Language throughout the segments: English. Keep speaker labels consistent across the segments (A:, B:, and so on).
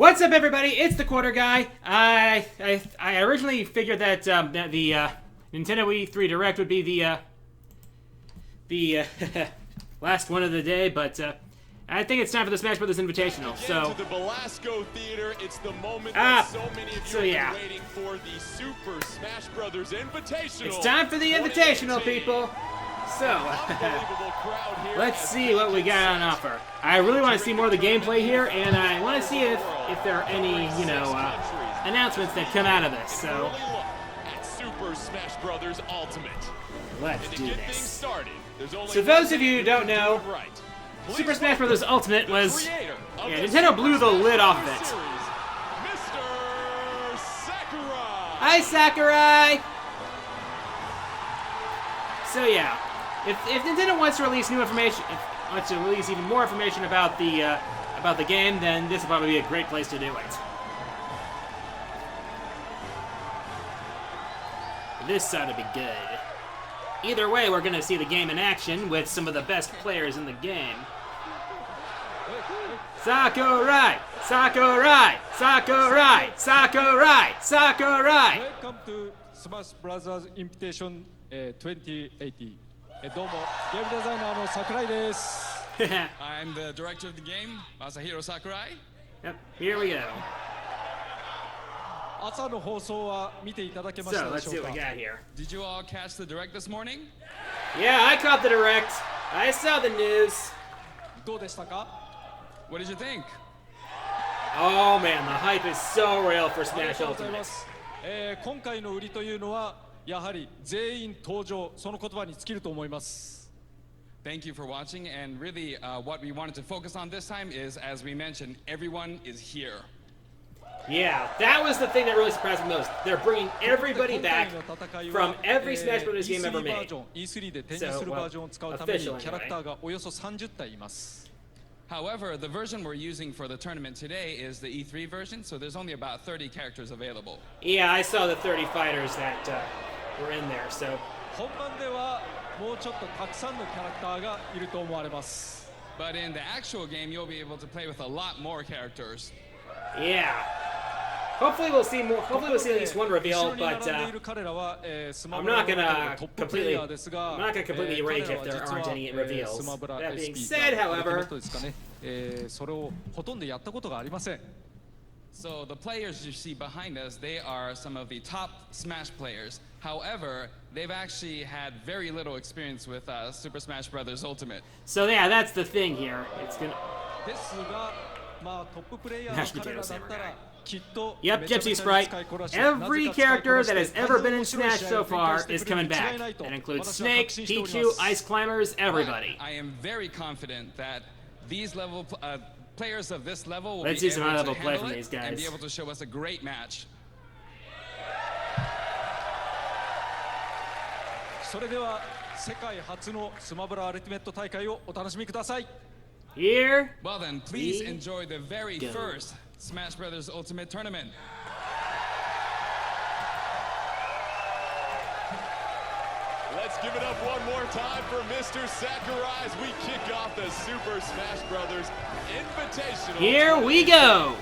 A: What's up, everybody? It's the Quarter Guy. I originally figured that that the Nintendo E3 Direct would be the last one of the day, but I think it's time for the Smash Brothers Invitational. So,
B: to the Belasco Theater, it's the moment that so many of you have been waiting for, the Super Smash Brothers Invitational.
A: It's time for the Invitational, people. So, let's see what we got on offer. I really want to see more of the gameplay here, and I want to see if there are any, announcements that come out of this. So,
B: at Super Smash Brothers Ultimate.
A: Let's do this.
B: So,
A: those of you who don't know, Super Smash Bros. Ultimate was, Nintendo blew the lid off of it.
B: Mr. Sakurai.
A: Hi, Sakurai! So yeah, if Nintendo wants to release new information, wants to release even more information about the game, then this would probably be a great place to do it. This ought to be good. Either way, we're going to see the game in action with some of the best players in the game. Sakurai! Sakurai! Sakurai! Sakurai! Sakurai!
C: Welcome to Smash Brothers Invitation 2080. どうも、ゲームデザイナーの桜井です。
D: I'm the director of the game, Masahiro Sakurai.
A: Yep, here we go.
C: 朝の放送は見ていただけまし
A: So,
C: たで
A: let's
C: し
A: see
C: ょう
A: what
C: か
A: we got here.
D: Did you all catch the direct this morning?
A: Yeah, I caught the direct. I saw the news.
C: どうでしたか
D: What did you think?
A: Oh man, the hype is so real for
C: ありが
A: Smash
C: とうござい
A: Ultimate.
C: ます。今回の売りというのはやはり全員登場、その言葉に尽きると思います。
D: Thank you for watching, and really what we wanted to focus on this time is, as we mentioned, everyone is here.
A: Yeah, that was the thing that really surprised me most. They're bringing everybody back from every Smash Bros. Game ever made.
C: E3 で展示するバージョンを使うためにキャラクターがおよそ30体います。
D: However, the version we're using for the tournament today is the E3 version, so there's only about 30 characters available.
A: Yeah, I saw the 30 fighters that were in there, so...
C: 本番ではもうちょっとたくさんのキャラクターがいると思われます。
D: But in the actual game, you'll be able to play with a lot more characters.
A: Yeah. Hopefully we'll see more. Hopefully we'll see at least one reveal, but I'm not gonna completely rage if there aren't any reveals. That being said, however,
C: それをほとんどやったことがありません。
D: So the players you see behind us, they are some of the top Smash players. However, they've actually had very little experience with Super Smash Bros. Ultimate.
A: So yeah, that's the thing here. It's gonna.
C: ですが、まあトッププレイヤーの彼らだったら。
A: Yep, Gypsy Sprite. Every character that has ever been in Smash so far is coming back. That includes Snake, Pichu, Ice Climbers, everybody.
D: I am very confident that these players of this level will
A: Let's
D: be
A: see some
D: able
A: high-level
D: to
A: play
D: handle
A: from
D: it
A: these guys.
D: and be able to show us a great match.
C: それでは世界初のスマブラアルティメット大会をお楽しみください。
A: Here.
D: Well then, please enjoy the very first Smash Brothers Ultimate Tournament.
B: Let's give it up one more time for Mr. Sakurai as we kick off the Super Smash Brothers Invitational.
A: Here we go.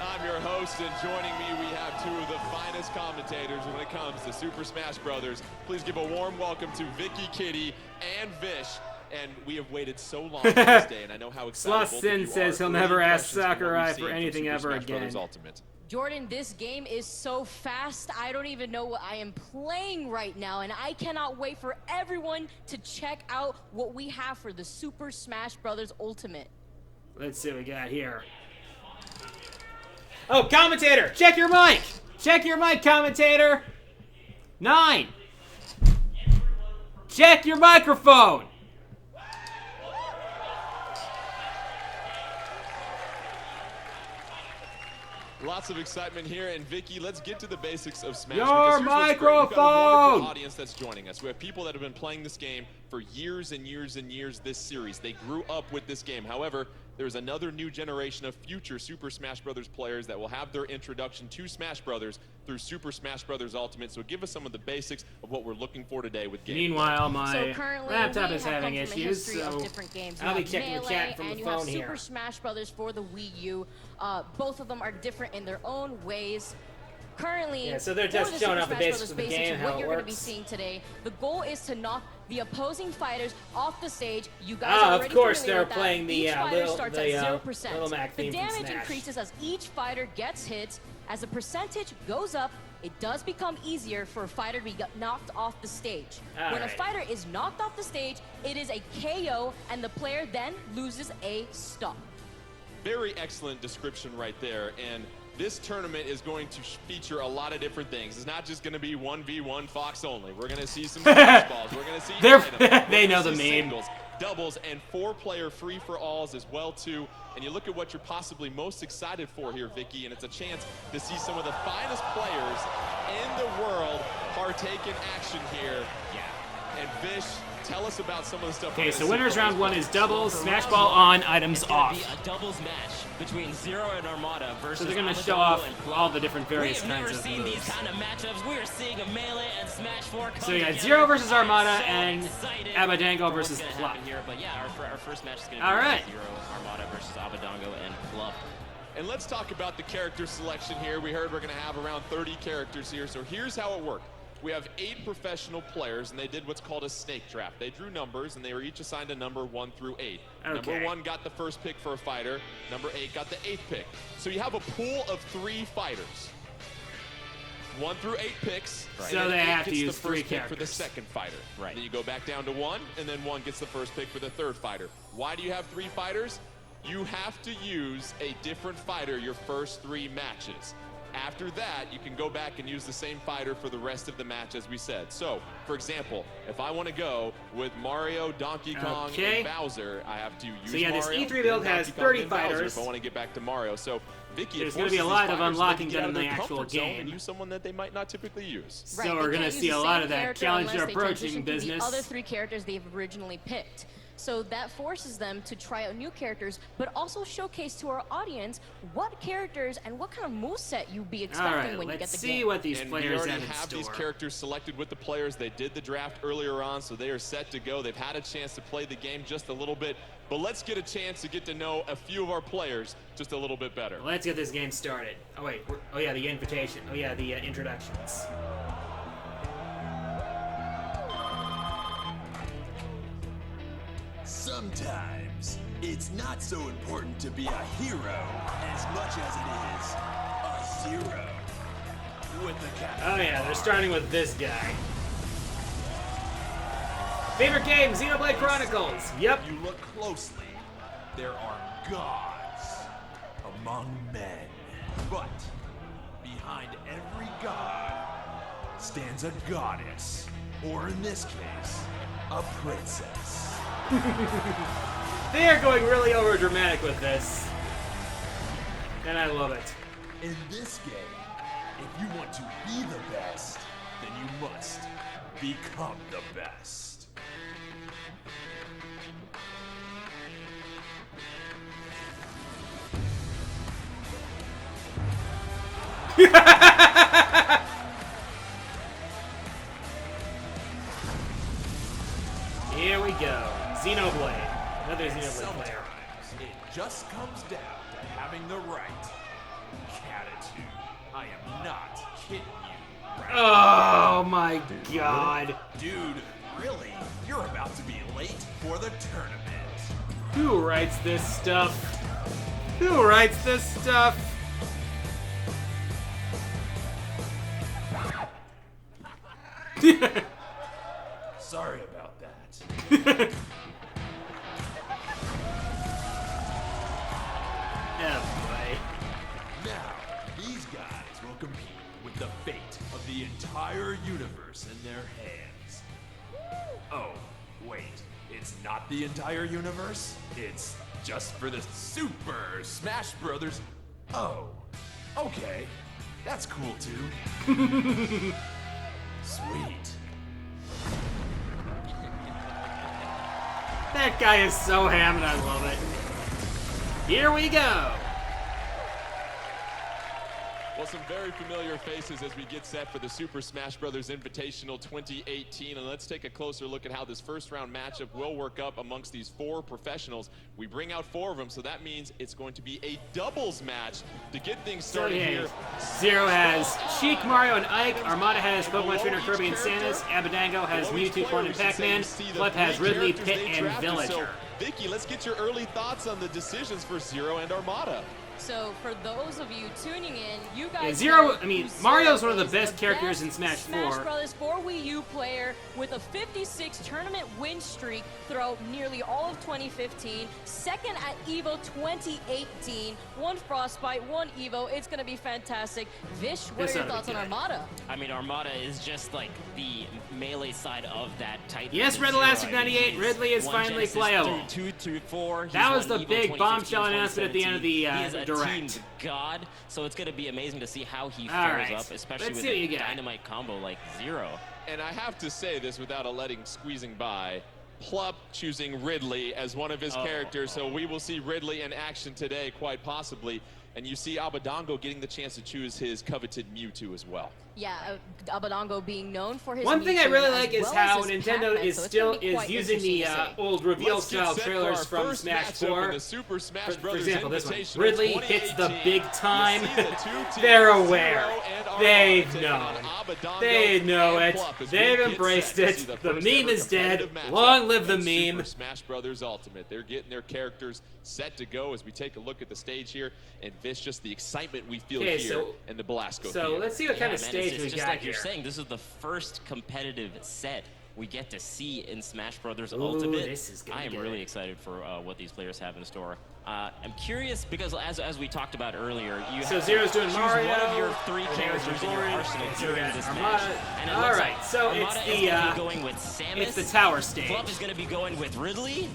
B: I'm your host, and joining me we have two of the finest commentators when it comes to Super Smash Brothers. Please give a warm welcome to Vicky, Kitty, and Vish. And we have waited so long for this day, and I know how excited both of you
A: Sin says he'll never ask Sakurai for anything ever again.
E: Jordan, this game is so fast, I don't even know what I am playing right now, and I cannot wait for everyone to check out what we have for the Super Smash Bros. Ultimate.
A: Let's see what we got here. Oh, commentator! Check your mic! Check your mic, commentator! 9! Check your microphone!
B: Lots of excitement here, and Vicky, let's get to the basics of Smash.
A: Your microphone!
B: We've got a wonderful audience that's joining us. We have people that have been playing this game for years and years and years this series. They grew up with this game. However, there's another new generation of future Super Smash Bros. Players that will have their introduction to Smash Bros. Through Super Smash Bros. Ultimate. So give us some of the basics of what we're looking for today with gameplay.
A: Meanwhile, my
E: So currently,
A: laptop
E: we
A: is
E: have
A: having
E: come from a
A: issues,
E: history of
A: so
E: different games.
A: I'll be
E: You have
A: checking the
E: Melee
A: chat from
E: and
A: the
E: you have
A: phone here.
E: Super Smash Brothers for the Wii U. Both of them are different in their own ways. Currently,
A: Yeah, so they're
E: for
A: just
E: the
A: showing
E: Super
A: off the
E: Smash
A: basics
E: Brothers
A: of the
E: basics,
A: game, how
E: what
A: it
E: you're going to be
A: works.
E: seeing today, the goal is to knock the opposing fighters off the stage. You guys
A: Ah,
E: are
A: of
E: already
A: course
E: familiar
A: they're
E: with that.
A: playing the,
E: Each fighter
A: Little-
E: starts
A: the,
E: at
A: Little
E: 0%.
A: Mac
E: The
A: theme from
E: damage
A: Smash.
E: increases as each fighter gets hit. As the percentage goes up, it does become easier for a fighter to be knocked off the stage. When a
A: Alright.
E: fighter is knocked off the stage, it is a KO, and the player then loses a stop.
B: Very excellent description right there. And this tournament is going to feature a lot of different things. It's not just going to be 1v1 Fox only. We're going to see some smash balls. We're going to see
A: They're-
B: items. We're
A: they
B: gonna
A: know the
B: see
A: meme.
B: singles, doubles, and 4-player free-for-alls as well too. And you look at what you're possibly most excited for here, Vicky, and it's a chance to see some of the finest players in the world partake in action here. Yeah. And Vish, tell us about some of the stuff.
A: Okay, so winners round 1 is doubles, Smash Ball on, items
F: It's gonna be
A: off.
F: a doubles match between Zero and Armada versus
A: So they're going to
F: Abadongo
A: show off
F: and Plum.
A: all the different various
F: We have
A: kinds
F: never
A: of
F: seen
A: moves.
F: these kind of matchups. We are seeing a Melee and Smash 4 come
A: So you got
F: together.
A: Zero versus Armada
F: I'm so
A: and
F: excited
A: Abadango
F: for what's
A: versus
F: gonna
A: Plum.
F: happen here. But yeah, our first match is going to be
A: All right.
F: Zero, Armada versus Abadongo and Plum.
B: And let's talk about the character selection here. We heard we're going to have around 30 characters here. So here's how it worked. We have 8 professional players, and they did what's called a snake draft. They drew numbers, and they were each assigned a number 1 through 8.
A: Okay.
B: Number 1 got the first pick for a fighter. Number 8 got the 8th pick. So you have a pool of 3 fighters. 1 through 8 picks.
F: Right.
A: So
B: and then
A: they
B: 8
A: have to
B: gets
A: use
B: the
A: 3
B: first pick for the
A: characters.
B: second fighter.
F: Right.
B: Then you go back down to 1, and then 1 gets the first pick for the third fighter. Why do you have 3 fighters? You have to use a different fighter your first 3 matches. After that, you can go back and use the same fighter for the rest of the match, as we said. So, for example, if I want to go with Mario, Donkey Kong,
A: Okay.
B: and Bowser, I have to use
A: So yeah, this
B: Mario,
A: E3 build
B: then
A: has
B: Donkey Kong,
A: 30
B: then Bowser
A: fighters.
B: if I want to get back to Mario. So, Vicky,
A: There's
B: it
A: gonna be a
B: forces
A: lot
B: these
A: of
B: fighters
A: unlocking
B: to get
A: done
B: out
A: in
B: of
A: the
B: their
A: actual
B: comfort zone
A: game.
B: and use someone that they might not typically use.
A: So
E: Right,
A: we're
E: they
A: going to
E: can't
A: see
E: use
A: a
E: the
A: lot
E: same
A: of that
E: character
A: challenger
E: unless they
A: approaching
E: transition to
A: business.
E: The other 3 characters they've originally picked. So that forces them to try out new characters, but also showcase to our audience what characters and what kind of moveset you'd be expecting
A: Alright,
E: when you get
A: let's
E: the
A: see
E: game.
A: what these
B: And we
A: players
B: already
A: have in
B: have these
A: store.
B: characters selected with the players. They did the draft earlier on, so they are set to go. They've had a chance to play the game just a little bit. But let's get a chance to get to know a few of our players just a little bit better.
A: Let's get this game started. Oh wait, oh yeah, the invitation. Oh yeah, the introductions.
G: Sometimes it's not so important to be a hero as much as it is a zero. With the cap.
A: Oh yeah, they're starting with this guy. Favorite game, Xenoblade Chronicles. Yep.
G: You look closely, there are gods among men. But behind every god stands a goddess, or in this case, a princess.
A: They are going really over dramatic with this. And I love it.
G: In this game, if you want to be the best, then you must become the best.
A: Here we go. Xenoblade. Another Xenoblade player.
G: Sometimes it just comes down to having the right attitude. I am not kidding you.
A: Oh my god.
G: Dude, really? You're about to be late for the tournament.
A: Who writes this stuff? Who writes this stuff?
G: Sorry about that.
A: Oh boy.
G: Now, these guys will compete with the fate of the entire universe in their hands. Oh, wait. It's not the entire universe? It's just for the Super Smash Brothers. Oh, okay. That's cool too. Sweet.
A: That guy is so ham and I love it. Here we go.
B: Well, some very familiar faces as we get set for the Super Smash Bros. Invitational 2018. And let's take a closer look at how this first round matchup will work up amongst these 4 professionals. We bring out 4 of them, so that means it's going to be a doubles match to get things started here.
A: Zero has Sheik, Mario, and Ike. Armada has Pokemon Trainer, Kirby, and Samus. Abadango has Mewtwo, Corn, and Pac-Man. Flip has Ridley, Pit, and Villager.
B: So, Vicky, let's get your early thoughts on the decisions for Zero and Armada.
E: So for those of you tuning in, you guys
A: Mario's one of the best characters in Smash 4.
E: Smash Brothers 4 Wii U player with a 56 tournament win streak throughout nearly all of 2015. Second at EVO 2018. 1 Frostbite, 1 EVO. It's going to be fantastic. Vish, what are your thoughts on Armada?
F: I mean, Armada is just like the melee side of that type.
A: Yes, Red Elastic 98. Ridley is finally playable.
F: 2 through 4.
A: That was the big bombshell announcement at the end of the direct.
F: God, so it's going to be amazing to see how he fares up, especially with a dynamite combo like Zero.
B: And I have to say this without squeezing by. Plup choosing Ridley as one of his characters, so we will see Ridley in action today, quite possibly. And you see Abadango getting the chance to choose his coveted Mewtwo as well.
E: Yeah, Abadango being known for his
A: One thing I
E: Mewtwo
A: really like is how
E: his
A: Nintendo
E: Pac-Man,
A: is
E: so
A: still using the old reveal-style trailers from Smash 4. For example, this one. Ridley hits the big time. They're aware. They know. They know it. They've embraced it. The meme is dead. Long live the meme.
B: Super Smash Bros. Ultimate. They're getting their characters set to go as we take a look at the stage here. And Vish, just the excitement we feel here in the Belasco
A: So
B: Theater.
A: let's see what kind of stage we
F: just
A: got
F: like
A: here.
F: You're saying, this is the first competitive set we get to see in Smash Brothers
A: Ooh,
F: Ultimate.
A: this is gonna
F: I am
A: be
F: really
A: good.
F: excited for what these players have in store. I'm curious because as we talked about earlier, you
A: So
F: have
A: Zero's
F: to
A: doing
F: choose
A: Mario.
F: one of your 3 characters in your arsenal during this match. And it looks like
A: so
F: Armada
A: it's
F: is gonna be going with Samus.
A: it's the tower stage.
F: Fluff is going to be going with Ridley.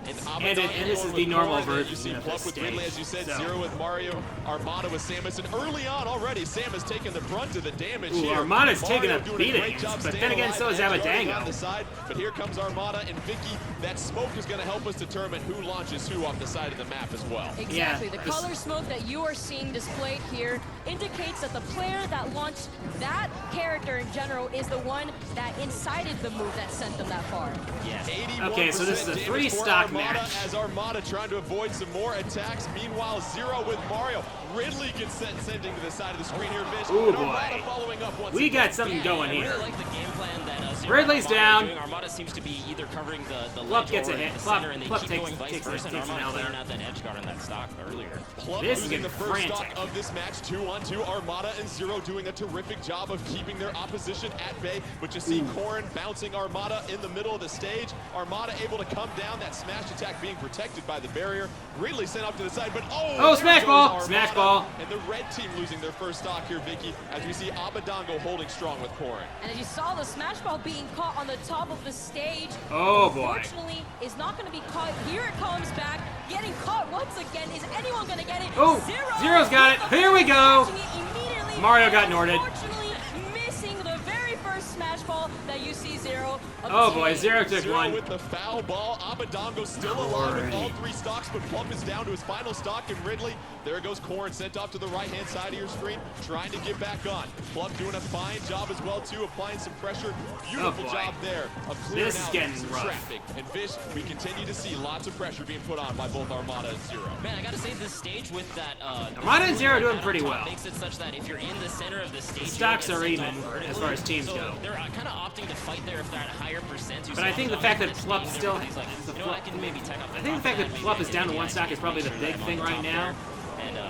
A: And this is the normal version
B: You see
A: of
B: Plup
A: this
B: with Ridley,
A: stage.
B: as you said,
A: So-
B: Zero with Mario, Armada with Samus, and early on already, Samus taking the brunt of the damage
A: Ooh,
B: here.
A: Armada's taking
B: Mario
A: a
B: doing
A: beating,
B: great job
A: but
B: staying
A: then again,
B: alive
A: so is
B: and guarding
A: Abadango.
B: on the side. But here comes Armada and Vicky. That smoke is going to help us determine who launches who off the side of the map as well.
E: Exactly. The color smoke that you are seeing displayed here indicates that the player that launched that character in general is the one that incited the move that sent them that far.
F: Yes.
A: Okay, so this is a
B: 81%
A: 3-stock
B: damage for Armada,
A: match.
B: as Armada trying to avoid some more attacks. Meanwhile, Zero with Mario. Ridley gets sending to the side of the screen here, Vish.
A: Ooh,
B: And Armada
A: boy.
B: following up once
A: We
B: again.
A: got something going
F: I
A: here.
F: really like the game plan that Zero
A: Ridley's
F: and Armada are
A: down.
F: doing. Armada seems to be either covering the
A: Plup
F: ledge
A: gets
F: or
A: a hit.
F: the
A: Plup-
F: center, and they
A: Plup
F: keep
A: takes-
F: going vice
A: takes a-
F: versa. And
A: takes an
F: Armada
A: L
F: clearing
A: there.
F: out that edge guard on that stock earlier.
B: Plup
A: This is
B: losing the
A: getting
B: first
A: frantic.
B: stock of this match, 2-on-2. Armada and Zero doing a terrific job of keeping their opposition at bay. But you see Corrin bouncing Armada in the middle of the stage. Armada able to come down, that smash attack being protected by the barrier. Ridley sent off to the side, but there
A: smash
B: goes
A: ball!
B: Armada.
A: Smash ball!
B: And the red team losing their first stock here, Vicky, as we see Abadango holding strong with Corrin.
E: And as you saw, the smash ball being caught on the top of the stage.
A: Oh, boy.
E: Unfortunately, is not going to be caught. Here it comes back, getting caught once again. Is anyone going to get it?
A: Oh, Zero's got it. Here we go.
E: Catching it immediately.
A: Mario got Norded.
E: Unfortunately, missing the very first smash ball that you see Zero. Of
A: Oh
E: the
A: boy,
E: team.
A: Zero took
B: Zero
A: one.
B: with the foul ball. Abadango still alive with all 3 stocks, but Plump is down to his final stock, and Ridley, there goes Corrin, sent off to the right-hand side of your screen, trying to get back on. Plump doing a fine job as well, too, applying some pressure. Beautiful
A: boy.
B: job there of clearing
A: This is
B: out
A: getting
B: some
A: rough.
B: traffic. And Vish, we continue to see lots of pressure being put on by both Armada and Zero.
F: Man, I gotta say this stage with that
A: Armada and Zero
F: like
A: doing
F: that
A: pretty
F: on top
A: well.
F: makes it such that if you're in the center of the stage,
A: stocks
F: you'll
A: are
F: get sent
A: even
F: off vertically.
A: as far as teams
F: So
A: go.
F: they're kind of opting to fight there if they're at a higher percent.
A: But I think the fact that Plup still
F: He's like, you know what, I can maybe tech up
A: I think the fact that Plup is down to 1 stock is probably the big thing right now.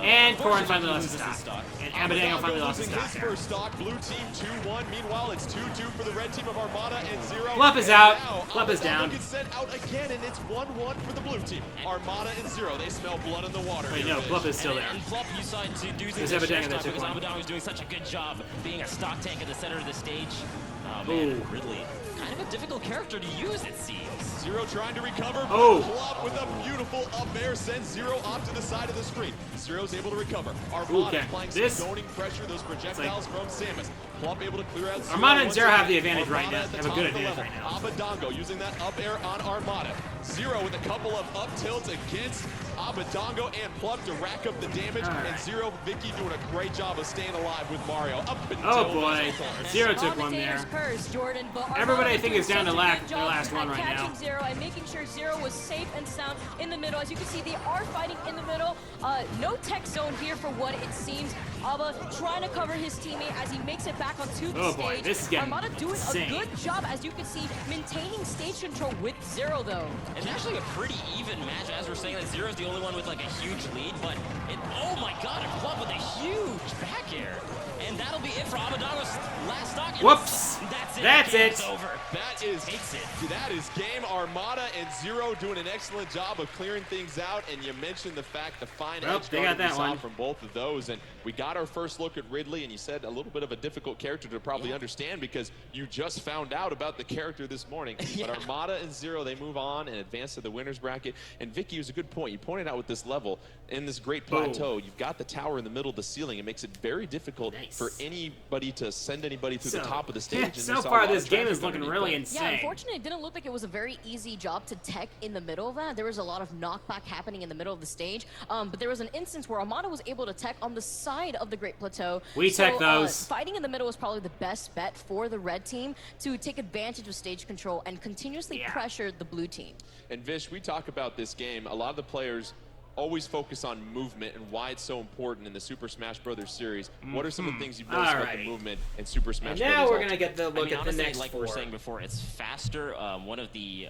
A: And Corrin finally lost his stock. And Abadango finally lost his
B: losing
A: stock
B: his
A: there.
B: first stock. Blue team 2-1. Meanwhile, it's 2-2 for the red team of Armada and Zero.
A: Plup is
B: And
A: out.
B: now
A: Plup is
B: Abadango
A: down.
B: gets sent out again, and it's 1-1 for the blue team. Armada and Zero, they smell blood in the water.
A: Wait,
B: here,
A: no,
B: Vish.
A: Plup is still there.
F: And Fluff, you saw to do
A: There's
F: the
A: Abadango
F: share
A: that
F: stock
A: took
F: because
A: one.
F: Abadango was doing such a good job being a stock tank at the center of the stage. Oh man,
A: Ooh.
F: Ridley, kind of a difficult character to use, it seems.
B: Zero trying to recover.
A: Oh.
B: Plup with a beautiful up air sends Zero off to the side of the screen. Zero's able to recover. Armada
A: Okay.
B: applying
A: This-
B: some zoning pressure, those projectiles from Samus. Plup able to clear out Zero.
A: Armada and
B: once
A: Zero
B: again.
A: have the advantage right
B: Armada
A: now.
B: at the
A: Have a
B: top
A: good
B: of the
A: advantage
B: level.
A: right now.
B: Abadango using that up air on Armada. Zero with a couple of up tilts against Abadongo and Pluck to rack up the damage, and Zero, Vicky doing a great job of staying alive with Mario. Up until
A: oh boy, Zero took one there.
E: Purse, Jordan, but
A: everybody I think is down to their last one right now.
E: Catching Zero and making sure Zero was safe and sound in the middle. As you can see, they are fighting in the middle. No tech zone here for what it seems. Abba trying to cover his teammate as he makes it back onto the stage.
A: Boy, this is getting
E: Armada doing
A: insane.
E: a good job, as you can see, maintaining stage control with Zero, though.
F: It's actually a pretty even match, as we're saying. Like, Zero's the only one with like a huge lead, but oh my god, and Club with a huge back air. And that'll be it for Abadongo's last stock.
A: Whoops!
F: That's it.
A: That's it.
F: Over.
B: That is game. Armada and Zero doing an excellent job of clearing things out, and you mentioned the fact the fine edge guard we saw from both of those, and we got our first look at Ridley, and you said a little bit of a difficult character to probably understand because you just found out about the character this morning. But Armada and Zero, they move on and advance to the winner's bracket, and Vicky was a good point. You pointed out with this level, in this great plateau, you've got the tower in the middle of the ceiling. It makes it very difficult for anybody to send anybody through the top of the stage. And
A: so far, this game is looking really insane.
E: Yeah, unfortunately, it didn't look like it was a very easy job to tech in the middle of that. There was a lot of knockback happening in the middle of the stage, but there was an instance where Armada was able to tech on the side of the Great Plateau.
A: We tech those.
E: Fighting in the middle was probably the best bet for the red team to take advantage of stage control and continuously pressure the blue team.
B: And Vish, we talk about this game. A lot of the players always focus on movement and why it's so important in the Super Smash Brothers series. What are some of the things you've noticed about the movement in Super Smash Brothers?
A: Now we're gonna get the look at
F: honestly,
A: the next
F: like we were saying before, it's faster. One of the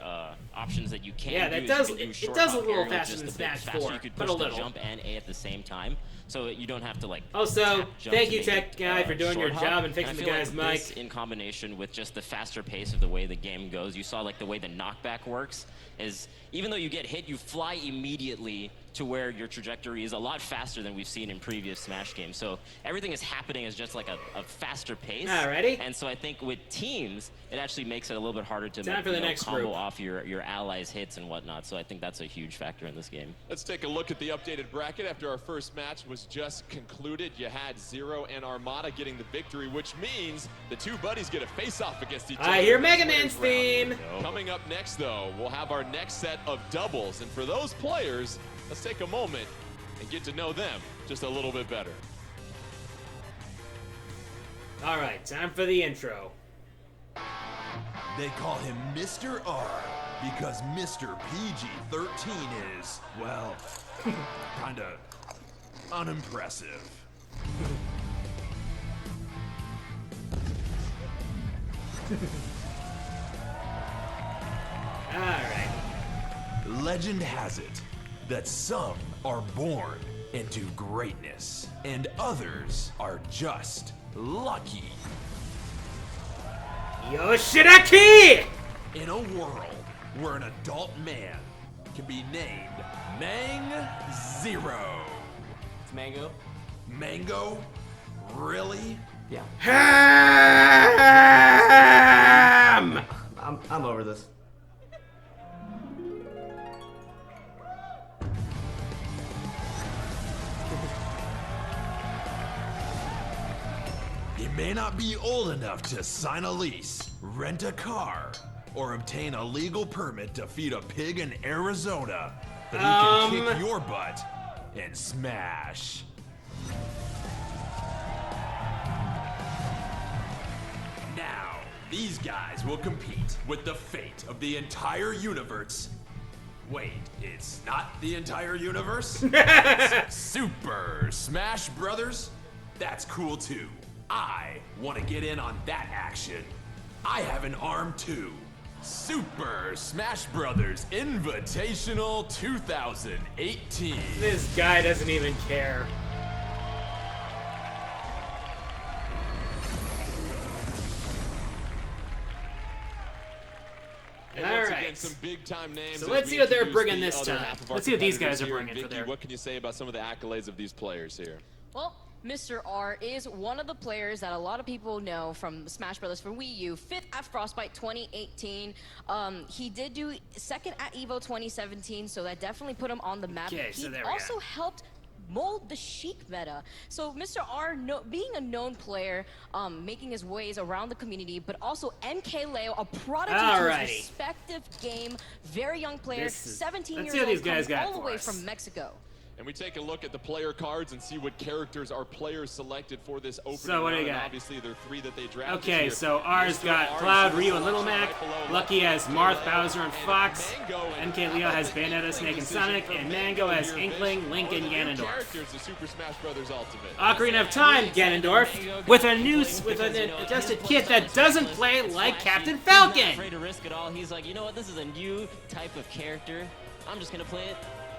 F: options that you can
A: do
F: is
A: does,
F: you can do
A: it does a little
F: aerial
A: faster
F: just
A: than
F: a bit
A: Smash
F: faster.
A: 4,
F: You could
A: but
F: push
A: a little.
F: the jump and A at the same time, so you don't have to like.
A: Also,
F: tap,
A: thank you,
F: to
A: Tech
F: make
A: Guy, for doing your
F: short
A: job
F: hop.
A: and fixing the
F: I feel
A: guy's
F: like
A: mic.
F: this, in combination with just the faster pace of the way the game goes, you saw like the way the knockback works is even though you get hit, you fly immediately to where your trajectory is a lot faster than we've seen in previous Smash games. So everything is happening as just like a faster pace.
A: Alrighty.
F: And so I think with teams, it actually makes it a little bit harder to
A: Time for the next
F: combo
A: group.
F: off your allies' hits and whatnot. So I think that's a huge factor in this game.
B: Let's take a look at the updated bracket after our first match was just concluded. You had Zero and Armada getting the victory, which means the two buddies get a face-off against each other.
A: I hear Mega Man's theme.
B: Coming up next, though, we'll have our next set of doubles. And for those players, let's take a moment and get to know them just a little bit better.
A: All right, time for the intro.
G: They call him Mr. R because Mr. PG-13 is, well, kinda unimpressive.
A: All right.
G: Legend has it that some are born into greatness and others are just lucky.
A: Yoshiraki!
G: In a world where an adult man can be named Zero.
H: It's Mango.
G: Mango? Really?
H: Yeah.
A: Ham!
H: I'm over this.
G: He may not be old enough to sign a lease, rent a car, or obtain a legal permit to feed a pig in Arizona, but he can kick your butt and smash. Now, these guys will compete with the fate of the entire universe. Wait, it's not the entire universe? It's Super Smash Brothers? That's cool too. I want to get in on that action. I have an arm too. Super Smash Brothers Invitational 2018.
A: This guy doesn't even care.
B: Alright. Some big time names.
A: So let's see what they're bringing this time. Let's see what these guys are bringing
B: Vicky,
A: for their...
B: what can you say about some of the accolades of these players here?
E: Well, Mr. R is one of the players that a lot of people know from Smash Brothers for Wii U. 5th at Frostbite 2018. He did do 2nd at EVO 2017, so that definitely put him on the map.
A: Okay, so
E: he
A: there we
E: also
A: go.
E: helped mold the Sheik meta. So Mr. R, being a known player, making his ways around the community, but also MK Leo, a prodigy to his respective game, very young player, 17 years old, coming all the way from Mexico.
B: And we take a look at the player cards and see what characters our players selected for this opening
A: So what do you
B: round.
A: got?
B: Obviously, there are 3 that they drafted.
A: Okay,
B: here.
A: so R's got Cloud, Ryu, and Little Mac. Lucky has Marth, Bowser, and Fox. MK Leo has Bayonetta, Snake, and Sonic. And Mango has Inkling, Link, and Ganondorf.
B: Characters, the Super Smash Bros. Ultimate.
A: Ocarina of Time, Ganondorf, with an adjusted kit that doesn't play like Captain Falcon.
F: Afraid to risk it all. He's like, you know what? This is a new type of character. I'm just gonna play it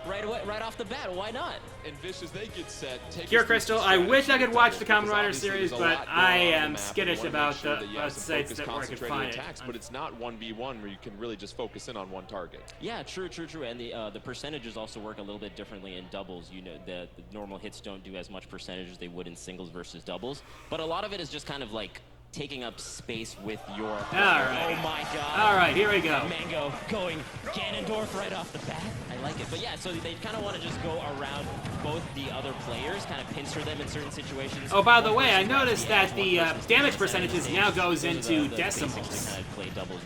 F: right away, right off the bat. Why not?
B: And Vish, as they get set,
A: Cure Crystal, I wish I could watch the Kamen Rider series, but I am skittish about the sites that where I can find it.
B: But it's not 1v1 where you can really just focus in on one target.
F: Yeah, true. And the percentages also work a little bit differently in doubles. You know, the normal hits don't do as much percentage as they would in singles versus doubles. But a lot of it is just kind of like taking up space with your...
A: Alright.
F: Oh my god.
A: Alright, here we go.
F: Mango going Ganondorf right off the bat. I like it. But yeah, so they kind of want to just go around both the other players, kind of pincer them in certain situations.
A: Oh, by the way, I noticed that the damage percentages now goes into decimals.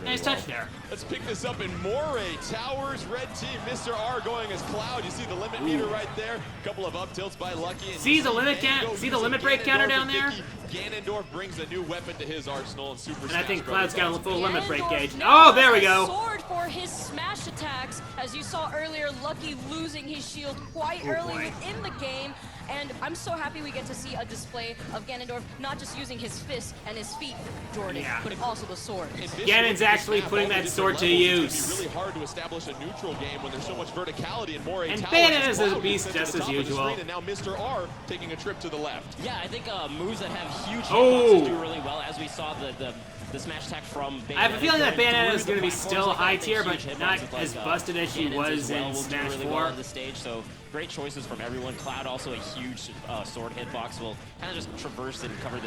A: Nice touch there.
B: Let's pick this up in Moray Towers. Red team, Mr. R going as Cloud. You see the limit meter right there. A couple of up tilts by Lucky. And
A: see the limit break counter down there?
B: Ganondorf brings a new weapon to his arsenal in Super Smash.
A: And I think Cloud's got a full limit break gauge. Oh, there we go.
E: Sword for his smash attacks. As you saw earlier, Lucky losing his shield quite early within the game. And I'm so happy we get to see a display of Ganondorf not just using his fists and his feet, Jordan, but also the sword.
A: Ganon's actually putting that sword to use.
B: It's really hard to establish a neutral game when there's so much verticality in Moray Towers.
A: And Bayonetta's a beast just as usual.
B: And now Mr. R taking a trip to the left.
F: Yeah, I think moves that have huge hitboxes do really well, as we saw the smash attack from Bayonetta.
A: I have a feeling that Bayonetta is going to be still high tier, but not as busted as she was in Smash 4.
F: On the stage, so great choices from everyone. Cloud also a huge sword hitbox will kind of just traverse and cover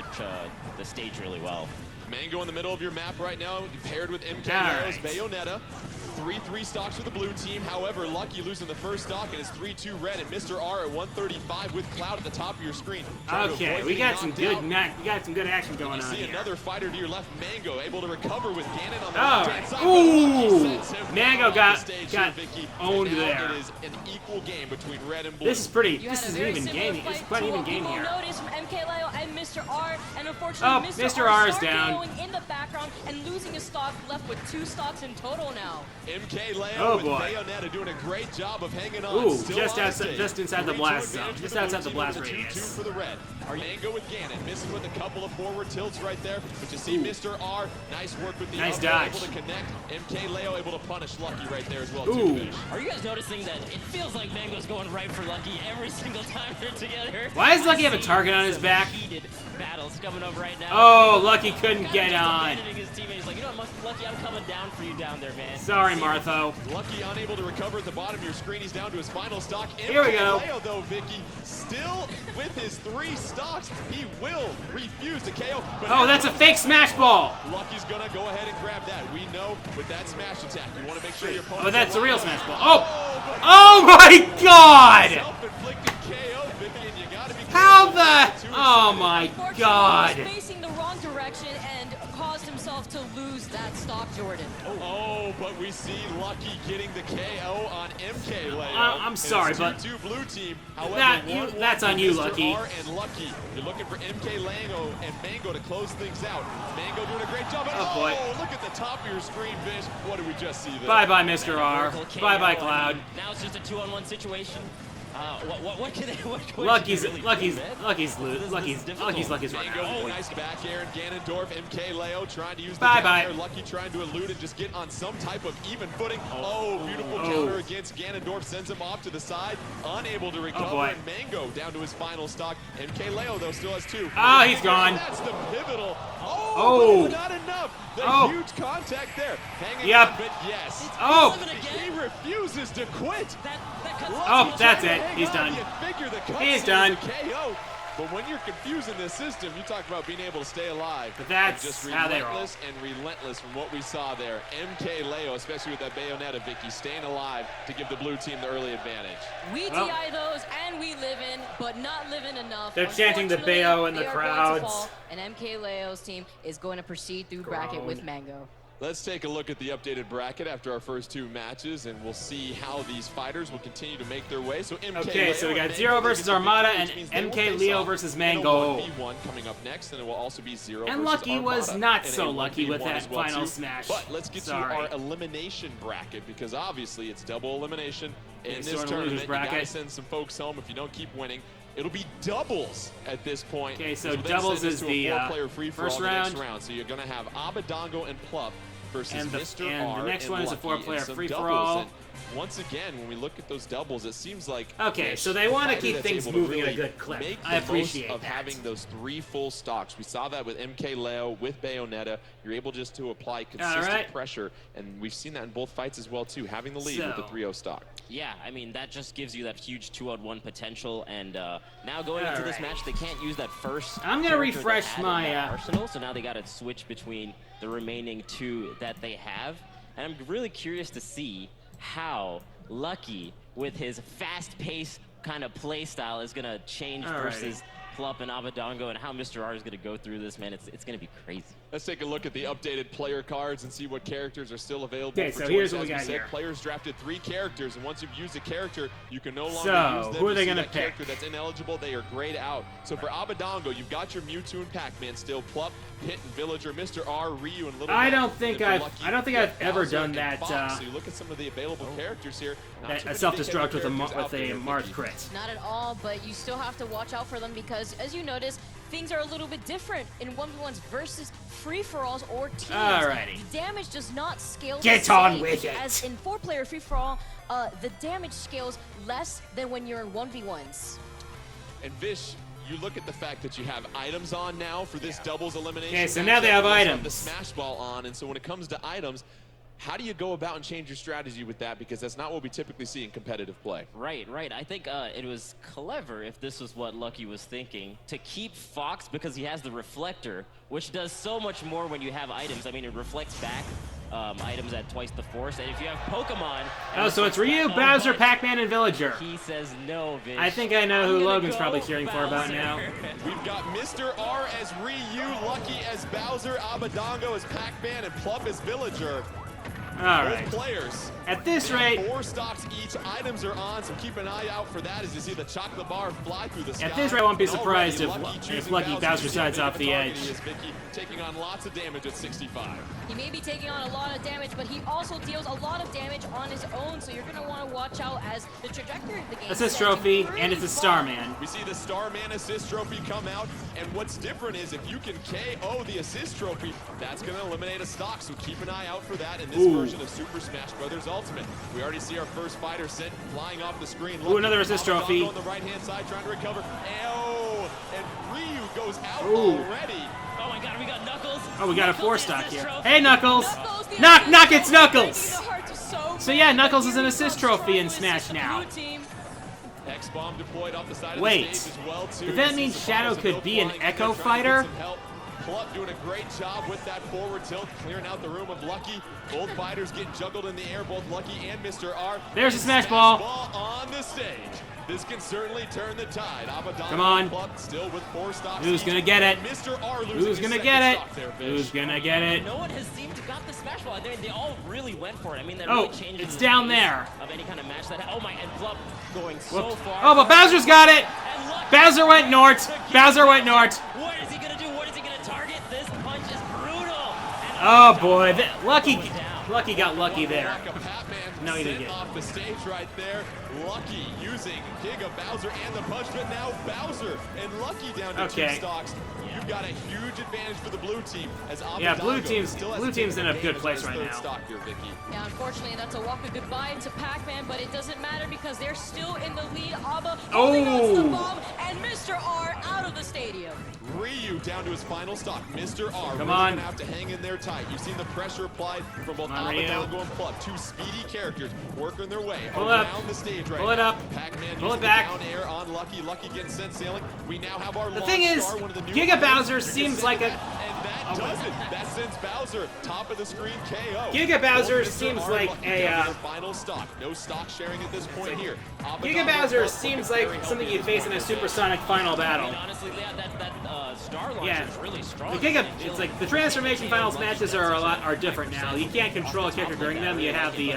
F: the stage really well.
B: Mango in the middle of your map right now, paired with MK Leo's Bayonetta. 3-3 stocks for the blue team. However, Lucky losing the first stock and it's 3-2 red, and Mr. R at 135 with Cloud at the top of your screen.
A: Okay, we got some good action going on
B: here. See another fighter to your left, Mango, able to recover with Ganon on the left-hand side.
A: Ooh! Mango got owned there.
B: It is an equal game between red and blue.
A: This is pretty. This is an even game. It's quite an even game here.
E: Notice from MK Leo and Mr. R, and unfortunately,
A: Mr. R is down.
E: Going in the background and losing a stock, left with 2 stocks in total now.
B: MK Leo with Bayonetta doing a great job of hanging on.
A: Ooh, just inside the blast zone. Just outside the blast radius.
B: For the red. Mango with Ganon, missing with a couple of forward tilts right there. But you see Mr. R, nice work with the
A: dodge.
B: Able to connect. MK Leo able to punish Lucky right there as well.
F: Ooh. Are you guys noticing that it feels like Mango's going right for Lucky every single time they're together?
A: Why does Lucky have a target on his back?
F: Heated battles coming up right now.
A: Oh, Lucky couldn't get on.
F: His teammates like, you know what, Lucky, I'm coming down for you down there, man.
A: Sorry, Martho.
B: Lucky unable to recover at the bottom of your screen. He's down to his final stock.
A: Here we go.
B: Leo, though, Vicky, still with his 3 stocks. He will refuse to KO.
A: Oh, that's a fake smash ball.
B: Lucky's gonna go ahead and grab that. We know with that smash attack, you want to make sure your opponent.
A: Oh, that's a real smash ball. Oh! Oh my God!
B: Self-inflicted KO, Vicky, and you gotta be
A: How the? Oh my God!
E: Facing the wrong direction and caused himself to lose that stock, Jordan.
B: Oh, but we see Lucky getting the KO on MK Leo.
A: I'm sorry, but
B: 2-2 blue team. However,
A: that's on you, Lucky.
B: And Lucky, you're looking for MK Leo and Mango to close things out. Mango doing a great job.
A: Oh boy!
B: Look at the top of your screen, Vish. What did we just see there?
A: Bye bye, Mr. R. Bye bye, Cloud.
F: Now it's just a 2-on-1 situation. What can they?
A: Lucky's running out.
B: Oh, nice back air, and Ganondorf, MK Leo trying to use the
A: Bye-bye.
B: Lucky trying to elude and just get on some type of even footing. Oh, beautiful counter against Ganondorf, sends him off to the side, unable to recover, and Mango down to his final stock. MK Leo, though, still has 2.
A: Oh, he's gone.
B: That's the pivotal. Oh, not enough. The huge contact there. Hanging on, but yes.
A: Oh.
B: He refuses to quit.
A: Oh, that's it. He's done. He's done.
B: But when you're confusing this system, you talk about being able to stay alive.
A: But that's
B: and just
A: how they roll.
B: relentless and relentless from what we saw there. MK Leo, especially with that Bayonetta, Vicky, staying alive to give the blue team the early advantage.
E: We DI those and we live in, but not living enough.
A: They're chanting the
E: Unfortunately,
A: Bayo in the
E: they are going to
A: crowds.
E: fall, and MK Leo's team is going to proceed through bracket with Mango.
B: Let's take a look at the updated bracket after our first 2 matches, and we'll see how these fighters will continue to make their way. So MK
A: Okay,
B: Leo
A: so we got
B: and
A: Zero
B: Mango,
A: versus
B: they get the
A: Armada
B: victory,
A: and
B: which means they will
A: MK
B: face
A: Leo
B: off
A: versus
B: in a
A: Mango.
B: 1v1 coming up next, and it will also be Zero
A: And
B: versus
A: Lucky was
B: Armada
A: not
B: in a
A: so lucky with
B: 1v1
A: that
B: as well,
A: final
B: too.
A: smash.
B: But let's get
A: Sorry.
B: to our elimination bracket, because obviously it's double elimination in
A: Okay, so
B: this
A: we're in the
B: tournament.
A: losers
B: You
A: bracket.
B: gotta send some folks home if you don't keep winning. It'll be doubles at this point.
A: Okay, so
B: which will then
A: doubles
B: send us
A: is
B: to
A: the,
B: a 4-player free-for-all
A: first
B: in the next
A: round.
B: round. So you're gonna have Abadongo and Plup versus
A: And the-
B: Mr.
A: and the
B: R
A: next
B: and
A: one is a
B: Lucky,
A: 4-player
B: and some
A: free-for-all.
B: doubles. And once again, when we look at those doubles, it seems like
A: Okay, so they want to
B: fighter
A: keep
B: that's
A: things
B: able to
A: moving at a
B: really
A: good clip.
B: make
A: I
B: the
A: appreciate
B: most of
A: that.
B: having those 3 full stocks. We saw that with MK Leo, with Bayonetta. You're able just to apply consistent
A: right.
B: pressure, and we've seen that in both fights as well too, having the lead with the
A: So-
B: 3-0 stock.
F: Yeah, I mean, that just gives you that huge 2-on-1 potential, and now going into this
A: Alright.
F: match, they can't use that first
A: I'm gonna
F: character they
A: refresh
F: had in
A: my,
F: that arsenal, so now they gotta switch between the remaining 2 that they have, and I'm really curious to see how Lucky, with his fast-paced kind of play style, is gonna change
A: Alrighty.
F: versus Plup and Abadongo, and how Mr. R is gonna go through this, man. It's gonna be crazy.
B: Let's take a look at the updated player cards and see what characters are still available.
A: Okay,
B: for
A: so here's
B: choice.
A: what we
B: As
A: got
B: said,
A: here.
B: Players drafted 3 characters, and once you've used a character, you can no longer
A: So,
B: use them.
A: who are
B: You
A: they
B: see
A: gonna
B: that
A: pick?
B: character that's ineligible, they are grayed out. So for Abadongo, you've got your Mewtwo and Pac-Man still, Plup, Pit, and Villager, Mr. R, Ryu, and Little
A: I
B: Mac.
A: don't think
B: And for
A: I've-
B: Lucky,
A: I don't think
B: you
A: I've
B: have
A: ever
B: Bowser
A: done
B: and
A: that,
B: Fox. So you look at some of the available characters here. not
A: That
B: too many
A: self-destruct
B: big-headed
A: with
B: characters out
A: a
B: there,
A: marked
B: Vicky.
A: crit.
E: Not at all, but you still have to watch out for them because, as you notice, things are a little bit different in 1v1s versus free-for-alls or teams.
A: Alrighty.
E: The damage does not scale
A: Get
E: the
A: on
E: same
A: with it.
E: as in 4-player free-for-all. The damage scales less than when you're in 1v1s.
B: And Vish, you look at the fact that you have items on now for this doubles elimination.
A: Okay, so now they have
B: matchup. You also
A: items.
B: the Smash Ball on, and so when it comes to items, how do you go about and change your strategy with that? Because that's not what we typically see in competitive play.
F: Right. I think it was clever, if this was what Lucky was thinking, to keep Fox because he has the reflector, which does so much more when you have items. I mean, it reflects back items at twice the force, and if you have Pokemon...
A: Oh, so it's Ryu, Bowser, Pac-Man, and Villager.
F: He says no, Vish.
A: I think I know
F: I'm
A: who
F: gonna
A: Logan's
F: go
A: probably cheering for about now.
B: We've got Mr. R as Ryu, Lucky as Bowser, Abadongo as Pac-Man, and Plup as Villager.
A: Alright.
B: Both players.
A: At this
B: They have
A: rate,
B: 4 stocks each. Items are on, so keep an eye out for that as you see the chocolate bar fly through the sky.
A: At this rate, I won't be
B: And
A: surprised
B: already
A: if
B: choosing
A: Lucky Bowser
B: Bowser
A: sides off the
B: target.
A: edge.
B: He is Vicky taking on lots of damage at 65.
E: He may be taking on a lot of damage, but he also deals a lot of damage on his own, so you're going to want to watch out as the trajectory of the game
A: assist
E: sets
A: trophy,
E: you
A: and it's a
E: pretty
A: Starman.
B: We see the Starman assist trophy come out, and what's different is if you can KO the assist trophy, that's going to eliminate a stock, so keep an eye out for that in this
A: Ooh.
B: version of Super Smash Bros. Ultimate. We already see our first fighter sent flying off the screen.
A: Ooh, another assist
B: Abadongo
A: trophy.
B: on the right-hand side trying to recover. Oh, and Ryu goes out
A: Ooh.
B: already.
F: Oh my god, we got Knuckles.
A: Oh, we got a
F: Knuckles
A: 4-stock
F: is
A: here.
F: trophy.
A: Hey, Knuckles!
E: Knuckles, the
A: Knock,
E: assist
A: knock, it's
E: trophy,
A: Knuckles!
E: making it hard to so
A: So yeah, Knuckles is in
E: Ryu
A: assist
E: comes
A: trophy in
E: strong to
A: Smash
E: assist the
A: now.
E: blue team.
B: X-bomb deployed off the side
A: Wait,
B: of the stage as well, too.
A: but that
B: You
A: means
B: see
A: Shadow
B: Safaros
A: could
B: and
A: be an
B: Milk flying in
A: Echo
B: there trying to get
A: fighter?
B: some help. Plup doing a great job with that forward tilt, clearing out the room of Lucky. Both fighters getting juggled in the air, both Lucky and Mr. R.
A: There's a
B: And
A: Smash Ball.
B: on the stage. This can certainly turn the tide. Abadongo
A: Come on.
B: and Plup still with 4 stocks.
A: Who's
B: each.
A: gonna get it?
B: Mr. R losing
A: Who's
B: his
A: gonna
B: second
A: get it?
B: stock there, Vish.
A: Who's gonna get it?
F: No one has seemed to got the Smash Ball. They all really went for it. I mean, that
A: Oh,
F: really changes
A: it's
F: the
A: down
F: pace
A: there.
F: of any kind of match. Oh my, and Plup going so
A: Whoops.
F: far.
A: Oh, but Bowser's got it!
F: And Lucky
A: Bowser went north! Bowser went north!
F: What is he gonna do? What is he gonna target? This punch is brutal. And
A: Oh boy, Lucky got lucky
B: One
A: there.
B: block of Pac-Man
A: No, he didn't
B: sent
A: get it.
B: off the stage right there. Lucky using Giga Bowser and the punch, but now Bowser and Lucky down to 2
A: Okay.
B: stocks. You've got a huge advantage for the blue team as
A: Yeah, blue
B: Abadongo
A: team's-
B: still has
A: blue
B: to take
A: team's in a good
B: advantage of
A: place
B: his
A: right
B: third
A: now.
B: stock here, Vicky.
E: Yeah, unfortunately, that's a walk of goodbye to Pac-Man, but it doesn't matter because they're still in the lead. Abba holding on to the
A: Oh.
E: bomb, and Mr. R out of the stage. video.
B: Ryu down to his final stock. Mr. R
A: Come
B: really
A: on.
B: gonna have to hang in there tight. You've seen the pressure applied from both
A: Come on, Ryu.
B: Abadongo and Plub. Two speedy characters working their way
A: Pull it
B: around
A: up.
B: the stage right
A: Pull it
B: now.
A: up.
B: Pac-Man
A: Pull
B: using
A: it back.
B: the down air on Lucky. Lucky getting sent sailing. We now have our
A: The
B: launch
A: thing is,
B: star, one of the new
A: Giga
B: players.
A: Bowser
B: You can
A: seems
B: send
A: like a-
B: that, and that does it. That sends Bowser top of the screen KO.
A: Giga Bowser
B: Both Mr.
A: seems
B: R
A: like
B: Lucky
A: a,
B: down to their final stock. No stock sharing at this point here.
A: Giga
B: Abadongo
A: Bowser
B: Plub
A: seems
B: looking
A: like
B: very
A: something
B: healthy
A: you'd face in a supersonic final
F: I
A: battle.
F: mean, honestly, yeah, that star launcher
A: Yeah.
F: is really strong.
A: The Giga, it's like the transformation finals matches are different now. You can't control a character during them. You have the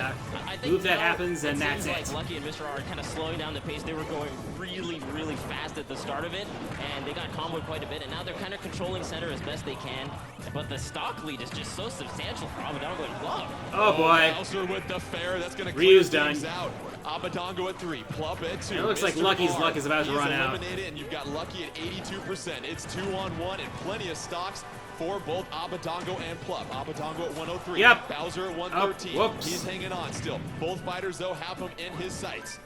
A: move that happens, and that's
F: it.
A: it.
F: Seems like Lucky and Mr. R are kind of slowing down the pace. They were going really, really fast at the start of it, and they got comboed quite a bit, and now they're kind of controlling center as best they can. But the stock lead is just so substantial for Abadongo and Plub.
A: Oh boy.
B: Bowser with the fair. That's going to
A: Ryu's
B: clear things
A: done.
B: out. Abadongo at 3, Plub at 2.
A: It looks like
B: Mr.
A: Lucky's
B: R,
A: luck is about to
B: he's
A: run out.
B: eliminated, and you've got Lucky at 82%. It's 2-on-1 and plenty of stocks for both Abadongo and Plub. Abadongo at 103.
A: Yep.
B: Bowser at 113.
A: Oh, whoops.
B: He's hanging on still. Both fighters, though, have him in his sights.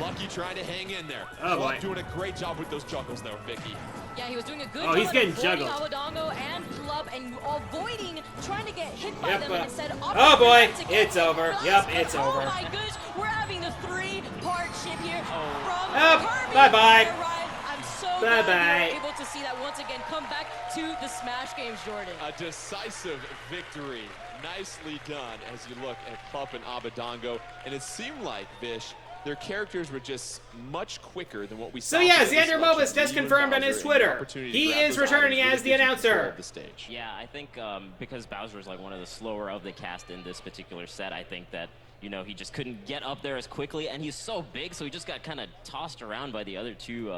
B: Lucky trying to hang in there.
A: Oh,
B: Plub
A: boy.
B: doing a great job with those juggles, though, Vicky.
E: Yeah, he was doing a good
A: Oh,
E: job
A: he's
E: at
A: getting
E: avoiding
A: juggled.
E: Abadongo and Plub and avoiding trying to get hit by
A: Yep,
E: them and instead
A: oh boy,
E: opting to get
A: it's over.
E: blast.
A: Yep,
E: But
A: it's over.
E: Oh my goodness, we're having the three-part ship here from
A: Oh,
E: Kirby.
A: bye-bye.
E: Arrived. I'm so
A: Bye-bye.
E: glad we were able to see that once again. Come back to the Smash Games, Jordan.
B: A decisive victory. Nicely done as you look at Plub and Abadongo. And it seemed like, Vish, their characters were just much quicker than what we saw.
A: So yeah,
B: from the
A: Xander
B: selection
A: Mobus
B: of
A: just
B: Ryu and
A: confirmed on
B: Bowser
A: his
B: and the
A: Twitter.
B: opportunity to
A: He
B: grab
A: is
B: those
A: returning
B: items
A: as the
B: really get control
A: announcer.
B: of the stage.
F: Yeah, I think because Bowser's like one of the slower of the cast in this particular set, I think that, you know, he just couldn't get up there as quickly, and he's so big, so he just got kind of tossed around by the other two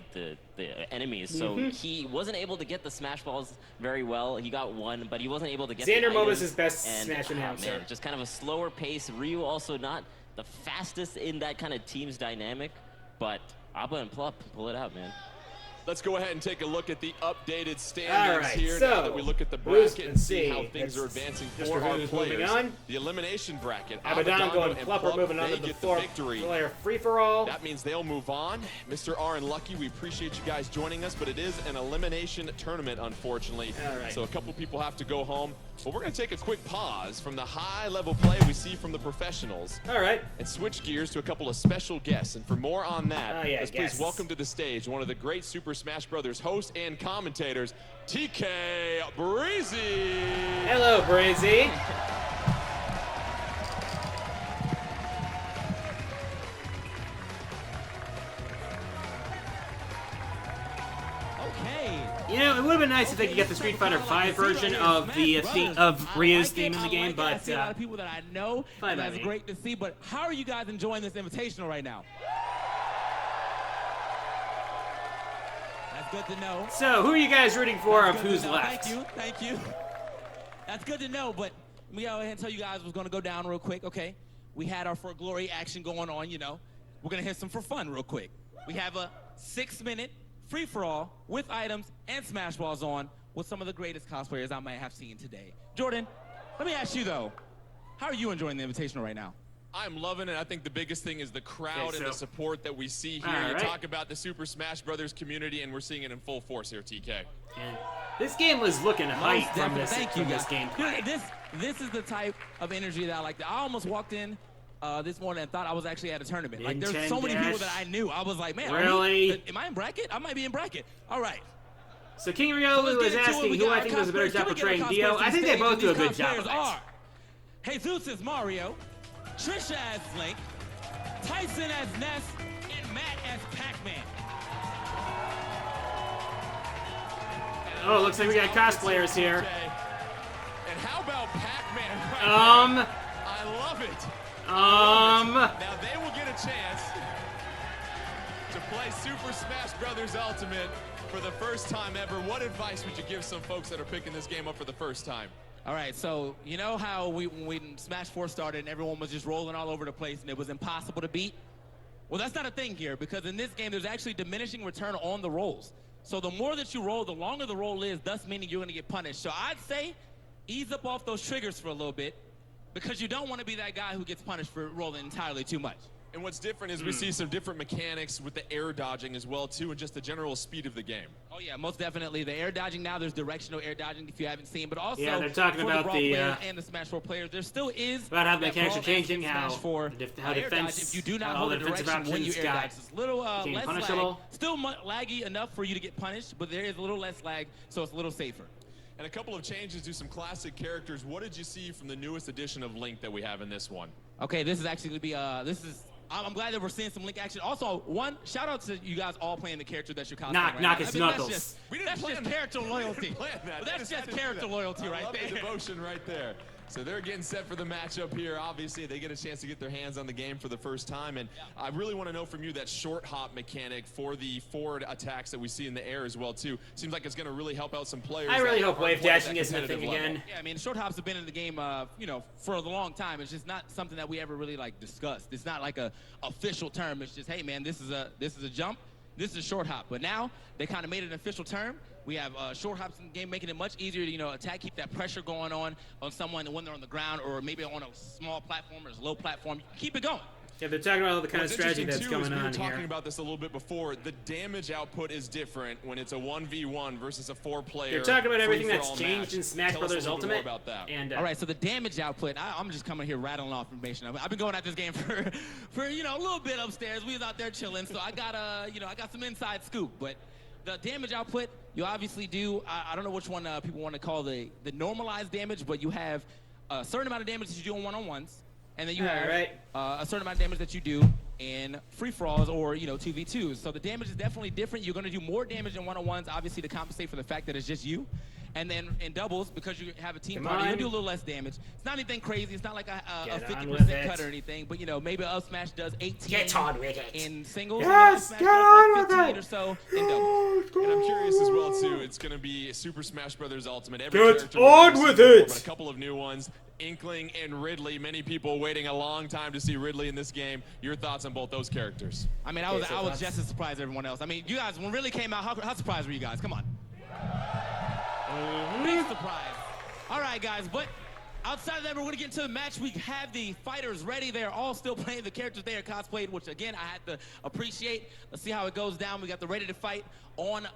F: the enemies. So he wasn't able to get the smash balls very well. He got one, but he wasn't able to get
A: Xander
F: the
A: Mobus
F: items,
A: is best
F: and,
A: Smash announcer.
F: Man, just kind of a slower pace. Ryu also not the fastest in that kind of team's dynamic, but Abba and Plub pull it out, man.
B: Let's go ahead and take a look at the updated
A: All
B: standings
A: right,
B: here
A: so
B: now that we look at the
A: Bruce
B: bracket
A: and
B: and see
A: see.
B: how things are
A: It's
B: advancing
A: Mr.
B: for our
A: Who's moving
B: players.
A: on.
B: The elimination bracket.
A: Abadongo and Plub are moving on
B: they
A: to the
B: get
A: fourth
B: victory.
A: player free-for-all.
B: That means they'll move on. Mr. R and Lucky, we appreciate you guys joining us, but it is an elimination tournament, unfortunately.
A: All right.
B: So a couple people have to go home. But we're going to take a quick pause from the high-level play we see from the professionals
A: All right.
B: and switch gears to a couple of special guests. And for more on that,
A: Oh, yeah,
B: let's
A: guests.
B: please welcome to the stage one of the great Super Smash Brothers hosts and commentators, TK Breezy.
A: Hello, Breezy. You know, it would have been nice if they could get the Street Fighter V version of the Ryu's theme in the game, but
I: I see a lot of people that I know,
A: fine
I: and
A: by
I: that's
A: me.
I: great to see. But how are you guys enjoying this invitational right now? That's good to know.
A: So, who are you guys rooting for of
I: That's good
A: who's
I: to know.
A: left?
I: Thank you. That's good to know, but let me go ahead and tell you guys what's going to go down real quick, okay? We had our For Glory action going on, you know. We're going to hit some for fun real quick. We have a 6-minute free-for-all with items and Smash Balls on with some of the greatest cosplayers I might have seen today. Jordan, let me ask you, though, how are you enjoying the invitational right now?
B: I'm loving it. I think the biggest thing is the crowd
A: Okay,
B: and the
A: so-
B: support that we see here.
A: All
B: You
A: right.
B: talk about the Super Smash Brothers community, and we're seeing it in full force here, TK.
A: And this game was looking hype from this,
I: Thank you, guys.
A: gameplay.
I: This is the type of energy that I like. I almost walked in this morning and thought I was actually at a tournament. Like, there's so many people that I knew. I was like, man,
A: Really?
I: am I in bracket? I might be in bracket. All right.
A: So King
I: So
A: Ryo
I: let's
A: was
I: get into it.
A: asking
I: We
A: who
I: got
A: I
I: our
A: think does a better
I: cosplayers.
A: job
I: Can we get our
A: portraying
I: cosplayers
A: Dio.
I: to
A: I
I: the
A: think they
I: stage?
A: both
I: And
A: do a
I: these
A: good job
I: cosplayers
A: of it.
I: are Jesus as Mario, Trisha as Link, Tyson as Ness, and Matt as Pac-Man.
A: Oh, looks like we got cosplayers here.
B: Okay. And how about Pac-Man? Right
A: Um,
B: there? I love it.
A: Now
B: they will get a chance to play Super Smash Brothers Ultimate for the first time ever. What advice would you give some folks that are picking this game up for the first time?
I: All right, so you know how when Smash 4 started and everyone was just rolling all over the place and it was impossible to beat? Well, that's not a thing here, because in this game, there's actually diminishing return on the rolls. So the more that you roll, the longer the roll is, thus meaning you're gonna get punished. So I'd say ease up off those triggers for a little bit, because you don't want to be that guy who gets punished for rolling entirely too much.
B: And what's different is we see some different mechanics with the air dodging as well too, and just the general speed of the game.
I: Oh yeah, most definitely. The air dodging now, there's directional air dodging if you haven't seen, but also
A: Yeah, they're talking
I: for
A: about
I: the Brawl
A: the,
I: players and the Smash 4 players, there still is
A: about how the
I: that
A: mechanics
I: Brawl
A: are changing,
I: and
A: how
I: Smash 4
A: how
I: air
A: defense,
I: dodge, if you do not
A: all
I: hold
A: the
I: the
A: defensive
I: direction when you
A: options
I: air
A: got
I: dodge, it's a little
A: became
I: less
A: punishable.
I: lag. Still laggy enough for you to get punished, but there is a little less lag, so it's a little safer.
B: And a couple of changes to some classic characters. What did you see from the newest edition of Link that we have in this one?
I: Okay, this is actually going to be, I'm glad that we're seeing some Link action. Also, shout out to you guys all playing the character that you're cosplaying right now.
A: It's Knuckles.
I: That's just character loyalty.
B: That.
I: That's just character loyalty right there.
B: The devotion right there. So they're getting set for the matchup here. Obviously, they get a chance to get their hands on the game for the first time. And I really want to know from you that short hop mechanic for the forward attacks that we see in the air as well, too. Seems like it's going to really help out some players.
A: I really hope wave dashing isn't a
B: competitive
A: thing
B: level.
A: again.
I: Yeah, I mean, short hops have been in the game, for a long time. It's just not something that we ever really discussed. It's not like a official term. It's just, hey man, this is a jump, this is a short hop. But now they kind of made it an official term. We have short hops in the game, making it much easier to attack, keep that pressure going on someone when they're on the ground or maybe on a small platform or a low platform. Keep it going.
A: Yeah, they're talking about all the kind of strategy that's going on
B: We were talking
A: here.
B: about this a little bit before. The damage output is different when it's a 1v1 versus a 4-player.
A: They're talking about everything that's
B: free-for-all
A: changed
B: match.
A: in Smash
B: Tell us
A: Brothers
B: a little bit
A: Ultimate.
B: more about that.
A: And
I: All right, so the damage output, I'm just coming here rattling off information. I've been going at this game for a little bit upstairs. We was out there chilling, so I got some inside scoop. But the damage output, you obviously do, I don't know which one people want to call the normalized damage, but you have a certain amount of damage that you do in one-on-ones, and then you have a certain amount of damage that you do in free-for-alls or 2v2s. So the damage is definitely different. You're going to do more damage in one-on-ones, obviously, to compensate for the fact that it's just you. And then in doubles, because you have a team party, you'll do a little less damage. It's not anything crazy. It's not like a 50% cut or anything. But maybe Up Smash does 18
A: Get on with it.
I: in singles.
A: Yes,
I: and
A: get on with
I: 15
A: it.
I: or so in doubles.
B: And I'm curious as well too. It's going to be Super Smash Brothers Ultimate. Every
A: Get
B: character
A: on
B: we've
A: with
B: seen before,
A: it.
B: but a couple of new ones. Inkling and Ridley. Many people waiting a long time to see Ridley in this game. Your thoughts on both those characters?
I: I mean, I was just as surprised as everyone else. I mean, you guys, when Ridley came out, how surprised were you guys? Come on. Big surprise. All right, guys, but outside of that, we're going to get into the match. We have the fighters ready. They're all still playing the characters they are cosplayed, which, again, I had to appreciate. Let's see how it goes down. We got the ready to fight on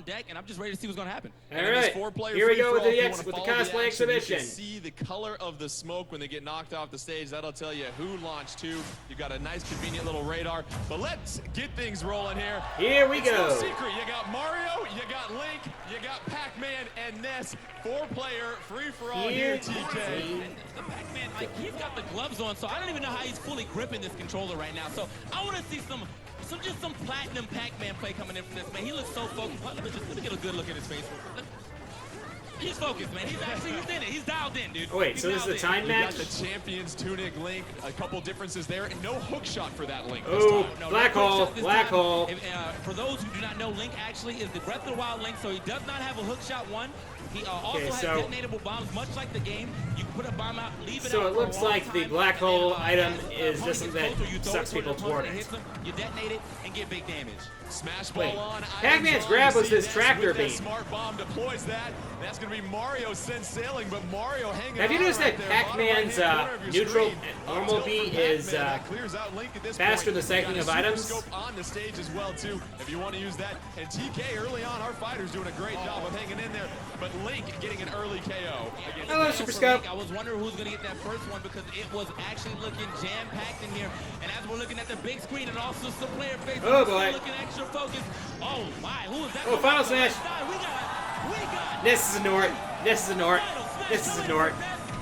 I: deck, and I'm just ready to see what's going to happen.
A: All right, here we go with the cosplay exhibition.
B: You can see the color of the smoke when they get knocked off the stage. That'll tell you who launched who. You got a nice, convenient little radar. But let's get things rolling here.
A: Here we
B: It's
A: go.
B: no secret. You got Mario, you got Link, you got Pac-Man and Ness. 4-player free-for-all here, TK.
I: The Pac-Man, he's got the gloves on, so I don't even know how he's fully gripping this controller right now. So I want to see just some platinum Pac-Man play coming in from this, man. He looks so focused. Let me get a good look at his face. He's focused, man. He's in it. He's dialed in, dude.
A: Oh, wait, so this is a time match?
B: You got the Champions Tunic Link. A couple differences there, and no hook shot for that Link.
A: Oh,
I: No,
A: black hole, black hole.
I: For those who do not know, Link actually is the Breath of the Wild Link, so he does not have a hook shot one. He also has detonatable bombs, much like the game. You can put a bomb out, leave it out.
A: So it looks like the black hole item is just something that
I: you throw
A: sucks
I: it toward
A: people
I: the
A: toward
I: opponent,
A: it.
I: hits them, you detonate it, and get big damage.
B: Smash ball on.
A: Pac-Man's grab was his tractor beam.
B: Smart bomb deploys that. That's going to be Mario sent sailing, but Mario hanging
A: Have you
B: on
A: noticed
B: right
A: that
B: there.
A: Pac-Man's
B: Bottom right-hand corner of your
A: neutral
B: screen.
A: normal
B: Up
A: B
B: tilt from
A: is
B: Pac-Man. That clears out Link at this
A: faster
B: point.
A: than cycling
B: You
A: of
B: got a
A: items.
B: super scope on the stage as well too, if you want to use that. And TK early on, our fighters doing a great job of hanging in there, but Link getting an early KO.
A: Hello, Super Scope.
I: I was wondering who's going to get that first one because it was actually looking jam-packed in here. And as we're looking at the big screen and also some player faces,
A: Oh, boy.
I: looking extra focused. Oh, my. Who is that?
A: Oh, Final Smash.
I: We got
A: This is a Nort. This is a Nort.
I: Final Smash.
A: This is a Nort.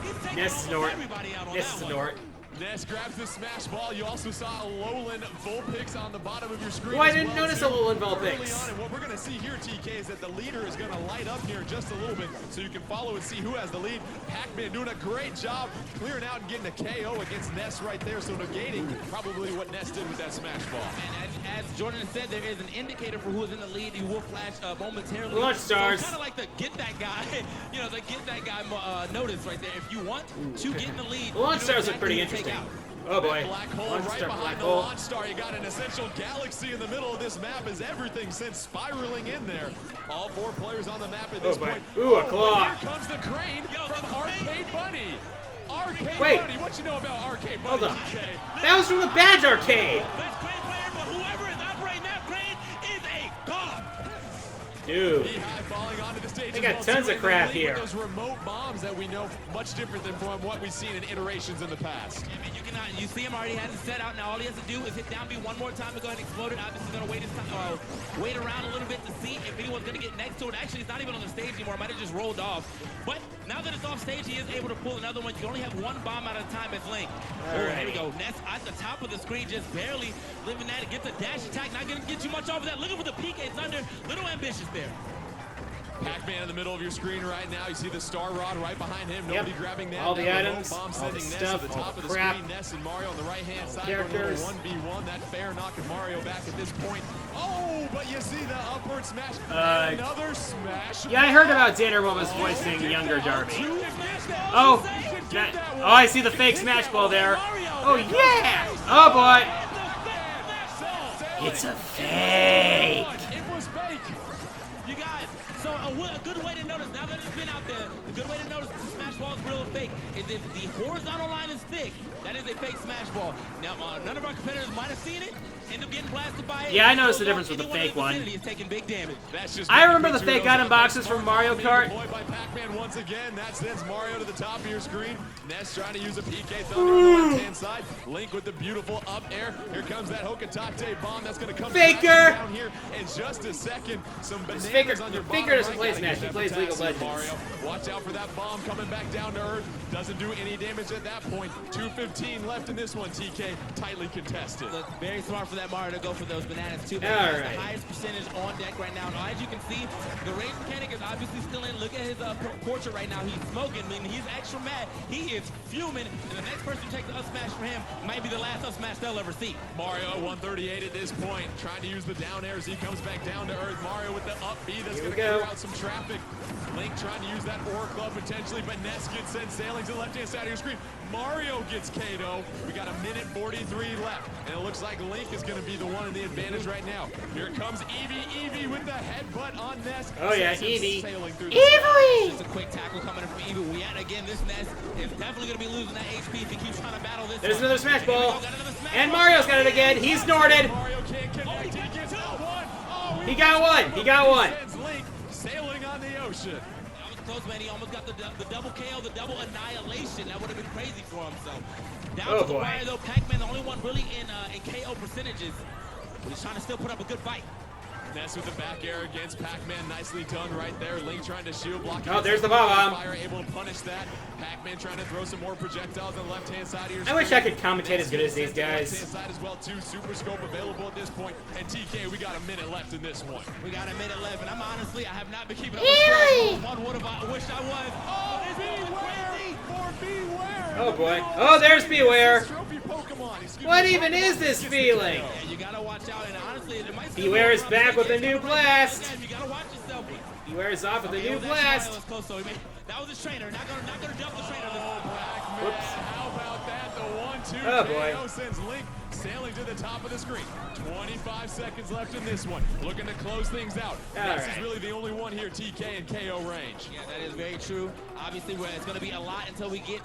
I: He's taking
A: This is a Nort.
I: everybody out on
A: This
I: that
A: is a
I: one.
A: Nort.
B: Ness grabs the smash ball. You also saw a Lowland Vulpix on the bottom of your screen.
A: Oh, I
B: as
A: didn't
B: well,
A: notice
B: too.
A: a Lowland
B: Early
A: Vulpix.
B: on, and what we're going to see here, TK, is that the leader is going to light up here in just a little bit, so you can follow and see who has the lead. Pac-Man doing a great job clearing out and getting a KO against Ness right there, so negating probably what Ness did with that smash ball.
I: And as Jordan said, there is an indicator for who is in the lead. You will flash momentarily.
A: Launch stars.
I: So kind of like the get that guy, the get that guy notice right there. If you want to get in the lead,
A: The launch
I: you know
A: stars look
I: exactly
A: pretty
I: who to take
A: interesting.
I: out.
A: Oh boy.
B: Black hole
A: Launch
B: right
A: star,
B: behind
A: black
B: the
A: hole.
B: launch star. You got an essential galaxy in the middle of this map as everything sent spiraling in there. All 4 players on the map at this
A: boy.
B: point.
A: Ooh, a claw.
B: Here comes the crane from Arcade Bunny. Arcade
A: Wait.
B: Buddy, what you know about Arcade
A: Hold
B: Buddy?
A: on.
B: TK?
A: That was from the Badge Arcade.
I: Best crane player, but whoever is operating that crane is a god.
A: Dude.
B: Beehive falling onto the stage.
A: They
B: as
A: got
B: well,
A: tons
B: too,
A: of
B: and
A: crap
B: Link
A: here.
B: with those remote bombs that we know much different than from what we've seen in iterations in the past.
I: I mean, you see him already has it set out. Now all he has to do is hit down B one more time to go ahead and explode it. Obviously, gonna wait his time, wait around a little bit to see if anyone's gonna get next to it. Actually, it's not even on the stage anymore. It might have just rolled off. But now that it's off stage, he is able to pull another one. You only have one bomb at a time as Link. Oh, here we go. Ness at the top of the screen, just barely living that. It gets a dash attack. Not gonna get too much off of that. Looking for the PK Thunder. Little ambitious there.
B: Pac-Man in the middle of your screen right now. You see the Star Rod right behind him. Nobody grabbing that.
A: All the
B: That remote
A: items,
B: bomb
A: all the
B: sending Ness
A: stuff,
B: to the
A: all
B: top
A: the
B: of the
A: crap.
B: screen. Ness and Mario on the right-hand side.
A: Characters.
B: Going a 1v1. That fair knocking Mario back at this point. Oh, but you see the upward smash. Another smash.
A: Yeah, I heard about Xander what was voicing younger Darby. Oh, I see the fake Smash Ball there. Oh, yeah. Oh, boy. It's a fake.
B: It was fake.
I: You guys, so a good way to notice, now that it's been out there, a good way to notice if the Smash Ball is real or fake is if the horizontal line is thick, that is a fake Smash Ball. Now, none of our competitors might have seen it, end up getting blasted by it.
A: Yeah, I noticed the difference with the fake one.
I: Is taking big damage.
B: That's just
A: I remember the fake item boxes from Mario Kart.
B: Deployed by Pac-Man once again. That sends Mario to the top of your screen. Ness trying to use a PK Thunder on the left-hand side. Link with the beautiful up air. Here comes that Hokatate bomb. That's going to come
A: Faker!
B: down here in just a second. Some bananas
A: Faker-
B: on your
A: Faker
B: bottom
A: doesn't
B: right.
A: play
B: Gotta
A: Smash,
B: get
A: he
B: that
A: plays League of
B: potassium,
A: Legends.
B: Mario. Watch out for that bomb coming back down to earth. Doesn't do any damage at that point. 2:15 left in this one. TK tightly contested.
I: Look, very smart for that Mario to go for those bananas too.
A: All
I: That's
A: right.
I: the highest percentage on deck right now. Now, as you can see, the range mechanic is obviously still in. Look at his portrait right now. He's smoking. I mean, he's extra mad. He is fuming. And the next person who takes the up smash for him might be the last up smash they'll ever see.
B: Mario 138 at this point, trying to use the down air as he comes back down to earth. Mario with the up B that's
A: Here
B: going
A: we
B: to
A: go.
B: clear out some traffic. Link trying to use that Ore Club potentially, but Ness gets sent sailing to the left-hand side of your screen. Mario gets KO. We got a minute 43 left, and it looks like Link is going to be the one in the advantage right now. Here comes Eevee. Eevee with the headbutt on Ness.
A: Oh, yeah,
B: Sends him
A: Eevee.
B: sailing through the
A: Eevee!
I: Just a quick tackle coming in from Eevee. We at again, this Ness is definitely going to be losing that HP if he keeps trying to battle this.
A: There's
I: one.
A: another Smash
I: Here we
A: Ball.
I: go, got another Smash
A: And
I: Ball.
A: Mario's got it again. He's snorted.
B: Mario can't connect. He gets that one. Oh,
A: He got one. He got one.
B: Sends Link sailing on the ocean.
I: That was close, man. He almost got the double KO, the double annihilation. That would have been crazy for him. So down
A: Oh,
I: to the
A: boy.
I: wire, though. Pac-Man, the only one really in KO percentages. But he's trying to still put up a good fight.
B: Ness with the back air against Pac-Man. Nicely done right there. Link trying to shield block.
A: Oh, there's the bomb.
B: Fire able to punish that. Pac-Man trying to throw some more projectiles on the left-hand side of your
A: I wish I
B: screen.
A: could commentate as good as these guys.
B: Left-hand side as well too. Super scope available at this point. And TK, we got a minute left in this one.
I: We got a minute left, and I have not been keeping up with stats. One would have I wished I was.
B: Oh,
I: But it's crazy.
B: for Beware.
A: Oh, boy. Oh, there's Beware.
B: Trophy Pokemon. Excuse
A: What
B: me.
A: even is this feeling?
I: Yeah, you gotta watch out, and honestly, it might still
A: Beware
I: be
A: is back with a new blast.
I: You gotta watch yourself.
A: Beware is off with a
I: Okay,
A: new
I: it was actually Mario
A: blast.
I: was close, so that was his trainer. Not gonna dump the trainer this time.
B: Pac-Man,
A: Whoops.
B: how about that? The 1-2
A: Oh, boy.
B: KO sends Link sailing to the top of the screen. 25 seconds left in this one. Looking to close things out.
A: All
B: Ness
A: right.
B: is really the only one here, TK in KO range.
I: Yeah, that is very true. Obviously, it's going to be a lot until we get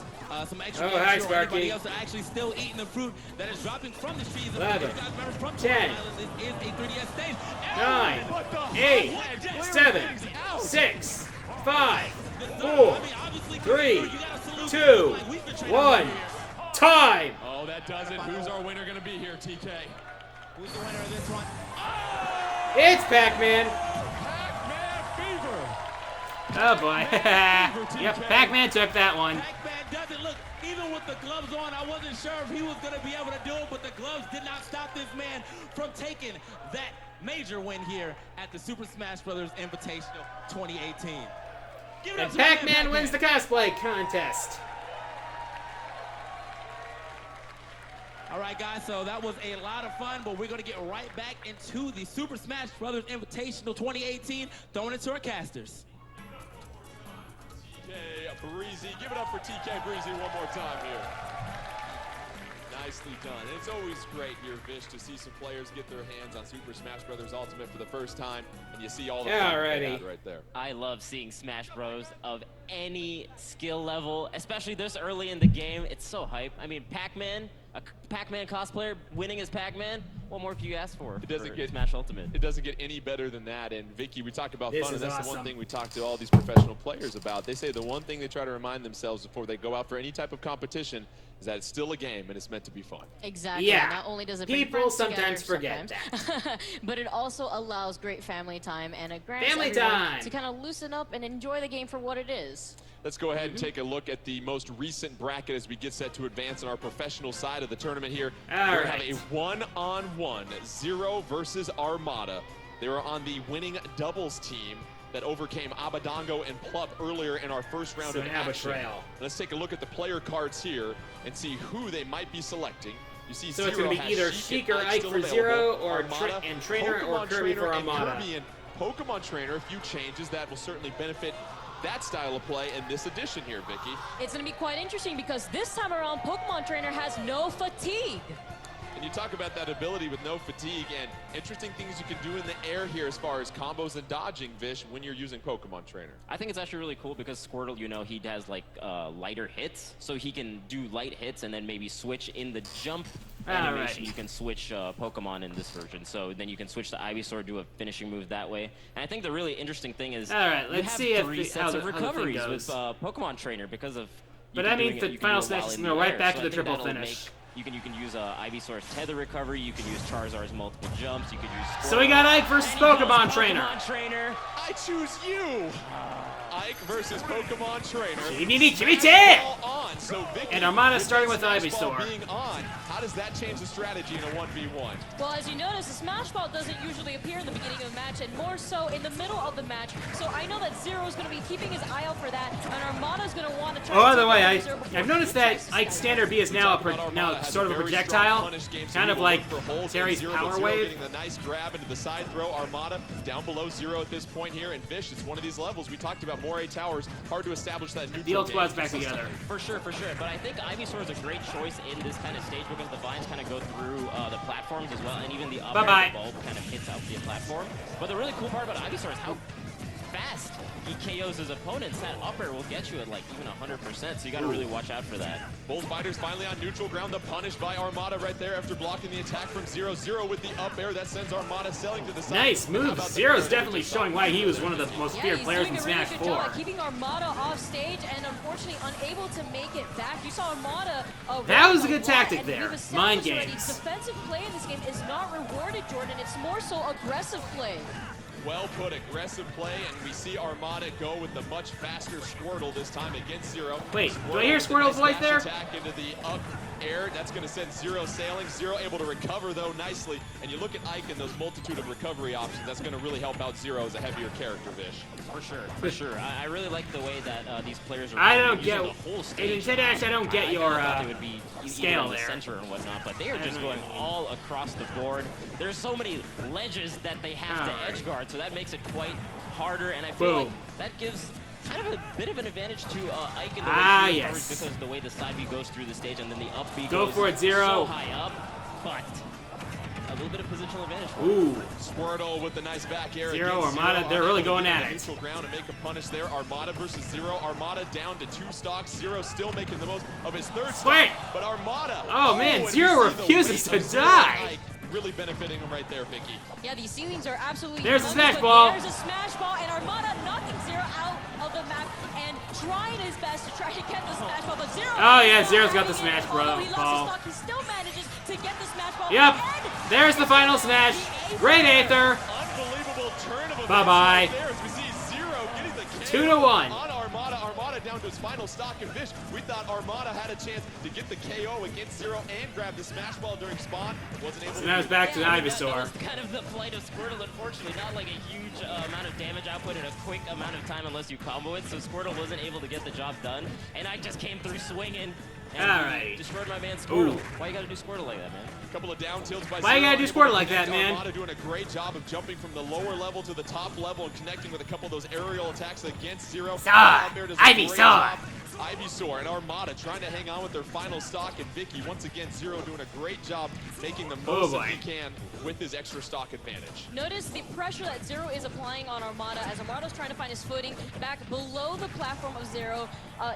I: some extra.
A: Oh, hi,
I: extra or anybody
A: Sparky.
I: else are actually still eating the fruit that is dropping from the trees.
A: 11,
I: If you guys remember from
A: 10,
I: Island, this is a 3DS stage.
A: 9,
B: What the
A: 8,
B: heck? Clearing
A: 7,
B: things out.
A: 6, 5,
I: I
A: 4,
I: mean, obviously,
A: 3,
I: you gotta salute
A: 2,
I: people. Like, we've been training
A: 1.
I: over here.
A: Time.
B: Oh, that does it. Who's our winner going to be here, TK?
I: Who's the winner of this one?
A: It's Pac-Man.
B: Pac-Man Fever.
A: Oh boy. Yep, Pac-Man took that one.
I: Pac-Man doesn't look, even with the gloves on, I wasn't sure if he was going to be able to do it, but the gloves did not stop this man from taking that major win here at the Super Smash Bros. Invitational 2018. Give it up
A: And
I: to my man,
A: Pac-Man wins the cosplay contest.
I: All right, guys, so that was a lot of fun, but we're going to get right back into the Super Smash Bros. Invitational 2018, throwing it to our casters.
B: TK Breezy. Give it up for TK Breezy one more time here. Nicely done. And it's always great here, Vish, to see some players get their hands on Super Smash Bros. Ultimate for the first time, and you see all the fun they had right there.
F: I love seeing Smash Bros. Of any skill level, especially this early in the game. It's so hype. I mean, Pac-Man, a Pac-Man cosplayer winning as Pac-Man. What more can you ask for?
B: It doesn't get
F: Smash Ultimate.
B: It doesn't get any better than that. And Vicky, we talk about
A: This
B: fun, and
A: is
B: that's the one
A: awesome.
B: thing we talk to all these professional players about. They say the one thing they try to remind themselves before they go out for any type of competition is that it's still a game and it's meant to be fun.
E: Exactly.
A: Yeah.
E: Not only does it bring
A: People
E: friends
A: sometimes
E: together
A: forget that.
E: but it also allows great family time and it grants
A: Family
E: everyone
A: time.
E: to kind of loosen up and enjoy the game for what it is.
B: Let's go ahead and take a look at the most recent bracket as we get set to advance on our professional side of the tournament here.
A: All
B: we
A: right.
B: have a one-on-one, Zero versus Armada. They were on the winning doubles team that overcame Abadango and Plup earlier in our first round
A: So
B: of
A: now
B: action.
A: Betrayal.
B: Let's take a look at the player cards here and see who they might be selecting. You see,
A: So it's
B: Zero
A: going to be
B: has
A: either
B: Sheik
A: Sheik or
B: and
A: Ike
B: still
A: for
B: available,
A: Zero, or
B: Armada,
A: and Trainer, or
B: Pokemon
A: Kirby
B: Trainer,
A: for
B: and
A: Armada.
B: Kirby and Pokemon Trainer, a few changes that will certainly benefit that style of play in this edition here, Vicky.
E: It's going to be quite interesting because this time around, Pokemon Trainer has no fatigue.
B: And you talk about that ability with no fatigue and interesting things you can do in the air here as far as combos and dodging, Vish, when you're using Pokemon Trainer.
F: I think it's actually really cool because Squirtle, you know, he has like lighter hits, so he can do light hits and then maybe switch in the jump animation. You can switch Pokemon in this version, so then you can switch the Ivysaur, do a finishing move that way. And I think the really interesting thing is
A: All right, let's see
F: you have
A: if
F: three
A: the-
F: sets
A: how
F: of
A: the thing
F: recoveries
A: goes.
F: with Pokemon Trainer because of.
A: But
F: you
A: that
F: can
A: means
F: doing it-
A: the
F: you can
A: final
F: do it
A: smash
F: while
A: is
F: in
A: gonna go
F: the
A: right
F: air,
A: back
F: so
A: to
F: I
A: the
F: think
A: triple
F: that'll
A: finish.
F: You can use Ivysaur's tether recovery. You can use Charizard's multiple jumps. You can use.
A: So we got Ike versus
F: And he goes
A: Pokemon Trainer.
F: Pokemon Trainer.
B: I choose you! Ike versus Pokemon Trainer.
A: Chimichimichi!
B: Ball on. So Vicky,
A: And Armada
B: with
A: starting
B: that
A: with
B: Smash Ball
A: Ivysaur.
B: being on, how does that change the strategy in a 1v1?
E: Well, as you notice, the Smash Ball doesn't usually appear in the beginning of the match, and more so in the middle of the match. So I know that Zero is going to be keeping his eye out for that, and Armada's going to want to try
A: Oh,
E: to
A: by the
E: take
A: way,
E: out Zero before
A: I've
E: he
A: noticed
E: tries
A: that
E: to
A: Ike's
E: skydive.
A: standard B is now
B: Armada has
A: sort of a
B: very strong
A: projectile,
B: punish game, so
A: kind
B: he
A: of
B: will
A: like
B: look for holes in
A: Terry's
B: Zero, but
A: Power
B: Zero
A: Wave.
B: getting the nice grab into the side throw. Armada down below Zero at this point here, and Vish, it's one of these levels we talked about. Moray Towers, hard to establish that neutral
A: The old
B: game
A: squad's back
B: consistently.
A: together.
F: For sure. But I think Ivysaur is a great choice in this kind of stage because the vines kind of go through the platforms as well, and even the up air,
A: Bye-bye.
F: the bulb kind of hits out the platform. But the really cool part about Ivysaur is how fast he KOs his opponents. That up air will get you at like even 100%, so you got to really watch out for that.
B: Both fighters finally on neutral ground. The punish by Armada right there after blocking the attack from Zero. Zero with the up air that sends Armada selling to the side.
A: Nice
B: How
A: move.
B: about the
A: Zero's
B: turn
A: definitely
B: into
A: showing why he was one of the most
E: Yeah,
A: feared
E: he's
A: players
E: doing
A: in
E: a really
A: Smash
E: good job
A: 4.
E: at keeping Armada off stage and unfortunately unable to make it back. You saw Armada.
A: That was a
E: run
A: good
E: lot,
A: tactic
E: and
A: there.
E: we've established
A: Mind
E: already
A: games.
E: Defensive play in this game is not rewarded, Jordan. It's more so aggressive play.
B: Well put, aggressive play, and we see Armada go with the much faster Squirtle this time against Zero.
A: Wait, do I hear
B: with a
A: Squirtle's
B: nice
A: voice there?
B: Attack into the up air. That's going to send Zero sailing. Zero able to recover, though, nicely. And you look at Ike and those multitude of recovery options. That's going to really help out Zero as a heavier character, Vish.
F: For sure. I really like the way that these players are.
A: I don't
F: using
A: get.
F: the whole
A: In
F: stage.
A: Nintendo Dash, I don't get your
F: thought they would be
A: scale
F: in the
A: there.
F: center and whatnot, but they are
A: I
F: just
A: don't
F: going
A: know.
F: all across the board. There's so many ledges that they have to
A: Alright.
F: edge guard, so that makes it quite harder. And I feel
A: Boom.
F: like that gives kind of a bit of an advantage to Ike in the
A: Ah,
F: way he
A: yes.
F: recovers because the way the side B goes through the stage and then the up B
A: Go
F: goes
A: for it, Zero.
F: so high up, but a little bit of positional advantage for him.
A: Ooh.
B: Squirtle with the nice back air.
A: Zero,
B: against
A: Armada,
B: Zero.
A: they're really
B: Armada
A: going
B: get
A: at
B: on
A: it.
B: Neutral ground and make a punish there. Armada versus Zero. Armada down to 2 stocks. Zero still making the most of his third
A: Sweet.
B: stock. But Armada.
A: Oh, man,
B: and
A: Zero
B: we see the
A: refuses
B: weight
A: to
B: of Zero
A: die.
B: Ike really benefiting him right there, Vicky.
E: Yeah, these ceilings are absolutely.
A: There's a
E: huge,
A: smash
E: but
A: ball.
E: There's a smash ball, and Armada knocking Zero out of the map and trying his best to try to get the smash ball, but Zero.
A: Oh, yeah,
E: still
A: Zero's got the
E: hanging in.
A: smash
E: Although he
A: ball.
E: lost his stock, he still manages to get the smash ball.
A: Yep.
E: And
A: There's the final smash. Great Aether.
B: Unbelievable turn of events
A: Bye-bye.
B: right there as we see Zero getting the KO
A: 2-1.
B: on Armada. Armada down to his final stock and Vish. We thought Armada had a chance to get the KO against Zero and grab the smash ball during spawn. Wasn't able
A: So
B: to
A: now
B: do
A: it's back to
F: That
A: Ivysaur.
F: was kind of the plight of Squirtle, unfortunately. Not like a huge amount of damage output in a quick amount of time unless you combo it, so Squirtle wasn't able to get the job done. And I just came through swinging and
A: Alright.
F: destroyed my man Squirtle.
A: Ooh.
F: Why you gotta do Squirtle like that, man?
B: A couple of down tilts by
A: Why you
B: Zero,
A: gotta do
B: able
A: Squirtle
B: to
A: like that,
B: connect.
A: man?
B: Armada doing a great job of jumping from the lower level to the top level and connecting with a couple of those aerial attacks against Zero.
A: Saw.
B: Up there does a
A: Ivy
B: great
A: saw.
B: job Ivysaur and Armada trying to hang on with their final stock, and Vicky, once again, Zero doing a great job making the most that he can with his extra stock advantage.
E: Notice the pressure that Zero is applying on Armada as Armada's trying to find his footing back below the platform of Zero.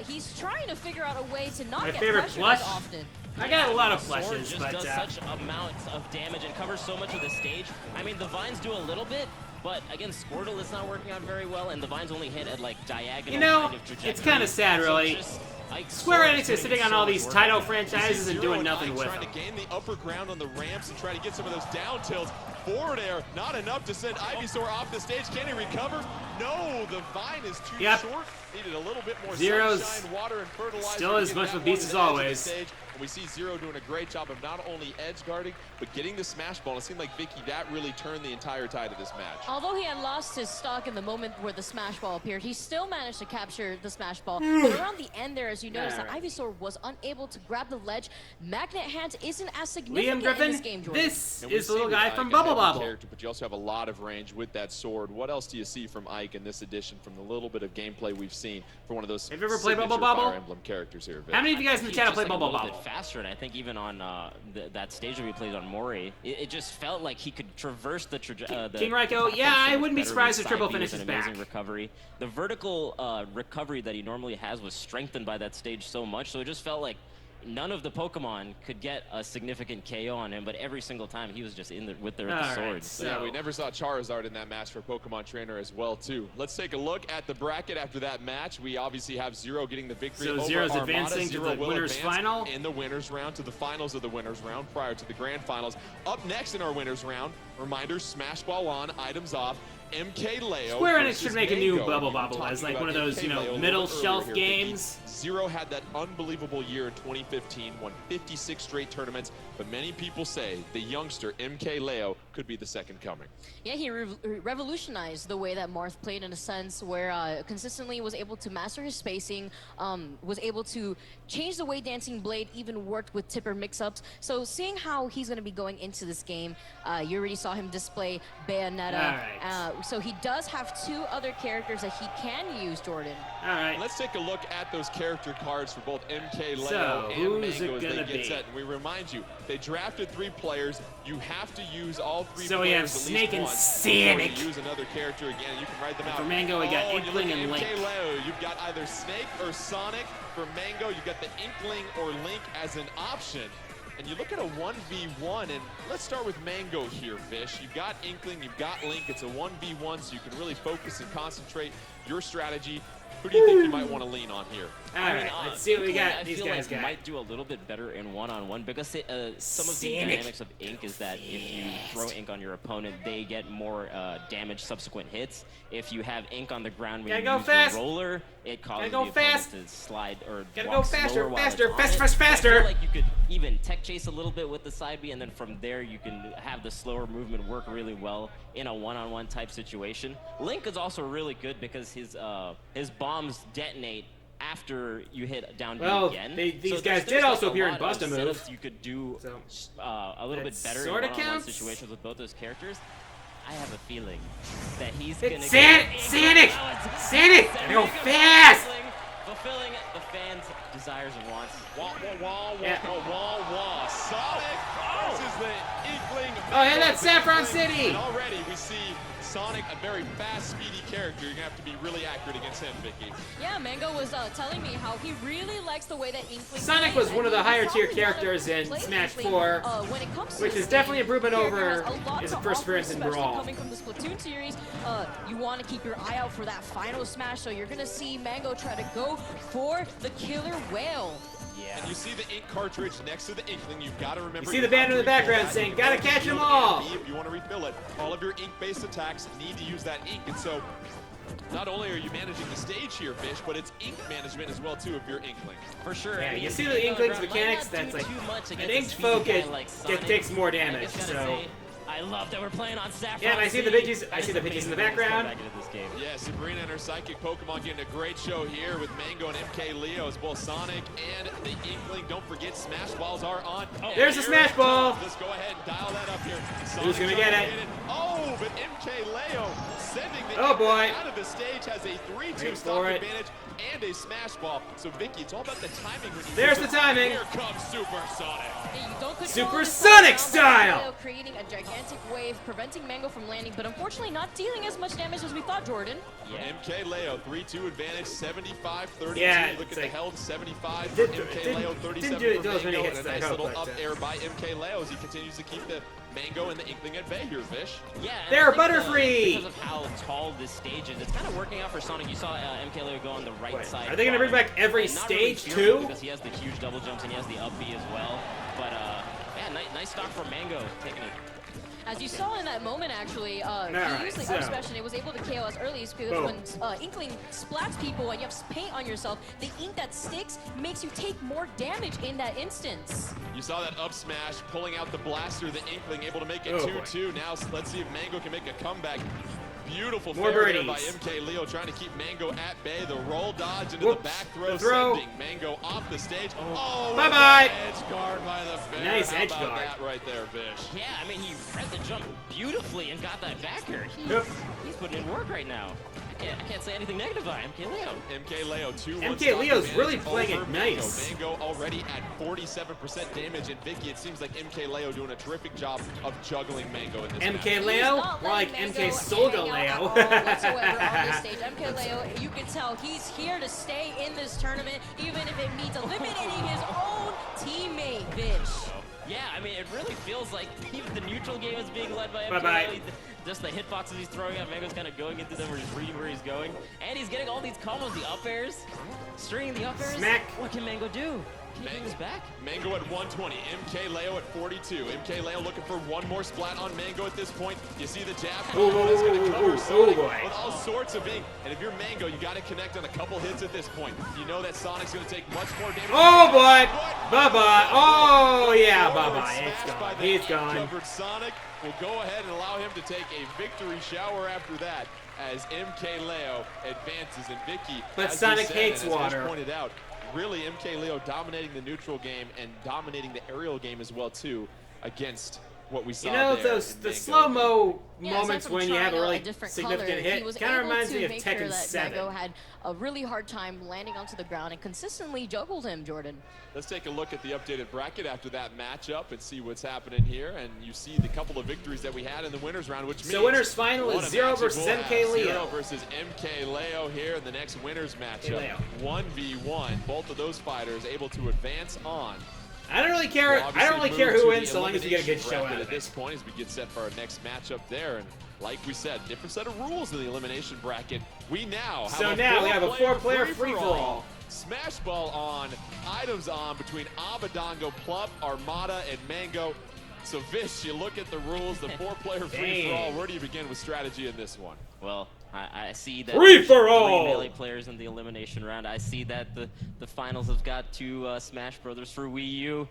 E: He's trying to figure out a way to not
A: My
E: get
A: favorite
E: pressured
A: plush?
E: as often.
A: I got a lot of
F: Sword
A: flushes,
F: just
A: but
F: does such amounts of damage and covers so much of the stage. I mean, the vines do a little bit, but again, Squirtle is not working out very well, and the vines only hit at like diagonal
A: you know,
F: kind of trajectory.
A: it's kind of sad, really. Square Enix is sitting on all these title franchises and doing nothing with them.
B: Trying to gain the upper ground on the ramps and try to get some of those down tilts. Forward air, not enough to send Ivysaur off the stage. Can he recover? No, the vine is too short. Needed a little bit more
A: Zero's
B: sunshine, water, and fertilizer.
A: still as much of a beast as always.
B: And we see Zero doing a great job of not only edge guarding, but getting the smash ball. It seemed like Vicky, that really turned the entire tide of this match.
E: Although he had lost his stock in the moment where the smash ball appeared, he still managed to capture the smash ball. But around the end there, as you notice, that Ivysaur was unable to grab the ledge. Magnet Hands isn't as significant
A: Liam Griffin,
E: in this game, Jordan.
A: this is the little guy from Bubble Bobble.
B: But you also have a lot of range with that sword. What else do you see from Ike in this edition from the little bit of gameplay we've seen for one of those
A: Have you ever played Bubble
B: signature
A: Bobble?
B: Fire Emblem characters here, Vic?
A: How many of you guys in the channel play
F: Like
A: Bubble
F: a little
A: Bobble?
F: bit faster, and I think even on that stage that we played on Mori, it just felt like he could traverse the
A: King Raiko, yeah, I wouldn't be surprised if Triple finishes back.
F: Amazing recovery. The vertical recovery that he normally has was strengthened by that stage so much, so it just felt like none of the Pokemon could get a significant KO on him, but every single time he was just in there with the swords.
A: So
B: yeah, we never saw Charizard in that match for Pokemon Trainer as well, too. Let's take a look at the bracket after that match. We obviously have Zero getting the victory over
A: Zero's
B: Armada.
A: advancing to
B: Zero
A: the
B: will
A: winners
B: advance
A: final.
B: in the winners round to the finals of the winners round prior to the grand finals. Up next in our winners round, reminder, Smash Ball on, items off. MK Leo.
A: Square Enix
B: versus
A: should make a new
B: Mango.
A: Bubble
B: We were
A: Bobble as
B: talking
A: like one of
B: about
A: those,
B: MK
A: you know,
B: Leo a
A: middle
B: little
A: shelf
B: earlier here, Vicky.
A: games.
B: Zero had that unbelievable year in 2015, won 56 straight tournaments, but many people say the youngster MK Leo could be the second coming.
E: Yeah, he revolutionized the way that Marth played in a sense where consistently was able to master his spacing, was able to change the way Dancing Blade even worked with tipper mix-ups. So seeing how he's going to be going into this game, you already saw him display Bayonetta. So he does have two other characters that he can use, Jordan.
A: All right.
B: Let's take a look at those character cards for both MK Leo
A: So,
B: and
A: who's
B: Mango
A: it
B: as they
A: gonna
B: get
A: be?
B: set. And we remind you, they drafted 3 players. You have to use all 3
A: So we
B: players
A: have
B: at least
A: Snake and
B: once before you
A: Sonic.
B: use another character again. You can write them out.
A: For Mango, we got
B: you look
A: Inkling
B: at
A: and Link.
B: MK Leo, you've got either Snake or Sonic. For Mango, you've got the Inkling or Link as an option. And you look at a 1v1, and let's start with Mango here, Fish. You've got Inkling, you've got Link. It's a 1v1, so you can really focus and concentrate your strategy. Who do you think you might want to lean on here?
A: All right, let's see what we got.
F: I
A: These
F: feel
A: guys
F: like
A: got.
F: might do a little bit better in one-on-one because some of the
A: Sonic.
F: dynamics of Ink is that if you throw Ink on your opponent, they get more damage subsequent hits. If you have Ink on the ground when
A: Gotta
F: you
A: go
F: use
A: fast.
F: your roller, it causes
A: Gotta
F: the
A: go fast.
F: opponent to slide or
A: Gotta
F: walk
A: go faster,
F: slower while
A: faster,
F: it's on
A: faster,
F: it.
A: faster, faster.
F: I feel like you could even tech chase a little bit with the side B, and then from there you can have the slower movement work really well in a one-on-one type situation. Link is also really good because his bombs detonate after you hit down B
A: Well,
F: again.
A: these
F: So
A: guys
F: there's
A: did also
F: like
A: appear in
F: lot of
A: Bust a Move.
F: setups you could do
A: So,
F: a little bit
A: that
F: better in
A: sorta
F: one-on-one
A: counts.
F: situations with both those characters. I have a feeling that he's
A: It's
F: gonna
A: Sonic! Sonic! Gotta go fast!
F: Fulfilling the fans' desires and wants.
B: Wah, wah, wah,
A: Yeah.
B: wah, wah, wah. Sonic versus the Inkling.
A: Oh, yeah, that's Saffron City!
B: And already we see Sonic, a very fast, speedy character. You're going to have to be really accurate against him, Vicky.
E: Yeah, Mango was telling me how he really likes the way that Inkling
A: Sonic
E: plays,
A: was one
E: and
A: of the
E: he
A: higher tier
E: probably wanna
A: characters in
E: play
A: Smash
E: Inkling,
A: 4,
E: when it comes to
A: which
E: this
A: is definitely
E: game.
A: improvement
E: Here
A: over
E: has a lot
A: his
E: to
A: first
E: offer,
A: appearance in
E: especially
A: Brawl.
E: coming from the Splatoon series, you want to keep your eye out for that final smash, so you're going to see Mango try to go for the killer whale.
B: And you see the ink cartridge next to the Inkling. You've got to remember.
A: You see the band in the background saying, "Gotta catch 'em all."
B: If you want to refill it, all of your ink-based attacks need to use that ink. And so, not only are you managing the stage here, Fish, but it's ink management as well too of your Inkling.
F: For sure.
A: Yeah,
F: I mean,
A: you see
F: Ink
A: the
F: on
A: Inkling's
F: ground might
A: mechanics,
F: not do
A: that's like,
F: too much
A: an
F: against a
A: inked
F: speedy
A: foe
F: guy like Sonic.
A: takes more
F: I
A: damage,
F: just gotta
A: so...
F: say, I love that we're playing on Saffron.
A: Yeah, and I see the
F: City.
A: Pidgeys- I see
F: That
A: the
F: is
A: Pidgeys in the
F: amazing to come
A: background.
F: back into this game.
B: Yeah, Sabrina and her psychic Pokemon getting a great show here with Mango and MK Leo as both Sonic and the Inkling. Don't forget, Smash Balls are on.
A: Oh, there's the Smash Ball.
B: Let's go ahead and dial that up here.
A: Who's gonna get it?
B: Oh, but MK Leo sending the
A: Oh, boy.
B: out of the stage, has a 3-2
A: Wait
B: stock
A: for it.
B: advantage and a smash ball. So Vicky, it's all about the timing. When you
A: There's
B: use
A: the
B: it.
A: timing.
B: Here comes Supersonic.
E: Yeah, you don't control
A: Supersonic
E: this
A: style!
E: round, but creating a gigantic wave, preventing Mango from landing, but unfortunately not dealing as much damage as we thought, Jordan.
B: MK Leo, 3-2 advantage, 75-32.
A: Yeah,
B: Look at
A: it's
B: the
A: like-
B: held, 75 for
A: Didn't-
B: MK
A: didn't-
B: Leo,
A: didn't
B: 37
A: do
B: for
A: as many
B: Mango,
A: hits
B: and a
A: as I
B: nice
A: hoped,
B: little up
A: but,
B: air by MK Leo as he continues to keep the Mango and the Inkling at bay here, Vish.
F: Yeah, and
A: They're
F: I think,
A: Butterfree!
F: because of how tall this stage is, it's kind of working out for Sonic. You saw MK Leo go on the right
A: Wait,
F: side.
A: are they gonna bring back every
F: And not really
A: stage,
F: fearful
A: too?
F: Because he has the huge double jumps and he has the up B as well. But yeah, nice stock from Mango taking it.
E: As you saw in that moment, actually, he
A: Alright,
E: used the
A: so-
E: up smash and it was able to KO us early because
A: Boom.
E: when Inkling splats people and you have paint on yourself, the ink that sticks makes you take more damage in that instance.
B: You saw that up smash, pulling out the blaster, the Inkling able to make it
A: Oh,
B: 2-2. Now let's see if Mango can make a comeback. Beautiful
A: More
B: fair there by
A: birdies.
B: MK Leo, trying to keep Mango at bay. The roll dodge into
A: Whoops.
B: the back throw,
A: The throw.
B: sending Mango off the stage. Oh,
A: Bye-bye.
B: Edge guard by the fair.
A: Nice
B: How
A: edge
B: about
A: guard.
B: that right there, Vish?
F: Yeah, I mean, he read the jump beautifully and got that backer.
A: Yep.
F: He's putting in work right now. I can't say anything negative about MK Leo.
B: MK Leo 2-1
A: MK
B: stock
A: Leo's
B: advantage
A: really playing
B: over
A: it
B: Mango.
A: nice.
B: Mango already at 47% damage, and Vicky, it seems like MK Leo doing a terrific job of juggling Mango in this match.
A: MK
E: He's
A: Leo?
E: not
A: More like
E: letting
A: MK
E: Mango
A: Solga
E: hang out
A: Leo.
E: at all whatsoever on this stage. MK Leo, you can tell he's here to stay in this tournament, even if it means eliminating his own teammate, Vish.
F: Yeah, I mean, it really feels like even the neutral game is being led by MK
A: Bye-bye.
F: Leo. Just the hitboxes he's throwing out, Mango's kind of going into them or just reading where he's going. And he's getting all these combos, the up airs, stringing the up airs.
A: Smack.
F: What can Mango do? Can he bring this back?
B: Mango at 120, MK Leo at 42. MK Leo looking for one more splat on Mango at this point. You see the jab.
A: Ooh,
B: That's going to
A: ooh,
B: cover
A: ooh,
B: Sonic
A: boy.
B: with all sorts of ink. And if you're Mango, you got to connect on a couple hits at this point. You know that Sonic's going to take much more damage.
A: Oh, boy.
B: What?
A: Bye-bye. Oh, yeah,
B: Forward
A: bye-bye. It's
B: smash by
A: gone.
B: the
A: He's gone.
B: covered Sonic will go ahead and allow him to take a victory shower after that as MK Leo advances. And Vicky,
A: But
B: as we
A: Sonic
B: said,
A: hates
B: and as Vish
A: water.
B: pointed out, really MK Leo dominating the neutral game and dominating the aerial game as well too against what we saw
A: You know,
B: there
A: those
B: in
A: the
B: Mango.
A: slow-mo
E: Yeah,
A: moments
E: aside from
A: when you have
E: trying
A: a
E: out
A: really
E: different
A: significant
E: color, he
A: hit
E: was
A: kind of
E: able
A: reminds
E: to
A: me of
E: make sure
A: Tekken
E: that
A: 7.
E: Mango had a really hard time landing onto the ground and consistently juggled him, Jordan.
B: Let's take a look at the updated bracket after that matchup and see what's happening here. And you see the couple of victories that we had in the winners round, which means
A: So winners final is
B: what a
A: 0
B: matchup
A: versus
B: we'll
A: MK
B: have.
A: Leo.
B: 0 versus MK Leo here in the next winners matchup.
A: Leo.
B: 1v1. Both of those fighters able to advance on.
A: I don't really care.
B: We'll
A: I don't really
B: obviously
A: care
B: move
A: who
B: to
A: wins
B: the
A: so long as you get a good
B: elimination
A: show
B: bracket
A: out of
B: at this
A: it.
B: point as we get set for our next matchup there. And like we said, different set of rules in the elimination bracket. We now have
A: So
B: a
A: now we have a
B: four-player
A: four-player free-for-all.
B: Smash ball on, items on between Abadongo, Plup, Armada, and Mango. So Vish, you look at the rules, the four-player free-for-all. Where do you begin with strategy in this one?
F: Well, I see that
A: Free
F: there's
A: for all!
F: 3 Melee players in the elimination round. I see that the finals have got 2 Smash Brothers for Wii U.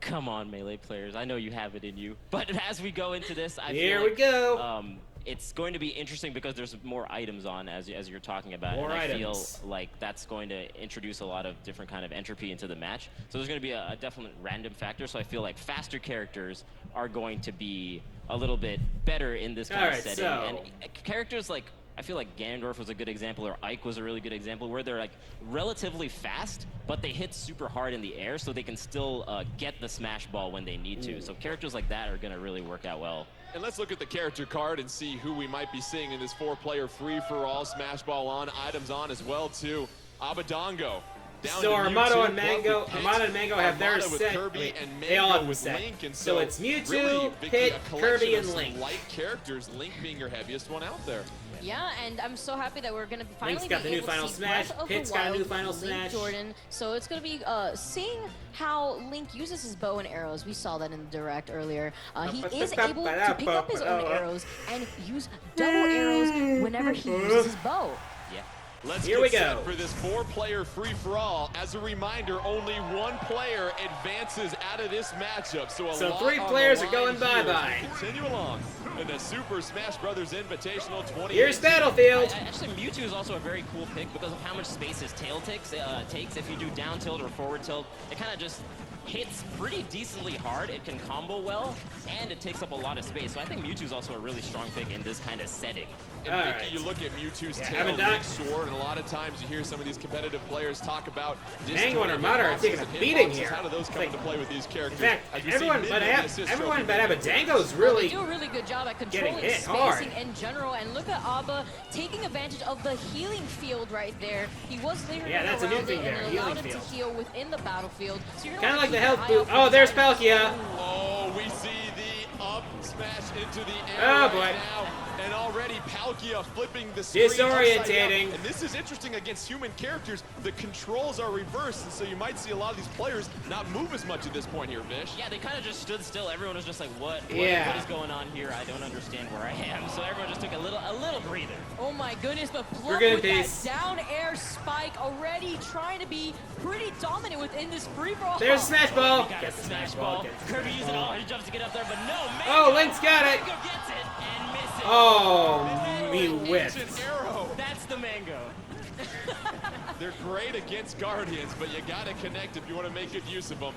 F: Come on, Melee players. I know you have it in you. But as we go into this, I
A: Here
F: feel
A: we go.
F: it's going to be interesting because there's more items on, as you're talking about.
A: More
F: and I
A: items.
F: feel like that's going to introduce a lot of different kind of entropy into the match. So there's going to be a definite random factor. So I feel like faster characters are going to be a little bit better in this kind of
A: Alright,
F: setting.
A: so-
F: And characters like, I feel like Ganondorf was a good example, or Ike was a really good example, where they're like relatively fast, but they hit super hard in the air, so they can still get the smash ball when they need to. So characters like that are going to really work out well.
B: And let's look at the character card and see who we might be seeing in this four-player free-for-all. Smash ball on, items on as well too. Abadongo. Down
A: So
B: to
A: Armado
B: Mewtwo,
A: and Mango,
B: Plup with Pit,
A: Armado and Mango have theirs
B: Armada with
A: set.
B: Kirby
A: Wait,
B: and
A: they all
B: Mango
A: have
B: with
A: set.
B: Link, and
A: So it's Mewtwo,
B: really, Vicky,
A: Pit,
B: a collection
A: Kirby,
B: of
A: and
B: some
A: Link.
B: light characters, Link being your heaviest one out there.
E: Yeah, and I'm so happy that we're gonna finally
A: Link's got
E: be
A: the new
E: able to
A: Final
E: see
A: Smash,
E: Breath of the
A: Pit's got a new
E: Wild,
A: Final
E: Link
A: Smash.
E: Jordan. So it's gonna be seeing how Link uses his bow and arrows. We saw that in the direct earlier. He is able to pick up his own arrows and use double arrows whenever he uses his bow.
F: Yeah.
B: Let's
A: Here
B: get
A: we
B: set
A: go.
B: for this 4-player free-for-all. As a reminder, only one player advances out of this matchup. So a lot
A: 3
B: on
A: players
B: the
A: are going
B: line here as we
A: bye-bye.
B: Continue along in the Super Smash Bros. Invitational 20.
A: Here's Battlefield.
F: Actually, Mewtwo is also a very cool pick because of how much space his tail takes. If you do down tilt or forward tilt, it kind of just hits pretty decently hard. It can combo well, and it takes up a lot of space. So I think Mewtwo is also a really strong pick in this kind of setting.
B: And
A: All
B: Vicky,
A: right.
B: you look at Mewtwo's
A: Yeah,
B: tail,
A: haven't done-
B: big sword, and a lot of times you hear some of these competitive players talk about
A: Mango and
B: disjointed
A: Armada are
B: hitboxes
A: taking a
B: and
A: beating
B: hitboxes.
A: here.
B: How do those come
A: Like-
B: into play with these
A: In
B: characters?
A: fact,
B: As we see
A: everyone
B: mid
A: but
B: mid assist trophy.
A: Abadango's
E: They
A: really
E: do a really good job at
A: getting
E: controlling
A: hit
E: spacing
A: hard.
E: in general. And look at Abba taking advantage of the healing field right there. He was lingering
A: Yeah, that's a new
E: around
A: thing
E: it
A: there,
E: and it
A: healing
E: allowed him
A: field.
E: to heal within the battlefield. So you're
A: kind of
E: gonna
A: like the
E: keep
A: health
E: an eye
A: boot.
E: out for
A: Oh, there's
E: Dynamo.
A: Palkia.
B: Oh, we see the up smash into the air
A: Oh,
B: right
A: boy.
B: now. And already Palkia flipping the screen
A: Disorientating.
B: upside down. And this is interesting against human characters. The controls are reversed, and so you might see a lot of these players not move as much at this point here, Vish.
F: Yeah, they kind of just stood still. Everyone was just like, what
A: Yeah.
F: is going on here? I don't understand where I am. So everyone just took a little breather.
E: Oh my goodness, but
A: We're
E: Plum
A: good,
E: with that
A: peace.
E: down air spike already trying to be pretty dominant within this free-for-all.
A: There's a Smash Ball.
F: Got
A: Gets
F: the
A: the
F: smash ball.
A: gets the
F: Kirby
A: smash
F: using
A: ball.
F: all his jumps to get up there, but no, Mango.
A: Oh, Link's got it.
F: Mango gets it and misses.
A: Oh, me
B: Ancient
A: whiffed.
B: arrow.
F: That's the Mango.
B: They're great against Guardians, but you gotta connect if you want to make good use of them.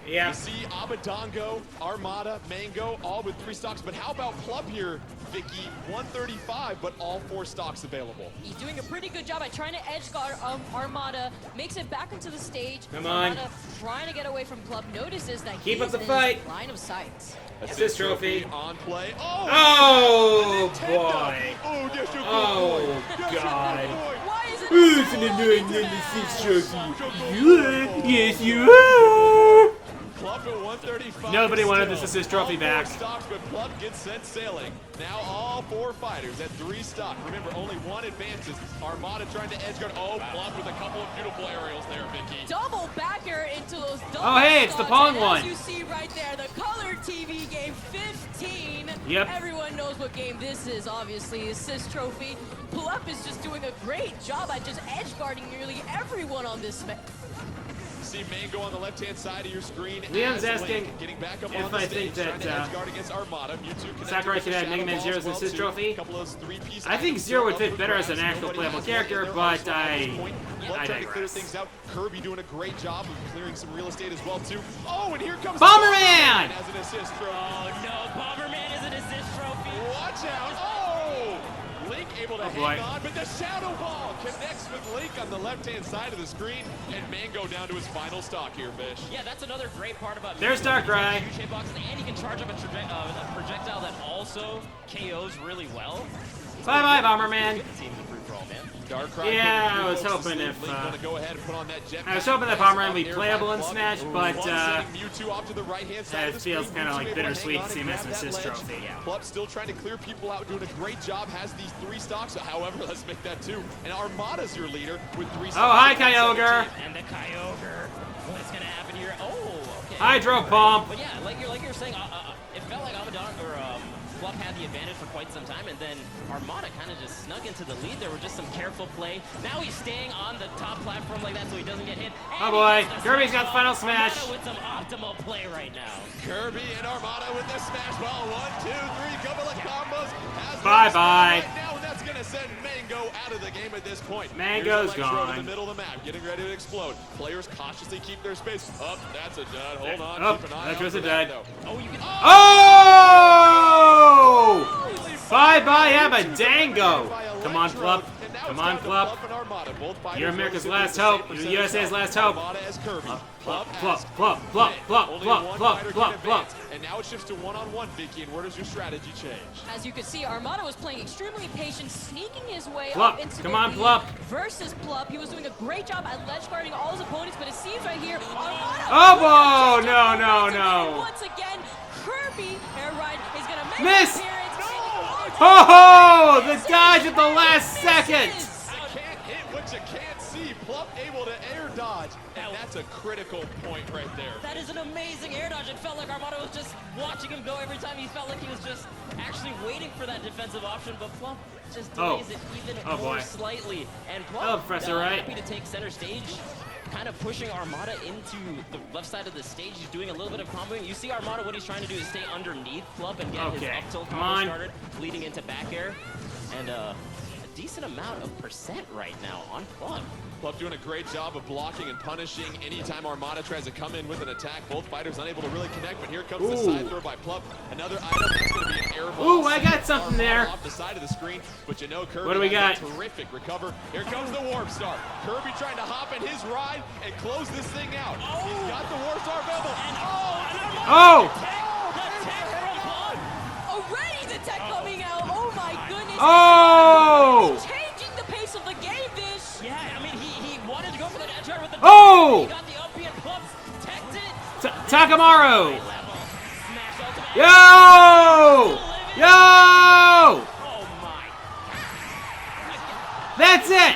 A: Yeah.
B: You see Abadango, Armada, Mango, all with 3 stocks. But how about Plub here, Vicky? 135, but all 4 stocks available.
E: He's doing a pretty good job at trying to edge guard Armada, makes it back into the stage.
A: Come on.
E: Armada trying to get away from Plub, notices that
A: Keep
E: he
A: up
E: is
A: the
E: in his
A: fight.
E: line of sight.
A: Assist trophy.
B: on play. Oh,
A: Oh,
B: Nintendo.
A: boy.
B: Oh, that's a good
A: Oh,
B: boy. That's a good
A: God.
B: boy.
E: Why is it
A: Who's
E: so
A: an
E: long
A: annoying
E: into
A: assist
E: that?
A: trophy? You are. Yes, you are.
B: Plub at 135.
A: Nobody wanted
B: still.
A: this assist trophy
B: all
A: back.
B: 4 stocks, but Plub gets sent sailing. Now all 4 fighters at 3 stock. Remember, only 1 advances. Armada trying to edge guard. Oh, Plub with a couple of beautiful aerials there, Vicky.
E: Double backer into those double
A: Oh, hey, it's the
E: stocks,
A: Pong
E: and
A: one.
E: As you see right there, the color TV game 15.
A: Yep.
E: Everyone knows what game this is, obviously. Assist trophy. Plup is just doing a great job at just edge guarding nearly everyone on this match.
B: See Mango on the left-hand side of your screen.
A: Liam's
B: as Link
A: asking
B: getting back up
A: if
B: on the
A: I
B: stage,
A: think that,
B: trying to edge guard against Armada. Mewtwo connected
A: Sakurai
B: with
A: should
B: the
A: add Mega
B: Shadow
A: Man
B: Ball
A: Zero's
B: as well,
A: assist
B: too.
A: trophy.
B: Couple of those 3-piece
A: I think
B: items
A: Zero would
B: up
A: fit
B: for
A: better as an
B: grabs.
A: actual
B: Nobody
A: playable
B: has
A: character,
B: their
A: but
B: arsenal at
A: I
B: this point. Plum
A: I
B: trying to clear
A: digress.
B: things out. Kirby doing a great job of clearing some real estate as well too. Oh, and here comes
A: Bomberman!
B: as an assist trophy.
F: Oh no, Bomberman is an assist trophy.
B: Watch out! Oh! Link able to
A: Oh,
B: hang
A: boy.
B: on, but the Shadow Ball connects with Link on the left-hand side of the screen, and Mango down to his final stock here, Fish.
F: Yeah, that's another great part about
A: There's
F: Mewtwo.
A: Darkrai.
F: Huge hitboxes, and he can charge up a projectile that also KOs really well.
A: Bye-bye, Bomberman.
F: Good team in the free-for-all, man.
B: Darkrai
A: Yeah,
B: putting
A: I was
B: through
A: hoping
B: Link
A: if,
B: gonna go ahead and put on that jetpack.
A: I was hoping that
B: Pass
A: Bomberman
B: up
A: would be
B: air
A: playable
B: by
A: in
B: Plug.
A: Smash, but,
B: Plug sending Mewtwo off to the right-hand side
A: that
B: of the
A: feels
B: screen.
A: kinda
B: Mewtwo
A: like
B: able to hang
A: bittersweet
B: on
A: to see
B: and
A: him as
B: grab
A: an
B: that
A: assist
B: ledge.
A: trophy.
F: Yeah.
B: Plug still trying to clear people out, doing a great job, has these 3 stocks. However, let's make that 2. And Armada's your leader with 3 stocks.
A: Oh, hi,
B: at 117.
A: Kyogre.
F: And the Kyogre. What's gonna happen here? Oh, okay.
A: Hydro Pump.
F: But yeah, like you're saying, it felt like Abaddon or Fluff had the advantage for quite some time, and then Armada kind of just snuck into the lead. There was just some careful play. Now he's staying on the top platform like that so he doesn't get hit. And
A: Oh,
F: he
A: boy.
F: gets the
A: Kirby's
F: smash
A: got the
F: ball.
A: final smash.
F: Armada with some optimal play right now.
B: Kirby and Armada with the smash ball. 1, 2, 3, couple of combos. Has
A: Bye-bye.
B: right now, and that's gonna send Mango out of the game at this point.
A: Mango's
B: Here's Electro
A: gone.
B: in the middle of the map, getting ready to explode. Players cautiously keep their space. Up, that's a dud. Hold on,
A: Oh,
B: keep an eye
A: that
B: out
A: was
B: for
A: a
B: that,
A: dud.
B: though.
F: Oh, you can.
A: Oh! Bye-bye, Abadango. Come on, Flup. Come on, Flup. You're America's last hope. You're the USA's last hope.
B: Plop,
A: Plop, plop, plop, plop, plop, plop, plop, plop, plop.
B: And now it shifts to one-on-one, Vicky, and where does your strategy change?
E: As you can see, Armada was playing extremely patient, sneaking his way
A: Plup.
E: up into
A: Come
E: the
A: on,
E: lead
A: Plup.
E: versus Plup. He was doing a great job at ledge guarding all his opponents, but it seems right here, Armada.
A: Oh, boy. No, no, no.
E: Once again, Kirby air ride is gonna make
A: Miss.
E: an appearance.
A: Ho ho! The dodge at the last second.
B: You can't hit what you can't see. Plup able to air dodge, and that's a critical point right there.
F: That is an amazing air dodge. It felt like Armada was just watching him go every time. He felt like he was just actually waiting for that defensive option, but Plup just delays it even more slightly. And Plup, happy to take center stage, kind of pushing Armada into the left side of the stage. He's doing a little bit of comboing. You see Armada, what he's trying to do is stay underneath Plup and get his up tilt combo started, leading into back air. And a decent amount of percent right now on Plup.
B: Plup doing a great job of blocking and punishing anytime Armada tries to come in with an attack. Both fighters unable to really connect, but here comes the side throw by Plup. Another item that's going to be an air ball.
A: Ooh, I got something there.
B: Off the side of the screen, but you know Kirby
A: what do we got?
B: Terrific recover. Here comes the Warp Star. Kirby trying to hop in his ride and close this thing out. He's got the Warp Star available.
E: Already the tech coming out. Oh my goodness. Changing the pace of the game, Vish.
F: Yeah, I mean, he wanted to go for that edge guard with the he got the up and Plups teched it.
A: Takamaru. Yo!
F: Oh my.
A: That's it.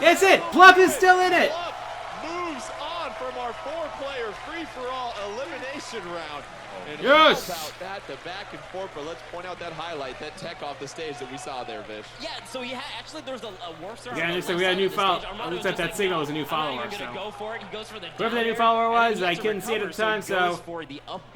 A: That's it. Plup is still in it.
B: Plup moves on from our 4-player free-for-all elimination round. And
A: yes!
B: About that, the back and forth, but let's point out that highlight, that tech off the stage that we saw there, Vish.
F: Yeah, so he actually there was a Warp Star.
A: Yeah, looks like we got a new follower. Looks like that signal was a new follower. So
F: go for it. He goes for the
A: whoever that new follower was, I couldn't see it at the time. So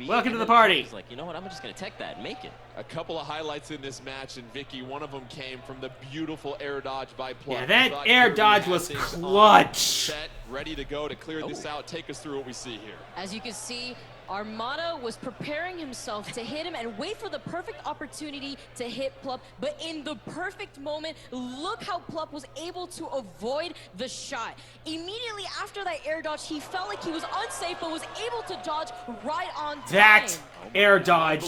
A: welcome to the party.
F: He's like, you know what? I'm just gonna tech that and make it.
B: A couple of highlights in this match, and Vicky, one of them came from the beautiful air dodge by Plup.
A: Yeah, that air dodge was clutch.
B: Set, ready to go to clear this out. Take us through what we see here.
E: As you can see, Armada was preparing himself to hit him and wait for the perfect opportunity to hit Plup, but in the perfect moment, look how Plup was able to avoid the shot. Immediately after that air dodge, he felt like he was unsafe, but was able to dodge right on time.
A: That air dodge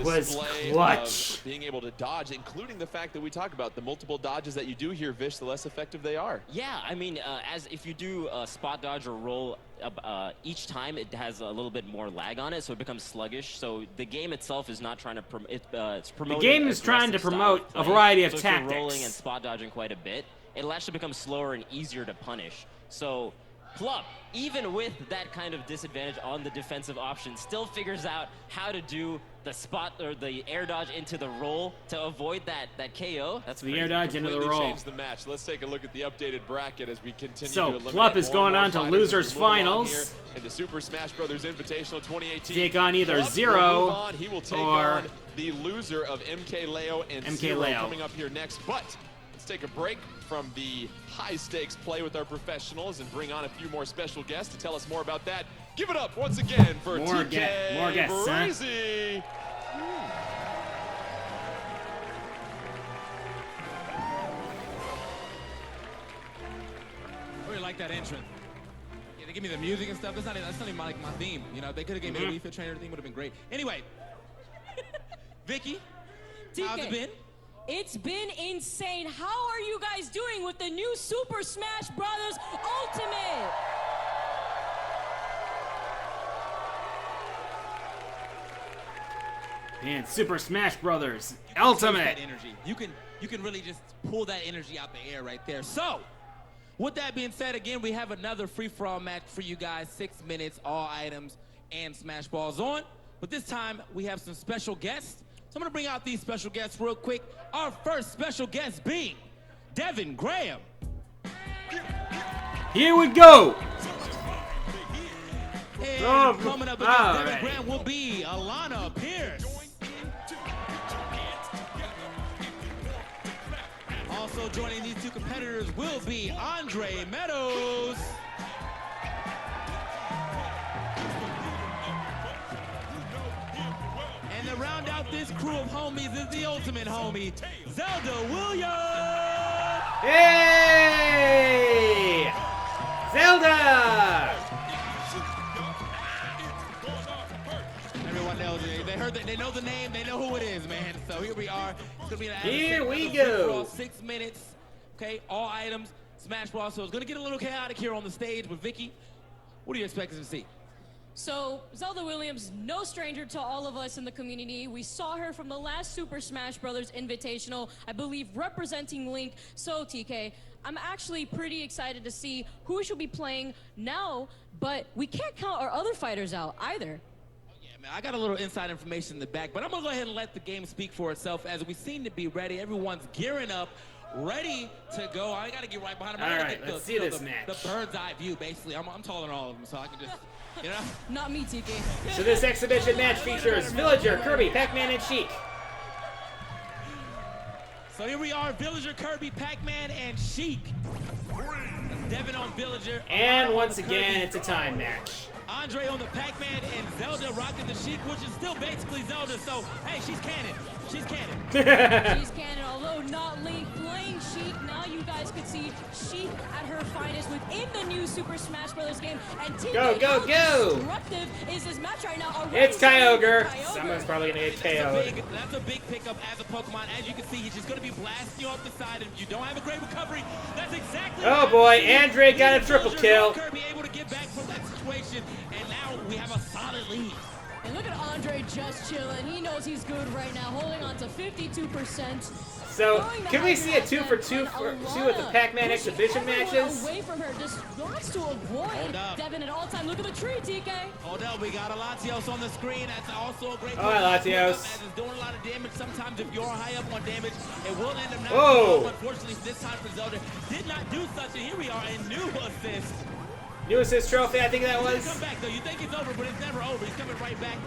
A: was clutch.
B: Being able to dodge, including the fact that we talk about the multiple dodges that you do here, Vish, the less effective they are.
F: Yeah, I mean, as if you do a spot dodge or roll, each time it has a little bit more lag on it, so it becomes sluggish. So the game itself is not trying to it's promoting.
A: The game is trying to promote a variety of
F: so
A: tactics.
F: If you're rolling and spot dodging quite a bit, it'll actually become slower and easier to punish. So Plup, even with that kind of disadvantage on the defensive option, still figures out how to do the spot or the air dodge into the roll to avoid that KO. That's
A: the air dodge into the roll.
B: Changed the match. Let's take a look at the updated bracket as we continue
A: so
B: to eliminate
A: Plup is going on to
B: fighters
A: losers finals.
B: In the Super Smash Brothers Invitational 2018.
A: Take on either
B: Plup
A: Zero
B: he will take
A: or
B: on the loser of MK Leo and Zero coming up here next. But let's take a break from the high-stakes play with our professionals and bring on a few more special guests to tell us more about that. Give it up once again for
A: more
B: TK
A: guests,
B: Brazy.
I: I really like that entrance. Yeah, they give me the music and stuff. That's not even like my theme. You know, if they could have given me a Wii Fit Trainer theme, would have been great. Anyway, Vicky, how's it been?
E: It's been insane. How are you guys doing with the new Super Smash Brothers Ultimate?
A: And Super Smash Brothers Ultimate.
I: That energy. You can really just pull that energy out the air right there. So, with that being said, again, we have another free-for-all match for you guys. 6 minutes, all items, and Smash Balls on. But this time, we have some special guests. So I'm gonna bring out these special guests real quick. Our first special guest being Devin Graham.
A: Here we go.
I: And coming up against Devin Graham will be Alana Pierce. Also joining these two competitors will be Andre Meadows. And to round out this crew of homies is the ultimate homie, Zelda Williams.
A: Hey! Zelda!
I: Everyone knows it. They heard that. They know the name. They know who it is, man. So here we are. It's gonna be an
A: here we go.
I: 6 minutes. Okay, all items, Smash Bros. So it's gonna get a little chaotic here on the stage. But Vicky, what do you expect us to see?
E: So, Zelda Williams, no stranger to all of us in the community. We saw her from the last Super Smash Bros. Invitational, I believe, representing Link. So, TK, I'm actually pretty excited to see who she'll be playing now, but we can't count our other fighters out either.
I: Yeah, man, I got a little inside information in the back, but I'm gonna go ahead and let the game speak for itself as we seem to be ready. Everyone's gearing up, ready to go. I gotta get right behind him.
A: All right, let's see this match.
I: The bird's eye view, basically. I'm taller than all of them, so I can just, you know.
E: Not me, TK.
A: So this exhibition match features Villager, Kirby, Pac-Man, and Sheik.
I: So here we are, Villager, Kirby, Pac-Man, and Sheik. Devin on Villager.
A: And once again, it's a time match.
I: Andre on the Pac-Man and Zelda rocking the Sheik, which is still basically Zelda. So, hey, she's canon. She's canon.
E: She's canon, although not Link playing Sheik. Now you guys could see Sheik at her finest within the new Super Smash Bros. Game. And TK,
A: Go, go,
E: how
A: go!
E: destructive is this match right now? Already
A: It's Kyogre.
E: Kyogre.
A: Someone's probably gonna get KO'd.
I: That's a big pickup as a Pokemon. As you can see, he's just going to be blasting you off the side, and you don't have a great recovery. That's exactly
A: Oh boy, Andre got a triple kill.
I: Kirby able to get back from that situation, and now we have a solid lead.
E: And look at Andre just chilling. He knows he's good right now, holding on to 52%.
A: So, can we see a 2 for 2 with the Pac-Man exhibition matches?
E: Away from her, just wants to avoid Devin at all time. Look at the tree, TK.
I: Hold up, we got a Latios on the screen. That's also a great.
A: All right, Latios.
I: As it's doing a lot of damage. Sometimes if you're high up on damage, it will end up knocking
A: Whoa.
I: you off. Unfortunately, this time for Zelda, did not do such. And here we are, a new assist.
A: New assist trophy, I think that was.
I: Come back though. You think it's over, but it's never over. He's coming right back.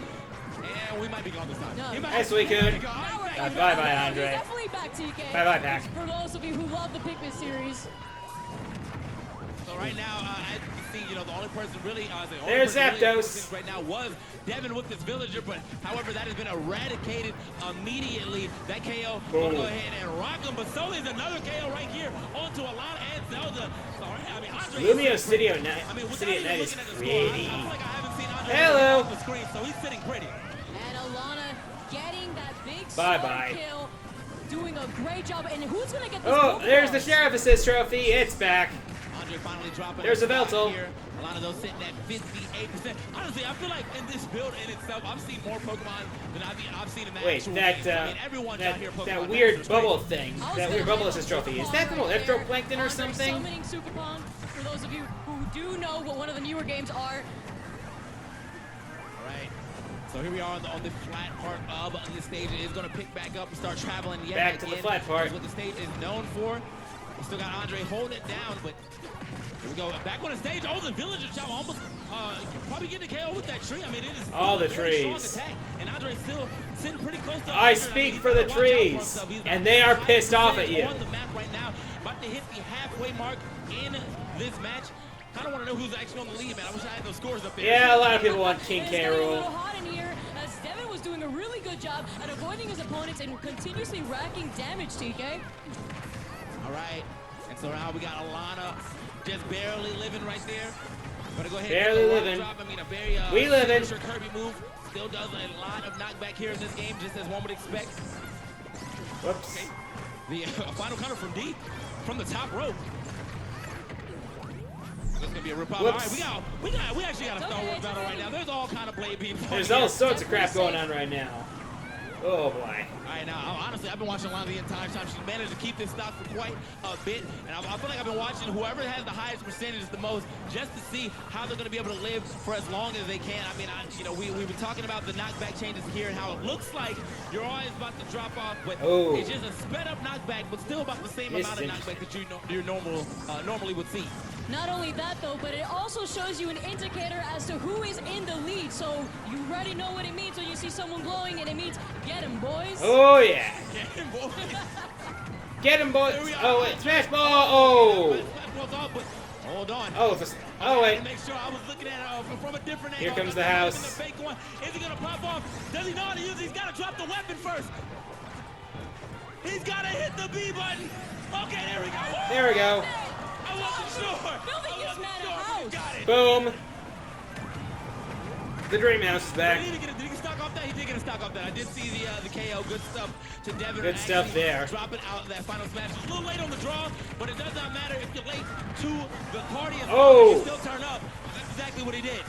I: And we might be gone this time.
E: No.
A: Yes, we could. Bye-bye, Andre.
E: He's definitely back, TK.
A: Bye-bye, Pac.
E: For those of you who love the Pikmin series.
I: So right now, as you can see, you know, the only person really,
A: There's Zapdos.
I: Right now was Devin with this Villager, but however, that has been eradicated immediately. That KO will go ahead and rock him, but so is another KO right here onto Alana and Zelda. Sorry, I mean, Andre.
A: Lumio City at Night is pretty. Hello.
I: The screen, so he's sitting pretty.
E: And Alana getting that big
A: Bye-bye.
E: kill. Doing a great job. And who's going to get this
A: Oh,
E: Pokemon?
A: there's the Sheriff Assist trophy. It's back.
I: Andre finally dropping.
A: There's a Veltal.
I: Here. A lot of those sitting at 58%. Honestly, I feel like in this build in itself, I've seen more Pokemon than I've seen in the
A: Wait,
I: actual
A: that
I: game. I mean, everyone's out here Pokemon
A: that weird
I: masters,
A: bubble
I: right?
A: thing, that weird bubble assist trophy. Is that the Electroplankton or something?
E: Summoning Sukapon, for those of you who do know what one of the newer games are.
I: All right. So here we are on the flat part of the stage. It is going to pick back up and start traveling yet
A: Back to
I: again.
A: the flat part.
I: That's what the stage is known for. We still got Andre holding it down, but here we go. Back on the stage. Oh, the Villager chop almost probably getting a KO with that tree. I mean, it is
A: All the
I: a very strong
A: trees.
I: attack, and Andre's still sitting pretty close to
A: I
I: Andre.
A: speak
I: he's
A: for the
I: gotta watch out for
A: trees,
I: himself. He's
A: and they are
I: about
A: pissed off
I: 5%
A: at you.
I: on the map right now, about to hit the halfway mark in this match. Kind of want to know who's actually on the lead, man. I wish I had those scores up there.
A: Yeah, a lot of people want King
E: It's
A: K.
E: getting a
A: Rool.
E: little hot in here as Devin was doing a really good job at avoiding his opponents and continuously racking damage, TK.
I: All right, and so now we got Alana just barely living right there. Gonna go ahead
A: Barely
I: and get the
A: living.
I: drop. I mean, a very
A: We living.
I: signature Kirby move. Still does a lot of knockback here in this game, just as one would expect.
A: Whoops.
I: Okay. The final counter from deep, from the top rope. This is gonna be a real problem.
A: Whoops.
I: All right, we actually got a Star Wars battle right now. There's all kind of blade beams.
A: There's all sorts of crap going on right now. Oh boy.
I: All right, now, honestly, I've been watching Alana the entire time. She's managed to keep this stock for quite a bit. And I feel like I've been watching whoever has the highest percentage the most just to see how they're going to be able to live for as long as they can. I mean, we've been talking about the knockback changes here and how it looks like you're always about to drop off, but it's just a sped up knockback, but still about the same amount of knockback that you normally would see.
E: Not only that, though, but it also shows you an indicator as to who is in the lead. So you already know what it means when you see someone glowing, and it means get him, boys.
A: Oh yeah.
I: Get him, boys.
A: Get him, boys. Oh, wait. Smash ball. Oh.
I: Hold on.
A: Oh wait.
I: Make sure I was looking at it from a different angle.
A: Here comes the house.
I: Is he gonna pop off? Does he know how to use it? He's gotta drop the weapon first. He's gotta hit the B button. Okay, there we go.
A: There we go.
I: I wasn't sure.
E: Building this man a house.
I: Got it.
A: Boom. The Dream House is back.
I: Did he get a stock off that? He did get a stock off that. I did see the KO. Good stuff to Devin.
A: Good stuff there.
I: Dropping out that final smash. It's a little late on the draw, but it does not matter if you're late to the party. As
A: Oh.
I: you still turn up. That's exactly what he did.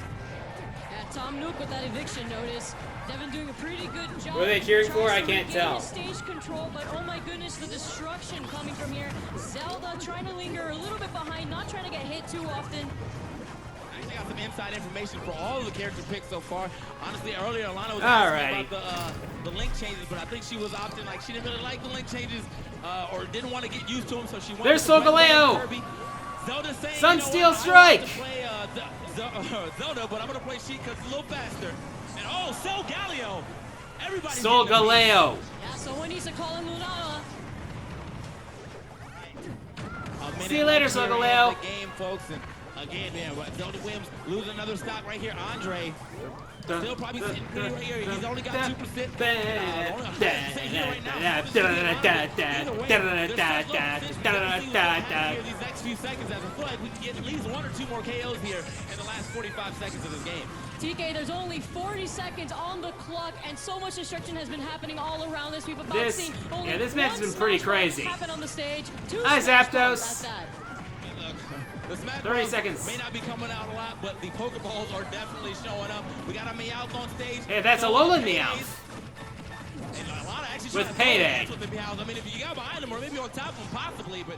E: Yeah, Tom Nook with that eviction notice. Devin doing a pretty good job.
A: What are they cheering for? I
E: Tries to
A: can't
E: regain
A: tell.
E: his stage control, but oh my goodness, the destruction coming from here. Zelda trying to linger a little bit behind, not trying to get hit too often.
I: I actually got some inside information for all of the character picks so far. Honestly, earlier Alana was
A: Alrighty.
I: asking about the link changes, but I think she was opting like she didn't really like the link changes or didn't want to get used to them, so she wanted
A: There's
I: to play
A: Solgaleo.
I: Kirby. Zelda saying,
A: Sunsteel
I: you know what,
A: Strike.
I: I want to play Zelda, but I'm gonna play Sheik because it's a little faster. And oh, Solgaleo. Everybody's
A: Solgaleo.
E: Yeah, someone needs to call him Lunala.
A: See you later, Solgaleo.
I: Game, folks, and again, man, Zelda Williams losing another stock right here. Andre still probably sitting pretty right here. He's only got 2%. These next few seconds, as I feel like we can get at least 1 or 2 more KOs here in the last 45 seconds of this game.
E: TK, there's only 40 seconds on the clock, and so much destruction has been happening all around this. We've about seen only
A: this match has been pretty crazy.
E: happen on the stage.
A: Hi, Zapdos.
I: The Smash
A: 30
I: Balls
A: seconds.
I: may not be coming out a lot, but the Pokeballs are definitely showing up. We got a Meowth on stage.
A: Hey, that's a Alolan Meowth.
I: And a lot of actually
A: With
I: trying to
A: Payday.
I: with the Meowth. I mean, if you got behind them or maybe on top of them, possibly, but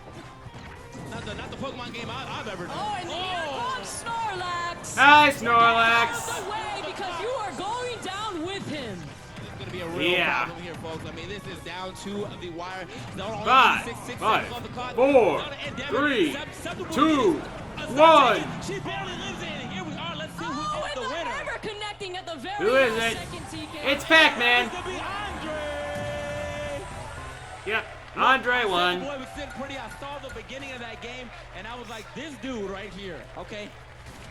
I: not the Pokemon game I've ever done.
E: Oh, and here comes Snorlax.
A: Hi,
E: Get out
A: Snorlax.
E: of the way because you are going down with him.
I: It's going to be a real problem here, folks. I mean, this is down to the wire. Only
A: 5,
I: 6 seconds
A: 5,
I: on the clock.
A: 4, 3, 2, 1.
I: She barely lives in. Here we are. Let's see who
E: Oh,
I: is
E: and
I: the winner.
E: ever connecting at the very
A: Who is
E: last
A: it?
E: second, TK.
A: It's Pac-Man.
I: It's going to be Andre.
A: Yep, Andre
I: The
A: won.
I: boy was sitting pretty. I saw the beginning of that game, and I was like, this dude right here, okay?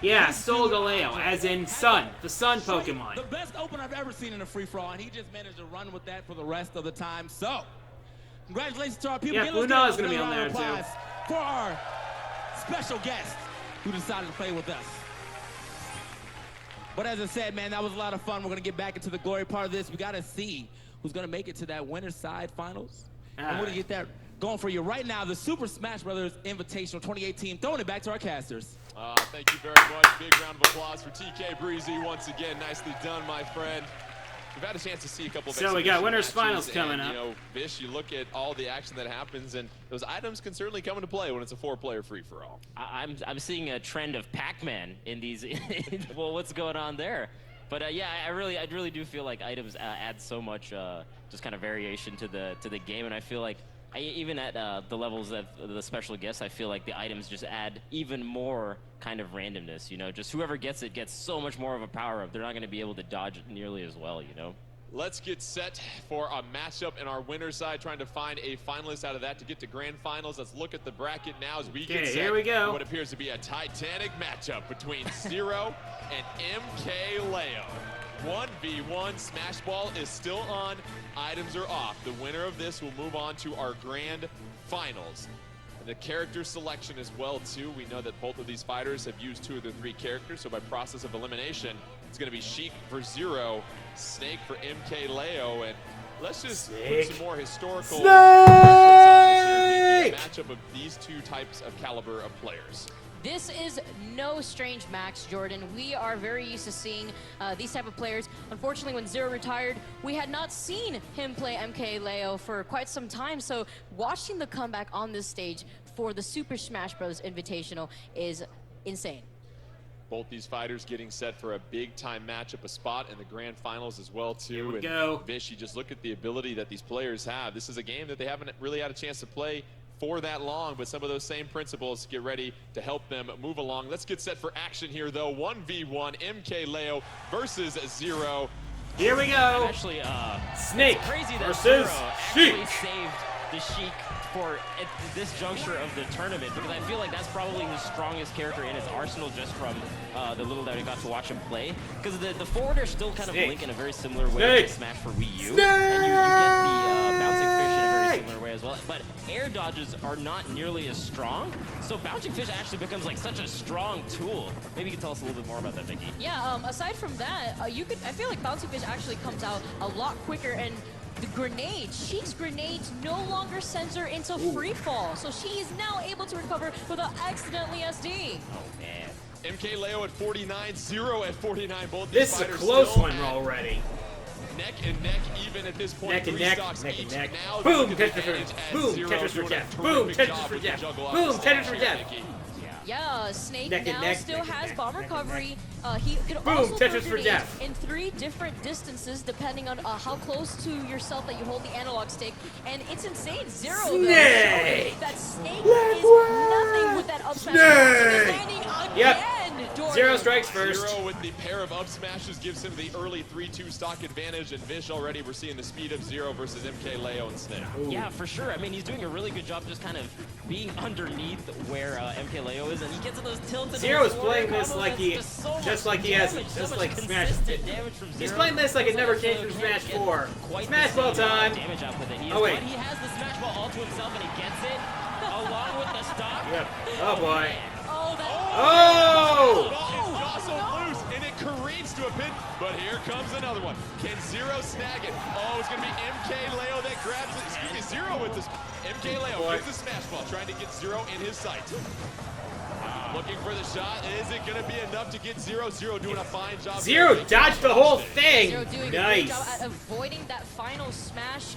A: Yeah, Solgaleo, as in Sun, the Sun
I: The
A: Pokemon.
I: best open I've ever seen in a free-for-all, and he just managed to run with that for the rest of the time. So, congratulations to our people.
A: Yeah,
I: Give us
A: Lunala's
I: another
A: gonna be on
I: round of
A: there, too.
I: applause for our special guest who decided to play with us. But as I said, man, that was a lot of fun. We're going to get back into the glory part of this. We got to see who's going to make it to that winner's side finals. And we're going to get that going for you right now. The Super Smash Brothers Invitational 2018. Throwing it back to our casters.
B: Thank you very much. Big round of applause for TK Breezy once again. Nicely done, my friend. We've had a chance to see a couple of
A: So we got
B: exhibition
A: winners
B: matches,
A: finals coming
B: and,
A: up.
B: You know, Vish, you look at all the action that happens, and those items can certainly come into play when it's a 4-player free-for-all.
F: I'm seeing a trend of Pac-Man in these. Well, what's going on there? But yeah, I really do feel like items add so much just kind of variation to the game, and I feel like even at the levels of the special guests, I feel like the items just add even more kind of randomness. You know, just whoever gets it gets so much more of a power-up. They're not going to be able to dodge it nearly as well. You know.
B: Let's get set for a matchup in our winner's side, trying to find a finalist out of that to get to grand finals. Let's look at the bracket now as we get set.
A: Here we go.
B: For what appears to be a titanic matchup between Zero and MK Leo. 1v1 Smash Ball is still on. Items are off. The winner of this will move on to our grand finals. And the character selection as well, too. We know that both of these fighters have used 2 of their 3 characters, so by process of elimination, it's going to be Sheik for Zero, Snake for MK Leo, and let's just put some more historical reference on this here, the matchup of these 2 types of caliber of players.
E: This is no strange match, Jordan. We are very used to seeing these type of players. Unfortunately, when Zero retired, we had not seen him play MK Leo for quite some time. So watching the comeback on this stage for the Super Smash Bros. Invitational is insane.
B: Both these fighters getting set for a big-time matchup, a spot in the grand finals as well, too.
A: Here we
B: and
A: go.
B: Vish, you just look at the ability that these players have. This is a game that they haven't really had a chance to play for that long, but some of those same principles get ready to help them move along. Let's get set for action here, though. 1v1, MK Leo versus Zero.
A: Here we go.
F: Actually,
A: Snake
F: it's crazy that
A: versus
F: Zero actually
A: Sheik.
F: saved the Sheik for at this juncture of the tournament, because I feel like that's probably his strongest character in his arsenal, just from the little that we got to watch him play. Because the forwarder still kind of
A: Snake.
F: link in a very similar way to Smash for Wii U,
A: Snake.
F: and you get the bouncing fish in a very similar way as well. But air dodges are not nearly as strong, so bouncing fish actually becomes like such a strong tool. Maybe you can tell us a little bit more about that, Vicky.
E: Yeah, aside from that, I feel like Bouncy Fish actually comes out a lot quicker, and the grenades, Sheik's grenades no longer sends her into free fall, so she is now able to recover without accidentally SD.
F: Oh man.
B: MK Leo at 49, Zero at 49. Both
A: This
B: these
A: is a
B: fighters
A: close
B: still
A: one
B: at
A: already.
B: neck and neck, even at this point.
A: Neck and
B: 3
A: neck,
B: stocks
A: neck and
B: each.
A: neck.
B: Now
A: Boom,
B: look at the
A: Tetris for
B: advantage at
A: boom,
B: Zero,
A: Tetris for
B: doing a
A: Jeff.
B: terrific
A: Boom, Tetris
B: job
A: for
B: with the
A: Jeff.
B: juggle off
A: Boom,
B: the stage
A: Tetris for
B: here,
A: Jeff.
B: Vicky.
E: Yeah, Snake
A: Neck and
E: now
A: neck,
E: still
A: neck and
E: has
A: neck,
E: bomb
A: neck and
E: recovery. He could
A: Boom,
E: also
A: Tetris
E: throw
A: for
E: grenades
A: death.
E: in 3 different distances depending on how close to yourself that you hold the analog stick. And it's insane. Zero, though,
A: Snake!
E: showing that Snake
A: Black
E: is
A: One!
E: nothing with that up smash.
A: Snake!
E: Landing again,
A: Yep.
E: Jordan.
A: Zero strikes first.
B: Zero with the pair of up smashes gives him the early 3-2 stock advantage, and Vish already we're seeing the speed of Zero versus MK Leo and Snake.
F: Yeah, for sure. I mean, he's doing a really good job just kind of being underneath where MK Leo is, and he gets to those tilts. And
A: Zero is
F: those
A: playing
F: forward
A: this
F: combos,
A: like
F: and
A: he,
F: it's just so much
A: just like he has,
F: damage, so
A: just
F: much
A: like Smash.
F: consistent damage from
A: He's
F: Zero.
A: playing this like it never
F: Leo
A: came from
F: can't
A: Smash
F: get
A: 4.
F: quite the
A: Smash Ball
F: same
A: time.
F: Damage output that he is,
A: Oh, wait.
F: but he has the Smash Ball all to himself, and he gets it along with the stock.
A: Yep. Oh boy.
E: Oh, that.
A: Oh!
B: Ball is jostled loose, and it careens to a pin, but here comes another one. Can Zero snag it? Oh, it's going to be MK Leo that grabs it. Excuse me, Zero with this. MK Leo
A: Boy.
B: gets the smash ball, trying to get Zero in his sights. Looking for the shot. Is it going to be enough to get Zero? Zero doing a fine job.
A: Zero
B: there.
A: dodged the whole thing.
E: Zero doing a great job
A: Nice.
E: at avoiding that final smash.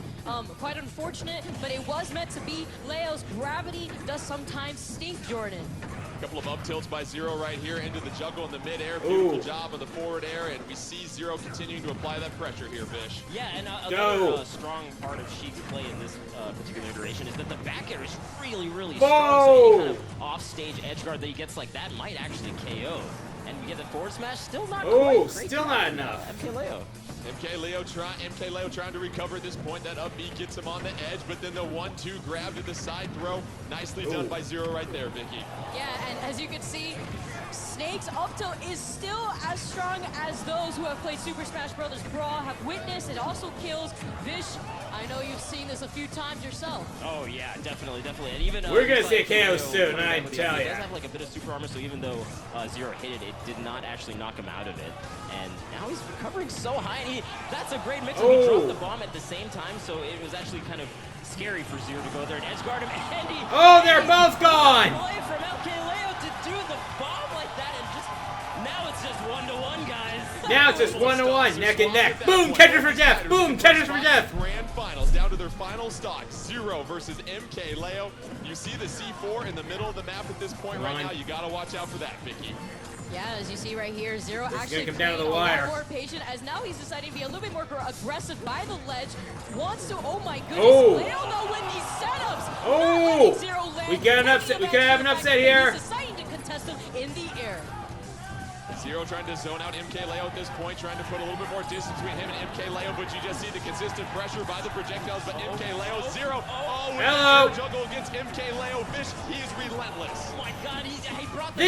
E: Quite unfortunate, but it was meant to be. Leo's gravity does sometimes stink, Jordan.
B: Couple of up tilts by Zero right here into the juggle in the midair. Beautiful
A: Ooh.
B: job on the forward air, and we see Zero continuing to apply that pressure here, Vish.
F: Yeah, and
A: Go.
F: another strong part of Sheik's play in this particular iteration is that the back air is really, really
A: Whoa.
F: strong. So any kind of off-stage edge guard that he gets like that might actually KO. And we get the forward smash, still not
A: Oh,
F: quite. Great
A: still
F: job
A: not
F: from,
A: enough.
F: MK Leo.
B: MK Leo trying to recover at this point. That up B gets him on the edge, but then the 1-2 grab to the side throw. Nicely done
A: Ooh.
B: by Zero right there, Vicky.
E: Yeah, and as you can see, Snake's up tilt is still as strong as those who have played Super Smash Bros. Brawl have witnessed. It also kills Vish. I know you've seen this a few times yourself.
F: Oh yeah, definitely. And even
A: We're gonna
F: it's
A: see a
F: like
A: KO
F: Zero
A: soon,
F: coming
A: I
F: back with
A: tell
F: He
A: ya.
F: does have like a bit of super armor, so even though Zero hit it, it did not actually knock him out of it. And now he's recovering so high, and that's a great mix. He
A: Oh.
F: dropped the bomb at the same time, so it was actually kind of scary for Zero to go there and edge guard him. And he,
A: Oh, they're both gone.
F: play from MK Leo to do the bomb like that, and just now it's just 1-to-1, guys.
A: Now it's just 1-to-1, neck and neck. Boom, Tetris for death. Boom, Tetris for death.
B: Grand finals down to their final stock. Zero versus MK Leo. You see the C4 in the middle of the map at this point right
A: Run.
B: now. You got to watch out for that, Vicky.
E: Yeah, as you see right here, Zero
A: This is
E: actually
A: gonna come down to the
E: playing a
A: wire.
E: lot more patient as now he's deciding to be a little bit more aggressive by the ledge. Wants to, oh my goodness,
A: Oh.
E: Leo though with these setups.
A: Oh.
E: Not letting Zero land.
A: We got an upset. We could have an upset here.
E: He's deciding to contest him in the air.
B: Zero trying to zone out MK Leo at this point, trying to put a little bit more distance between him and MK Leo, but you just see the consistent pressure by the projectiles. But MK Leo, Zero, with
A: Hello.
B: the juggle against MK Leo. Fish, he is relentless.
F: Oh my god, he brought that.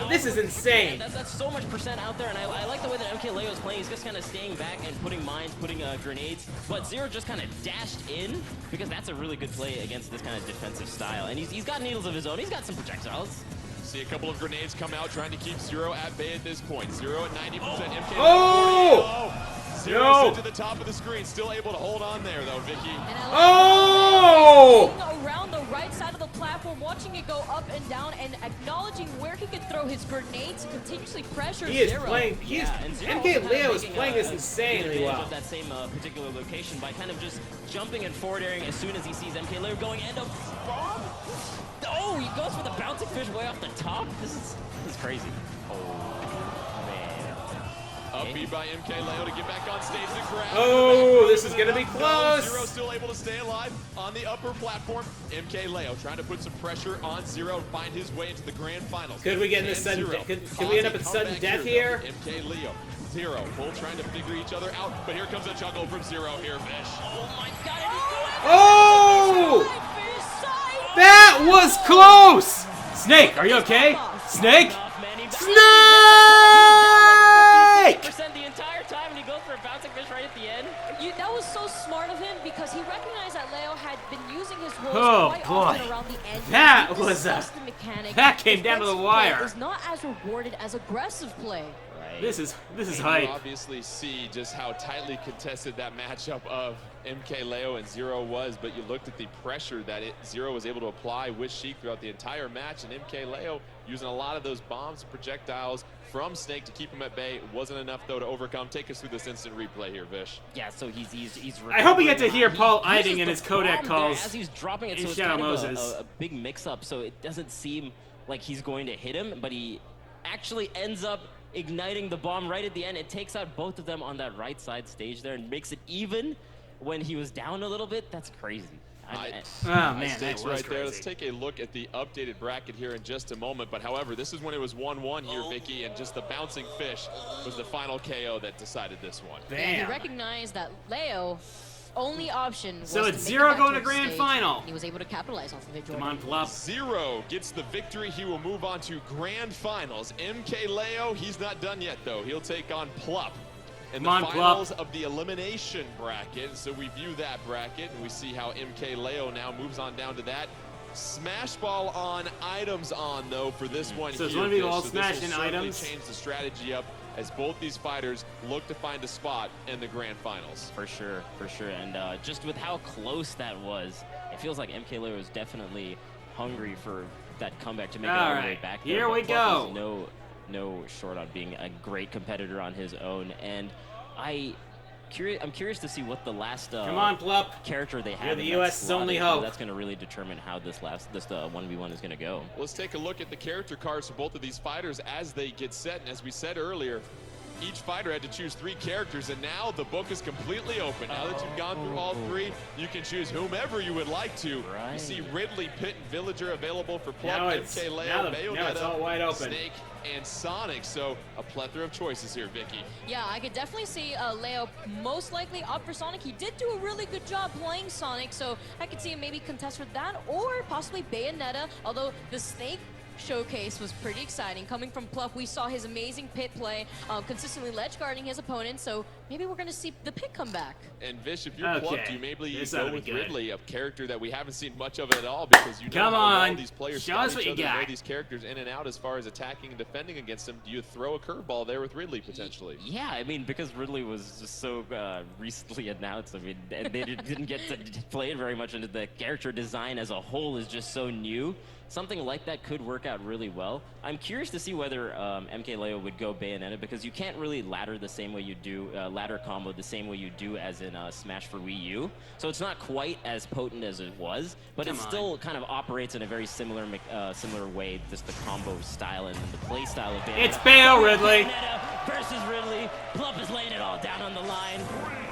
A: This is insane.
F: That's so much percent out there, and I like the way that MK Leo is playing. He's just kind of staying back and putting mines, putting grenades, but Zero just kind of dashed in because that's a really good play against this kind of defensive style. And he's got needles of his own. He's got some projectiles.
B: See a couple of grenades come out, trying to keep Zero at bay at this point. Zero at 90%. MK
A: Oh!
B: Zero
A: No.
B: sent to the top of the screen, still able to hold on there though, Vicky.
E: And I like
A: Oh!
E: being around the right side of the platform, watching it go up and down, and acknowledging where he could throw his grenades, continuously pressure
A: He is
E: Zero.
A: playing.
F: And Zero
A: MK
F: also
A: Leo
F: kind of
A: is
F: making
A: playing this
F: good
A: insanely
F: advantage
A: well.
F: of that same particular location by kind of just jumping and forward airing as soon as he sees MK Leo going and a bomb. Oh, he goes for the bouncing fish way off the top. This is crazy. Oh man.
B: Up B by MK Leo to get back on stage to grab.
A: Oh, this is gonna be
B: No,
A: close.
B: Zero still able to stay alive on the upper platform. MK Leo trying to put some pressure on Zero, find his way into the grand finals.
A: Could we get in this
B: Can
A: sudden?
B: Zero
A: Could we end up in
B: cause a
A: sudden
B: comeback
A: death here?
B: MK Leo, Zero, both trying to figure each other out, but here comes a juggle from Zero here, Fish.
F: Oh my god. And he's going
A: Oh!
E: Fish side.
A: That was close. Snake, are you okay? Snake?
F: off, man. He-
A: Snake!
F: 50% the entire time, and he goes for a bouncing fish right at the end.
E: That was so smart of him because he recognized that Leo had been using his rolls
A: Oh,
E: quite
A: boy.
E: often around the edge.
A: That
E: He
A: was
E: discussed the mechanic.
A: that came down to the
E: Defensive
A: wire.
E: play is not as rewarded as aggressive play.
F: Right.
A: This is
B: And
A: hype.
B: you obviously see just how tightly contested that matchup of MKLeo and Zero was, but you looked at the pressure that Zero was able to apply with Sheik throughout the entire match, and MKLeo using a lot of those bombs and projectiles from Snake to keep him at bay. Wasn't enough though to overcome. Take us through this instant replay here, Vish.
F: Yeah, so he's
A: I hope we get to hear Paul
F: he uses
A: Eiding in
F: the
A: his codec
F: bomb
A: calls
F: there as he's dropping it,
A: in
F: so it's
A: Shadow
F: kind of
A: Moses.
F: a big mix-up, so it doesn't seem like he's going to hit him, but he actually ends up igniting the bomb right at the end. It takes out both of them on that right side stage there and makes it even when he was down a little bit. That's crazy.
A: Oh man, that
B: Stakes
A: was
B: right there.
A: crazy.
B: Let's take a look at the updated bracket here in just a moment. But however, this is when it was 1-1 here, Vicky, and just the bouncing fish was the final KO that decided this one.
E: Yeah,
A: Bam.
E: he recognized that Leo only option was
A: So
E: to
A: it's
E: make it
A: Zero
E: back
A: going to
E: towards
A: grand
E: stage.
A: final.
E: He was able to capitalize off of it,
A: Come
E: Jordan.
A: on, Plup.
B: Zero gets the victory. He will move on to grand finals. MKLeo, he's not done yet though. He'll take on Plup in the
A: Come on,
B: finals
A: Plup.
B: of the elimination bracket. So we view that bracket and we see how MKLeo now moves on down to that. Smash ball on, items on though for this one
A: So it's
B: here.
A: one of you
B: Vish.
A: all
B: So this
A: smashing
B: will certainly
A: items?
B: change the strategy up as both these fighters look to find a spot in the grand finals.
F: For sure. And just with how close that was, it feels like MKLeo is definitely hungry for that comeback to make it all the way
A: Alright,
F: back there.
A: here
F: but
A: we
F: Plup is
A: go.
F: no short on being a great competitor on his own, and I'm curious to see what the last
A: Come on, Plup.
F: character they have.
A: You're the
F: in that
A: US's
F: slot
A: only
F: is,
A: hope.
F: That's going to really determine how this 1v1 is going to go.
B: Let's take a look at the character cards for both of these fighters as they get set. And as we said earlier, each fighter had to choose 3 characters, and now the book is completely open. Now that you've gone through all 3, you can choose whomever you would like to.
F: Right.
B: You see Ridley, Pit, and Villager available for
A: Now
B: Plup,
A: it's-
B: MKLeo,
A: now it's all wide
B: Bayonetta,
A: open.
B: Snake, and Sonic. So a plethora of choices here, Vicky.
E: Yeah, I could definitely see Leo most likely up for Sonic. He did do a really good job playing Sonic, so I could see him maybe contest for that, or possibly Bayonetta, although the Snake showcase was pretty exciting. Coming from Plup, we saw his amazing pit play, consistently ledge guarding his opponent, so maybe we're going to see the pit come back.
B: And Vish, if you're
A: Okay,
B: Plup, you maybe
A: this
B: go
A: ought to be
B: with
A: good.
B: Ridley, a character that we haven't seen much of at all, because you know
A: Come
B: how
A: on,
B: well these players
A: show
B: scout
A: us what
B: each
A: you
B: other and know
A: got.
B: these characters in and out as far as attacking and defending against them. Do you throw a curveball there with Ridley potentially?
F: Yeah, I mean, because Ridley was just so recently announced, I mean, and they didn't get to play it very much, and the character design as a whole is just so new. Something like that could work out really well. I'm curious to see whether MKLeo would go Bayonetta, because you can't really ladder the same way you do, ladder combo the same way you do as in Smash for Wii U. So it's not quite as potent as it was, but it still kind of operates in a very similar way, just the combo style and the play style of Bayonetta.
A: It's Bayo Ridley.
F: Bayonetta versus Ridley. Plup is laying it all down on the line.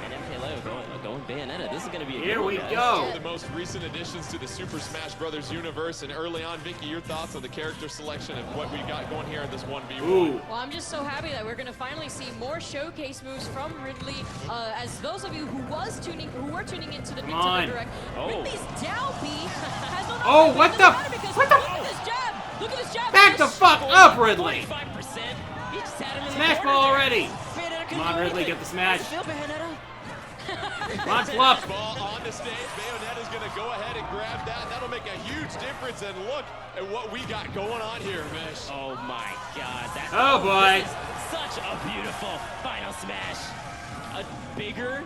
F: And MKLeo going Bayonetta. This is going to be a
A: Here
F: good
A: we
F: one, guys.
A: go.
B: One of the most recent additions to the Super Smash Bros. Universe, and early on, Vicky, your thoughts on the character selection and what we've got going here in this 1v1?
A: Ooh.
E: Well, I'm just so happy that we're going to finally see more showcase moves from Ridley. As those of you who were tuning into the
A: on.
E: Nintendo Direct, Ridley's down B has no
A: Oh, what the- what the-
E: Look at this jab! Look at this jab!
A: Back the fuck up, Ridley.
F: 45%. He just had him in the
A: Smash
F: corner
A: ball
F: there.
A: already.
F: Bayonetta couldn't
A: Come on,
F: do
A: Ridley,
F: anything.
A: get the smash.
F: Feel Bayonetta.
A: Come on, Plup.
B: Ball on the stage. Bayonetta's going to go ahead and grab that. That'll make a huge difference. And look at what we got going on here, Vish.
F: Oh my God.
A: Oh, boy.
F: Such a beautiful final smash. A bigger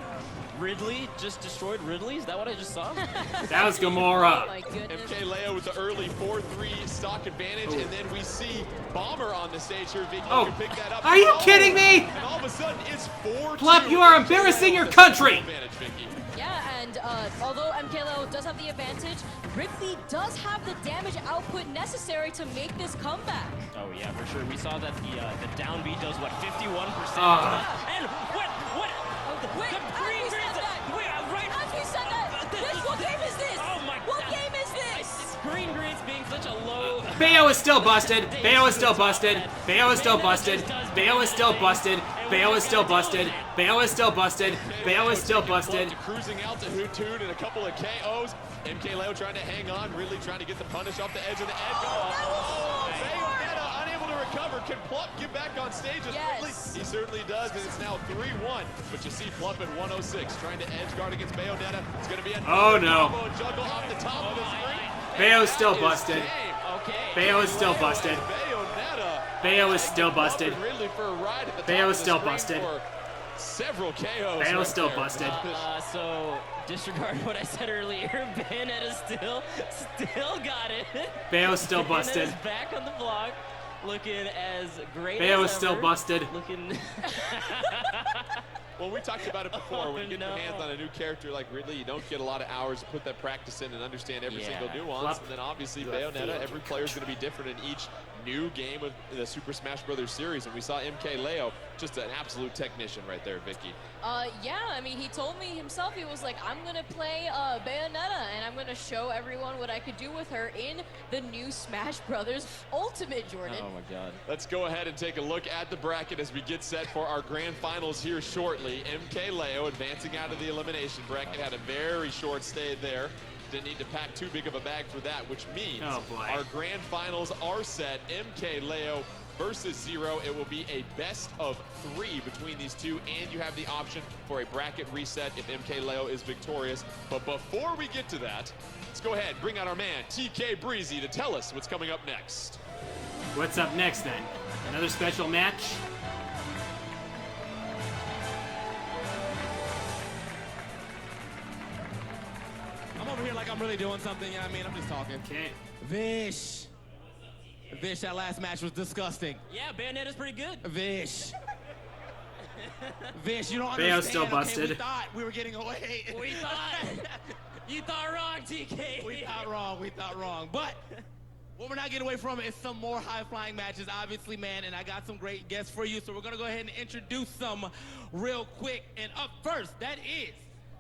F: Ridley just destroyed Ridley? Is that what I just saw?
A: That was
E: Oh
A: Gamora.
E: my goodness.
B: MKLeo with the early 4-3 stock advantage, and then we see Bomber on the stage here. Vicky,
A: Oh.
B: you can pick that up.
A: Are you kidding me?
B: And all of a sudden, it's 4-2.
A: Plup, you are embarrassing your country.
B: Advantage, Vicky.
E: Yeah, and although MKLeo does have the advantage, Ridley does have the damage output necessary to make this comeback.
F: Oh yeah, for sure. We saw that the down B does what, 51%? And what?
E: Wait,
F: The green
E: as we
F: green-
E: said that,
F: wait, right.
E: as we said that, what game is this?
F: Oh my
E: What
F: God.
E: game is this?
F: Green Green's being such a low.
A: Bayo is still busted. Bayo is still busted. Bayo is still busted. Bayo is still busted. Bayo is still busted. Bayo is still busted. Bayo is still busted.
B: Cruising out to Hoottoon and a couple of KOs. MKLeo trying to hang on, Ridley trying to get the punish off the edge of the edge. Oh, Bayonetta unable to recover. Can Plup get back on stage as
E: Yes.
B: Ridley? He certainly does, and it's now 3-1. But you see Plup at 106 trying to edge guard against Bayonetta. It's going to be a
A: Oh, no.
B: combo juggle off the top of the screen.
A: Bayo's still
B: That is
A: busted.
B: game.
F: Okay.
A: Bayo is still
B: Bayonetta
A: busted.
B: and Bayonetta Bayonetta.
A: Bayo is still busted.
B: Ridley for a ride at the
A: Bayo
B: top
A: is
B: of the
A: still
B: screen
A: busted.
B: for several KOs.
A: Bayo
B: right
A: is still
B: there.
A: busted.
F: So disregard what I said earlier. Bayonetta still got it.
A: Bayo is still busted.
F: Bayonetta's back on the block, looking as great
A: Bayo
F: as
A: is still
F: ever.
A: busted.
F: Looking.
B: Well, we talked about it before. When you get
F: no.
B: your hands on a new character like Ridley, you don't get a lot of hours to put that practice in and understand every
F: Yeah.
B: single nuance.
A: Flop.
B: And then obviously
A: Left
B: Bayonetta,
A: field.
B: every player is going to be different in each new game of the Super Smash Brothers series. And we saw MK Leo, just an absolute technician right there, Vicky.
E: Yeah, I mean, he told me himself, he was like, I'm gonna play Bayonetta, and I'm gonna show everyone what I could do with her in the new Smash Brothers Ultimate, Jordan.
F: Oh my God.
B: Let's go ahead and take a look at the bracket as we get set for our grand finals here shortly. MK Leo advancing out of the elimination bracket, had a very short stay there. Didn't need to pack too big of a bag for that, which means
A: Oh, boy.
B: our grand finals are set. MK Leo versus Zero. It will be a best of 3 between these two, and you have the option for a bracket reset if MK Leo is victorious. But before we get to that, let's go ahead and bring out our man, TK Breezy, to tell us what's coming up next.
A: What's up next then? Another special match?
I: I'm over here like I'm really doing something, you know what I mean? I'm just talking.
A: Okay.
I: Vish, that last match was disgusting.
F: Yeah, Bayonetta's pretty good.
I: Vish, you don't understand.
A: Bayo's still
I: okay?
A: busted.
I: We thought we were getting away.
F: We thought. You thought wrong, TK.
I: We thought wrong. But what we're not getting away from is some more high-flying matches, obviously, man, and I got some great guests for you, so we're gonna go ahead and introduce some real quick. And up first, that is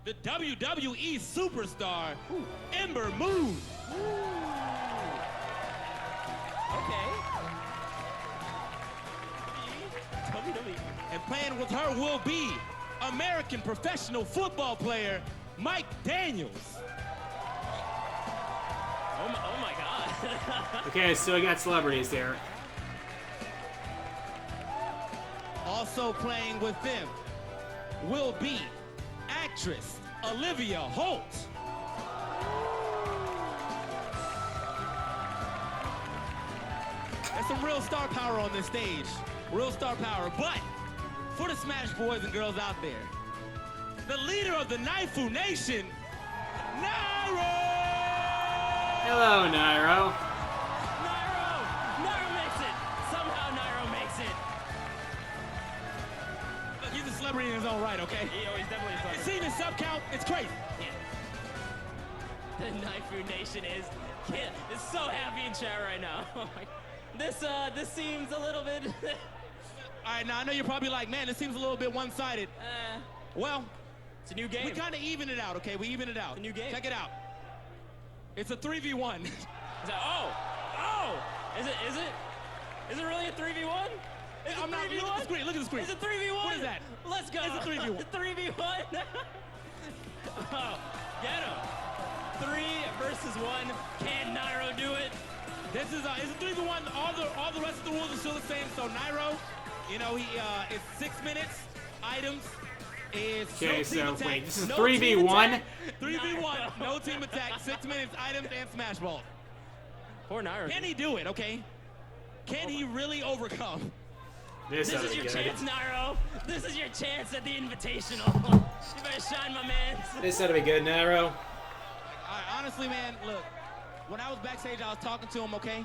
I: the WWE superstar, Ember Moon.
F: Okay. WWE.
I: And playing with her will be American professional football player, Mike Daniels.
F: Oh my God.
A: Okay, so I got celebrities there.
I: Also playing with them will be actress Olivia Holt. There's some real star power on this stage. Real star power. But for the Smash boys and girls out there, the leader of the Naifu Nation, Nairo!
A: Hello, Nairo.
F: Nairo makes it. Somehow Nairo makes it.
I: Look, he's a celebrity in his own right, okay?
F: He's definitely a
I: You seen his sub count? It's crazy.
F: The Naifu Nation is so happy in chat right now. This seems a little bit.
I: All right, now I know you're probably like, man, this seems a little bit one-sided. Well,
F: It's a new game.
I: we kind of even it out, okay? We even it out.
F: It's a new game.
I: Check it out. It's a 3v1.
F: Is it really a 3v1? Is it
I: I'm not.
F: 3v1?
I: Look at the screen. Look at the screen.
F: Is it 3v1?
I: What is that?
F: Let's go.
I: It's a 3v1.
F: 3v1? Oh, get him. 3 versus 1. Can Nairo do it?
I: This is it's a 3v1. All the rest of the rules are still the same. So Nairo, you know, it's 6 minutes. Items is
A: Okay,
I: no
A: so
I: team attack,
A: wait, this is
I: no
A: 3v1?
I: team attack, 3v1, no team attack, 6 minutes, items, and smash balls.
F: Poor Nairo.
I: Can he do it? Okay. Can he really overcome?
A: This
F: This
A: ought
F: is
A: to
F: your
A: be good.
F: chance, Nairo. This is your chance at the Invitational. You better shine, my man.
A: This ought to be good, Nairo.
I: Honestly, man, look. When I was backstage, I was talking to him. Okay.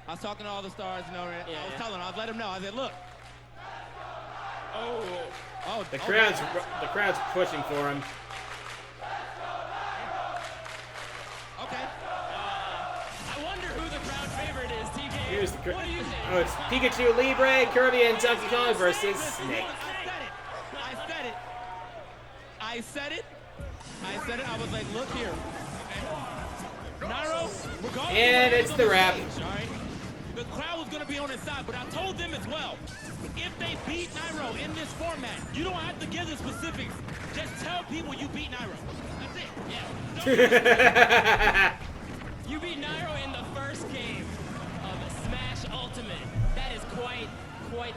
I: I was talking to all the stars. You know, I was telling him. I was letting him know. I said, look.
A: The crowd's pushing for him.
I: Okay.
F: I wonder who the crowd favorite is, TK.
A: Here's the
F: What do you think?
A: Oh, it's Pikachu, Libre, Kirby, and Donkey Kong versus Snake.
I: I said it. I was like, look here. Nairo, we're going.
A: And it's the wrap.
I: All right. The crowd was going to be on his side, but I told them as well. If they beat Nairo in this format, you don't have to give the specifics. Just tell people you beat Nairo. That's it. Yeah.
F: You beat Nairo in the first game of Smash Ultimate. That is quite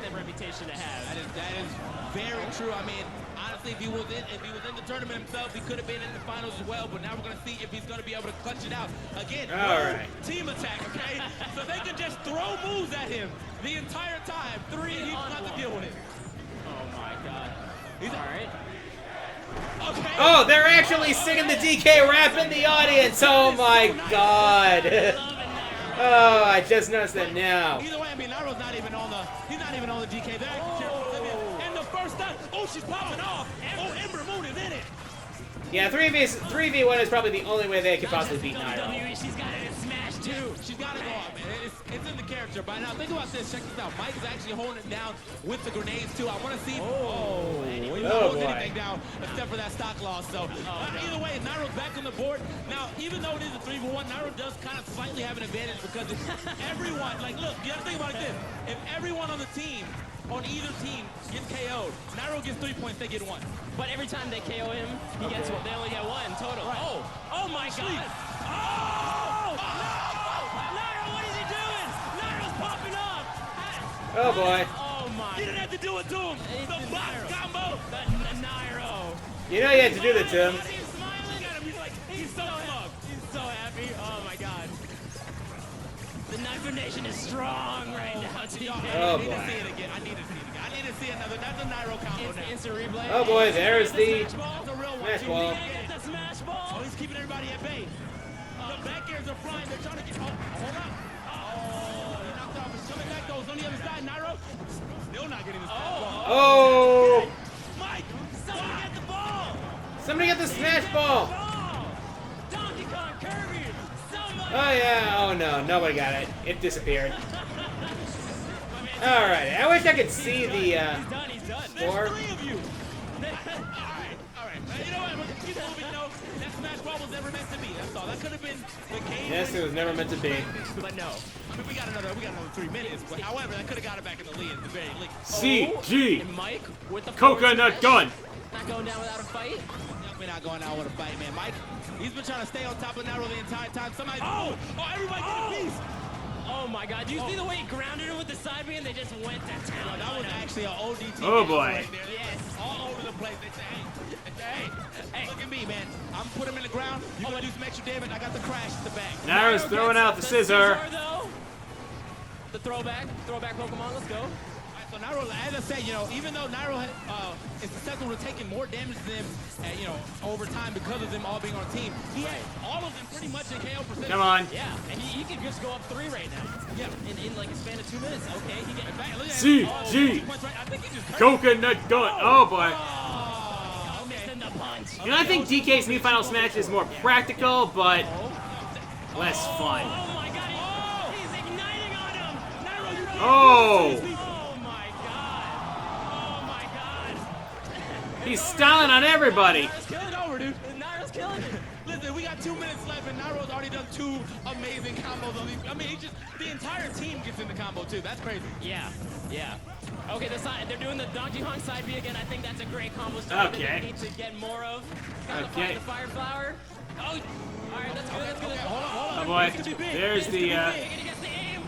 F: the reputation to have.
I: That is very true. I mean, honestly, if he was in the tournament himself, he could have been in the finals as well. But now we're gonna see if he's gonna be able to clutch it out again.
A: All right.
I: Team attack, okay? So they can just throw moves at him the entire time. He's not to deal with it.
H: Oh my god. All right.
I: Okay.
A: Oh, they're actually singing the DK rap in the audience. Oh my god. Oh, I just noticed that now.
I: Either way, I mean, Nairo's not even on the. He's not even on the DK. They're actually cheering for him. And the first time, oh, she's popping off. Oh, Ember Moon is in it.
A: Yeah, 3v1 is probably the only way they could possibly beat Nairo.
I: She's got it in Smash too. She's got to go off, man. It's in the character. But now think about this. Check this out. Mike is actually holding it down with the grenades too. I want to see. He's not holding anything down except for that stock loss. So either way, Nairo's back on the board. Now, even though it is a 3v1, Nairo does kind of slightly have an advantage because everyone, like, look, you got to think about it like this. If everyone on the team, on either team, gets KO'd, Nairo gets 3 points, they get 1.
H: But every time they KO him, he gets one. They only get 1 total.
I: Right.
H: Oh my god.
I: Oh!
H: Nairo, what is he doing? Nairo's popping off.
A: Oh boy.
H: Oh my.
I: You didn't have to do it to him. The box combo.
H: Nairo.
A: You know you had to do that to him.
H: He's smiling at him. He's like, he's so smug. He's so happy. Oh my god. The Knifer Nation is strong right now.
A: Oh
I: I need
A: boy.
I: to see it again. I need to see it again. I need to see another. That's a Nairo combo now.
H: Instant replay.
A: Oh boy, there's the
I: That's a real one.
A: smash ball.
H: The smash ball.
I: Oh, he's keeping everybody at bay. The back airs are flying. They're trying to get. Oh, hold up. Oh, he knocked off. He's coming back though. It's on the other side. Nairo still not getting the smash ball.
A: Oh!
I: Mike,
H: Somebody get the ball.
A: Somebody get the smash ball!
H: Donkey Kong Kirby. Somebody.
A: Oh yeah, oh no, nobody got it. It disappeared. Alright, I wish I could see the
H: He's done. He's done.
A: score.
I: there's 3 of you. All right. You know what? We're gonna keep moving. No, that smash ball was never meant to be. That's all. That could have been the game.
A: Yes, it was never meant to be.
I: But no. We got another 3 minutes. But however, that could have got it back in the lead at the very least.
A: CG!
H: And Mike with the
A: Coconut gun!
H: not going down without a fight.
I: We're not going out with a fight, man. Mike, he's been trying to stay on top of Nairo the entire time. Somebody. Oh, everybody get a piece.
H: Oh my god, do you see the way he grounded him with the side B and they just went to town?
I: That was actually an ODT.
A: Oh, boy.
I: Right there. Yes. All over the place. They say, hey, look at me, man. I'm put him in the ground. You gonna do some extra damage. I got the crash at the back.
A: Nairo's throwing out the scissor.
H: Though. The throwback Pokemon, let's go.
I: So Nairo, as I said, you know, even though Nairo is susceptible to taking more damage than them, you know, over time because of them all being on a team, he had all of them pretty much in KO percentage.
A: Come on.
H: Yeah, and he could just go up 3 right now.
I: Yeah.
H: In like a span of 2 minutes. Okay, he get
A: CG!
I: I think he just
A: Coconut gun! Oh boy.
I: Oh, okay.
H: missing the punch.
A: You know, I think DK's new Final Smash is more practical, but less fun.
H: Oh my god, he's igniting on him.
I: Nairo, you
A: Oh!
H: Oh my god. Oh my god.
A: He's styling on everybody.
I: Nairo's killing over, dude.
H: Nairo's killing it.
I: Listen, we got 2 minutes left, and Nairo's already done 2 amazing combos on these. I mean, the entire team gets in the combo, too. That's crazy.
H: Yeah. Okay, they're doing the Donkey Kong side B again. I think that's a great combo start
A: Okay.
H: that they need to get more of. Gotta
A: Okay.
H: find the fire flower. Oh, all right, that's good. That's good.
I: Okay, hold on.
A: Oh boy.
I: This could be big.
A: There's
I: This
A: the
I: could be big.
H: You're gonna get the aim.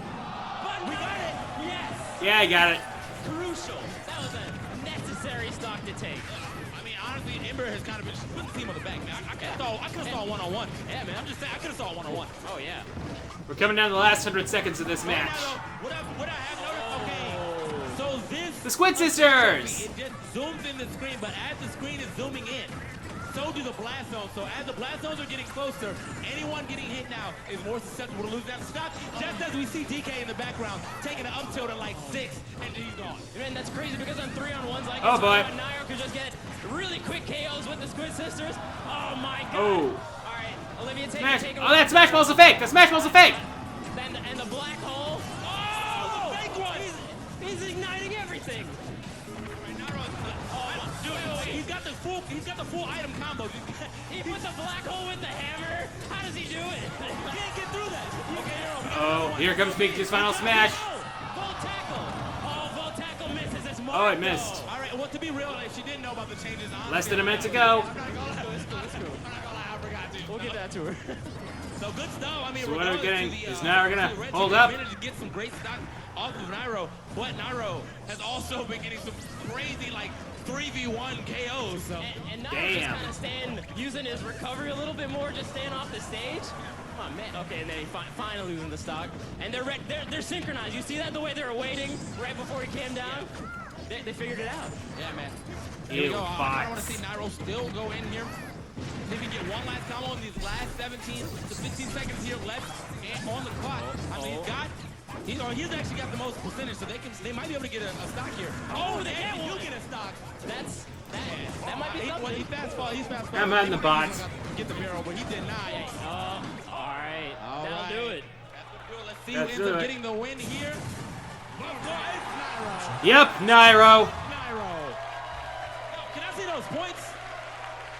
H: But
I: We got it.
H: Yes.
A: Yeah, I got it.
H: Crucial. That was a necessary stock to take.
I: I mean, honestly, Ember has kind of been just putting the team on the back, man. I could have saw a one-on-one.
H: Yeah, man.
I: I'm just saying, I could have saw a one-on-one.
H: Oh yeah.
A: We're coming down to the last 100 seconds of this match.
I: What I have noticed, okay, so this...
A: The Squid Sisters!
I: It just zooms in the screen, but as the screen is zooming in, so do the blast zones. So as the blast zones are getting closer, anyone getting hit now is more susceptible to lose that stock. Just as we see DK in the background taking an up tilt at like 6, and he's gone.
H: Man, that's crazy because on 3-on-1s like
A: Oh, boy.
H: Nairo could just get really quick KOs with the Squid Sisters. Oh my god.
A: Oh.
H: All right, Olivia
A: Smash.
H: take
A: Oh, that Smash Ball's a fake! The Smash Ball's a fake!
H: Then and the black hole.
I: Oh, the fake one!
H: He's igniting everything.
I: He's got the full item combo.
H: He put the black hole with the hammer. How does he do it?
I: He can't get through that. Okay,
A: Oh, here comes Pikachu's Final Smash.
H: Volt tackle. Oh, Volt tackle misses. It's
A: Oh, it
H: Marco.
A: missed.
I: all right, well, to be real, if she didn't know about the changes,
A: Less than a minute to go.
I: I'm not gonna lie, I forgot to.
H: We'll get that to her.
I: So good stuff. I mean,
A: So what are we
I: regardless
A: getting?
I: to the,
A: Is Nairo gonna
I: to the red
A: hold
I: team,
A: up?
I: they managed to get some great stock off of Nairo, but Nairo has also been getting some crazy, like, 3v1 KOs. So.
H: And now
A: Damn.
H: just kind of staying, using his recovery a little bit more, just staying off the stage. Oh man, okay, and then he finally losing the stock. And they're synchronized. You see that, the way they were waiting right before he came down? Yeah. They figured it out.
I: Yeah, man.
A: Ew,
I: Here we go. I want
A: bots.
I: to see Nairo still go in here. See if he can get one last combo in these last 17 to 15 seconds here left and on the clock. I mean, he's actually got the most percentage, so they might be able to get a stock here. Oh, they will get a stock.
H: That might be something.
I: He's fast fall.
A: I'm on the bots.
I: Get the barrel, but he did not.
H: All right. That'll do it.
I: Let's see who ends up getting the win here. Oh, it's Nairo.
A: Yep, Nairo.
I: Nairo. Can I see those points?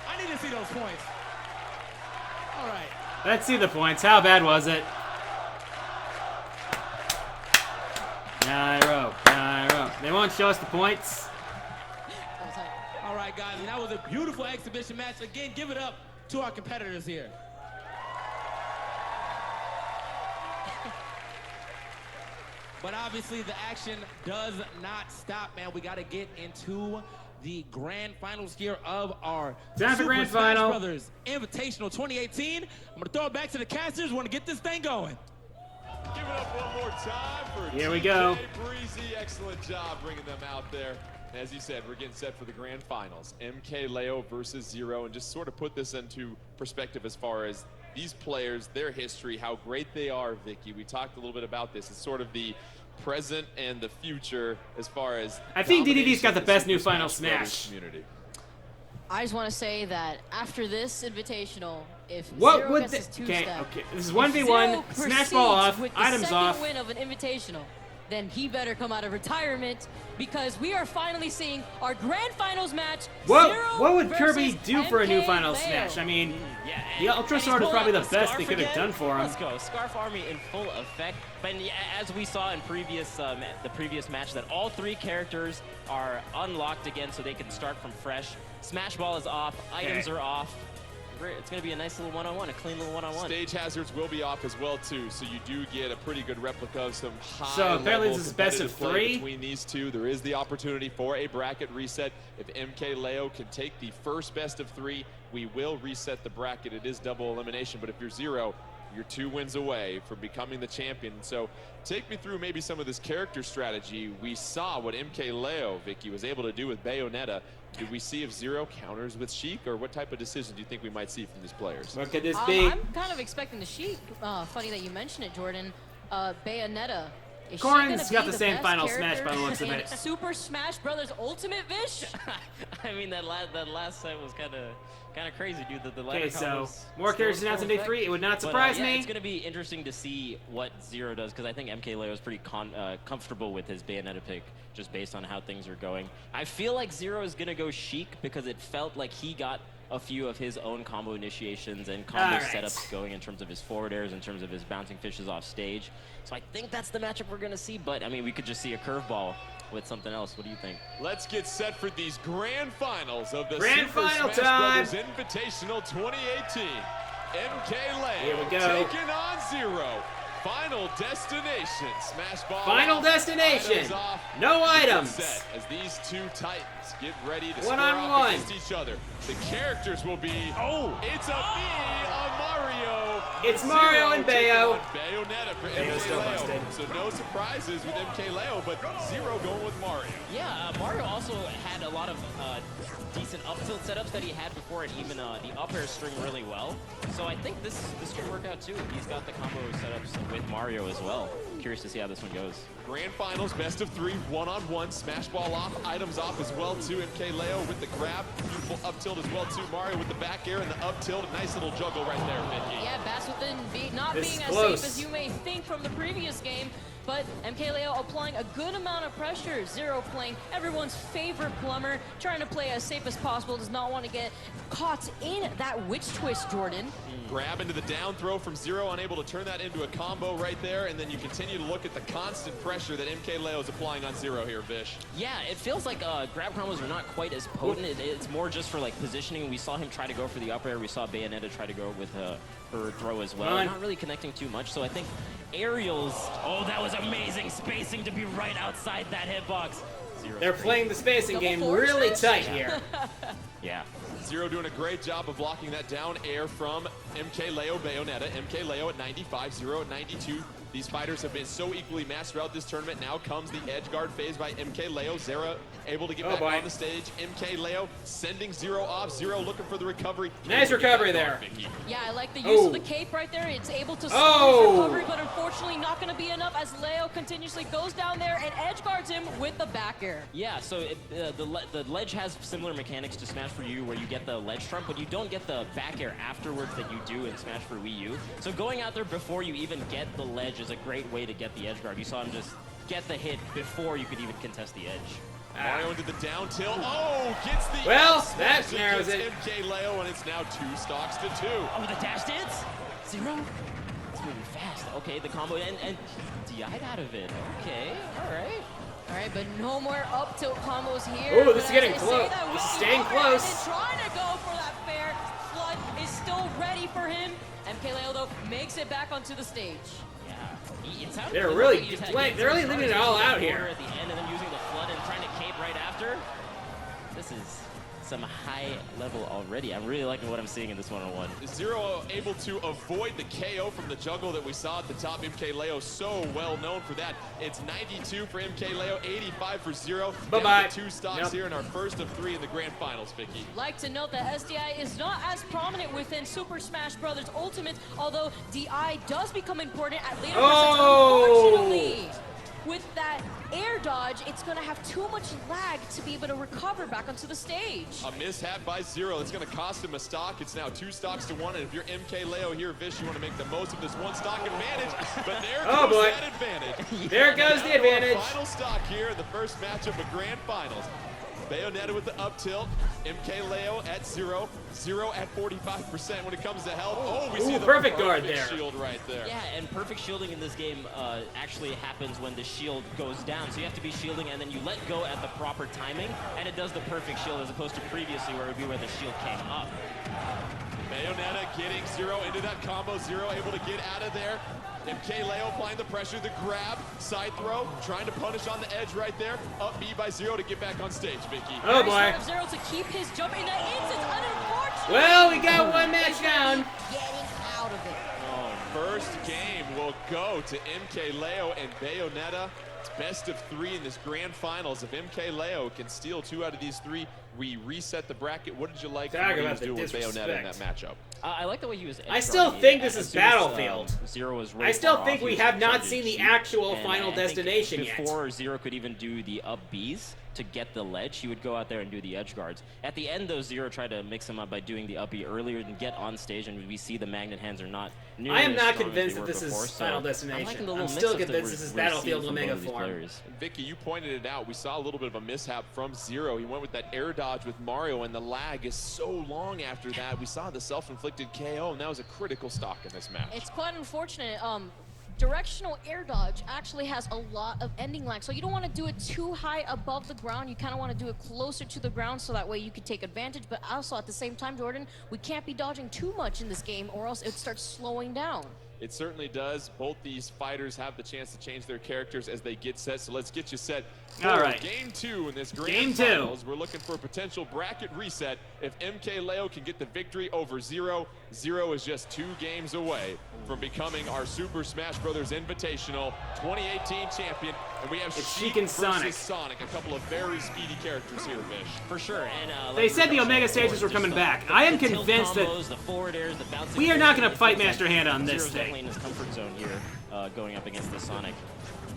I: I need to see those points. All right.
A: Let's see the points. How bad was it? Nairo. They won't show us the points.
I: All right, guys, and that was a beautiful exhibition match. Again, give it up to our competitors here. But obviously, the action does not stop, man. We got to get into the grand finals here of our
A: Time for grand
I: Smash
A: final.
I: Brothers Invitational 2018. I'm going to throw it back to the casters. We want to get this thing going.
B: Give it up one more time for
A: Here we go.
B: TJ Breezy. Excellent job bringing them out there. As you said, we're getting set for the grand finals. MK Leo versus Zero, and just sort of put this into perspective as far as these players, their history, how great they are, Vicky. We talked a little bit about this. It's sort of the present and the future as far as
A: I think DDD's got the best new
B: Super
A: final
B: Brothers
A: Smash.
B: community.
E: I just want to say that after this invitational, if
A: What
E: Zero
A: would
E: gets his
A: the... Okay,
E: two-step,
A: this is
E: if
A: 1v1.
E: Zero
A: Smash ball
E: proceeds
A: off.
E: with the
A: Items
E: second
A: off.
E: win of an invitational, then he better come out of retirement because we are finally seeing our grand finals match.
A: What would
E: Zero
A: Kirby
E: versus
A: do for a new
E: MK
A: final
E: Leo.
A: Smash? I mean,
H: Yeah,
A: the Ultra
H: and he's
A: Sword is
H: pulling
A: probably
H: out
A: the best they
H: Scarf
A: could have
H: again.
A: done for him.
H: Let's go. Scarf Army in full effect. But yeah, as we saw in the previous match, that all three characters are unlocked again so they can start from fresh. Smash Ball is off. Items are off. It's going to be a nice little one-on-one, a clean little one-on-one.
B: Stage hazards will be off as well too, so you do get a pretty good replica of some high
A: So apparently
B: level
A: this is best of
B: competitive play
A: 3?
B: between these two. There is the opportunity for a bracket reset. If MK Leo can take the first best of 3, we will reset the bracket. It is double elimination, but if you're Zero, you're 2 wins away from becoming the champion. So take me through maybe some of this character strategy. We saw what MK Leo, Vicky, was able to do with Bayonetta. Do we see if Zero counters with Sheik, or what type of decision do you think we might see from these players?
A: What could this be?
E: I'm kind of expecting the Sheik. Funny that you mentioned it, Jordan. Bayonetta. Is she
A: Corrin's
E: gonna
A: got
E: be
A: the same
E: best
A: final Smash
E: character
A: by the looks of
E: in
A: it.
E: Super Smash Brothers Ultimate, Vish?
H: I mean, that last set was kind of crazy, dude. The
A: Okay,
H: ladder
A: so
H: combos
A: more
H: still
A: characters
H: in
A: announced on
H: full
A: day
H: effect.
A: 3. It would not
H: But,
A: surprise
H: yeah,
A: me.
H: It's going to be interesting to see what Zero does, because I think MK Leo is pretty comfortable with his Bayonetta pick, just based on how things are going. I feel like Zero is going to go Sheik because it felt like he got a few of his own combo initiations and combo
A: Alright.
H: setups going in terms of his forward airs, in terms of his bouncing fishes off stage. So I think that's the matchup we're going to see, but I mean, we could just see a curveball with something else. What do you think?
B: Let's get set for these grand finals of the
A: Grand
B: Super
A: final
B: Smash
A: time.
B: Brothers Invitational 2018. MK Leo
A: Here we go.
B: taking on Zero. Final destination. Smash ball.
A: Final
B: off,
A: destination.
B: items off,
A: No
B: get
A: items.
B: set as these two titans get ready to
A: One
B: square
A: on
B: off
A: one.
B: against each other. The characters will be. Oh, it's a Mario.
A: It's Mario and Bayo.
B: Bayonetta for
A: Bayo's
B: MK
A: still
B: Leo.
A: busted.
B: So no surprises with MK Leo, but Zero going with Mario.
H: Yeah, Mario also had a lot of decent up tilt setups that he had before, and even the up air string really well. So I think this could work out too. He's got the combo setups with Mario as well. Curious to see how this one goes.
B: Grand finals, best of 3, one-on-one, smash ball off, items off as well too. MK Leo with the grab, beautiful up tilt as well too. Mario with the back air and the up tilt, a nice little juggle right there, Vicky.
E: Yeah, Bass within not
A: This
E: being
A: is
E: as
A: close.
E: safe as you may think from the previous game, but MK Leo applying a good amount of pressure. Zero playing everyone's favorite plumber, trying to play as safe as possible, does not want to get caught in that witch twist, Jordan.
B: Grab into the down throw from Zero, unable to turn that into a combo right there, and then you continue to look at the constant pressure that MK Leo is applying on Zero here, Vish.
H: Yeah, it feels like grab combos are not quite as potent. It's more just for like positioning. We saw him try to go for the up air. We saw Bayonetta try to go with her throw as well.
A: Run.
H: Not really connecting too much. So I think aerials. Oh, that was amazing spacing to be right outside that hitbox. Zero.
A: They're playing the spacing
E: Double
A: game
E: forward
A: really
E: smash?
A: tight here.
F: Yeah.
B: Zero doing a great job of blocking that down air from MK Leo Bayonetta. MK Leo at 95, Zero at 92. These fighters have been so equally matched throughout this tournament. Now comes the edge guard phase by MK Leo. Zero able to get back on the stage. MK Leo sending Zero off. Zero looking for the recovery.
A: Nice recovery there.
E: Yeah, I like the use of the cape right there. It's able to slow his recovery, but unfortunately not going to be enough as Leo continuously goes down there and edge guards him with the back air.
F: Yeah, so the ledge has similar mechanics to Smash for You, where you get the ledge trump, but you don't get the back air afterwards that you do in Smash for Wii U. So going out there before you even get the ledge is a great way to get the edge guard. You saw him just get the hit before you could even contest the edge.
B: Mario into the down tilt. Oh, gets the
A: that narrows it.
B: MK Leo, and it's now 2 stocks to 2.
F: Oh, the dash dance? Zero? It's moving fast. Okay, the combo, and DI'd out of it. Okay, all right.
E: All right, but no more up tilt combos here.
A: Oh, this is getting close. This is staying close.
E: Trying to go for that fair. Flood is still ready for him. MK Leo, though, makes it back onto the stage.
A: They're really leaving it all out here.
F: At the end, and then using the flood and trying to cape right after. This is some high level already. I'm really liking what I'm seeing in this one-on-one.
B: Zero able to avoid the KO from the jungle that we saw at the top. MK Leo so well known for that. It's 92 for MK Leo, 85 for Zero.
A: Bye-bye.
B: 2 stocks here in our first of 3 in the grand finals, Vicky.
E: Like to note that SDI is not as prominent within Super Smash Bros. Ultimate, although DI does become important at later percents. Unfortunately, with that air dodge, it's going to have too much lag to be able to recover back onto the stage.
B: A mishap by Zero. It's going to cost him a stock. It's now 2 stocks to 1. And if you're MK Leo here, Vish, you want to make the most of this 1 stock advantage. But there goes that advantage.
A: There goes the advantage.
B: Final stock here in the first matchup of grand finals. Bayonetta with the up tilt. MK Leo at 0. Zero at 45% when it comes to health. Oh, we see the
A: perfect guard there.
B: Shield right there.
F: Yeah, and perfect shielding in this game actually happens when the shield goes down. So you have to be shielding, and then you let go at the proper timing, and it does the perfect shield as opposed to previously where it would be where the shield came up.
B: Bayonetta getting Zero into that combo. Zero able to get out of there. MK Leo applying the pressure, the grab, side throw, trying to punish on the edge right there. Up B by Zero to get back on stage, Vicky.
A: Oh boy.
E: Zero to keep his jump in that instant. Unfortunately,
A: well, we got 1 match down.
E: Getting out of it.
B: Oh, first game will go to MK Leo and Bayonetta. It's best of 3 in this grand finals. If MK Leo can steal 2 out of these 3, we reset the bracket. What did you like what he was doing with Bayonetta in that matchup?
F: I like the way he was.
A: I still think this is Battlefield.
F: Zero was
A: I still think we have not seen the actual final destination yet.
F: Before Zero could even do the up Bs to get the ledge, he would go out there and do the edge guards. At the end, though, Zero tried to mix him up by doing the up B earlier and get on stage, and we see the magnet hands are not nearly
A: I am not
F: as strong
A: convinced
F: as
A: that
F: they
A: this
F: were before,
A: is Final Destination. I'm
F: mix-ups
A: still
F: that
A: convinced this is Battlefield Omega form.
B: Vicky, you pointed it out. We saw a little bit of a mishap from Zero. He went with that air dodge with Mario, and the lag is so long after that. We saw the self-inflicted KO, and that was a critical stock in this match.
E: It's quite unfortunate. Directional air dodge actually has a lot of ending lag, so you don't want to do it too high above the ground. You kind of want to do it closer to the ground so that way you can take advantage, but also at the same time, Jordan, we can't be dodging too much in this game or else it starts slowing down.
B: It certainly does. Both these fighters have the chance to change their characters as they get set, so let's get you set for Game 2 in this grand finals. We're looking for a potential bracket reset. If MK Leo can get the victory over Zero, Zero is just 2 games away from becoming our Super Smash Bros. Invitational 2018 champion. And we have Sheik
A: and
B: versus Sonic, a couple of very speedy characters here, Vish.
F: For sure. And
A: they said the Omega stages were coming back. I am convinced that we are not going to fight Master Hand on this thing.
F: In his comfort zone here, going up against the Sonic.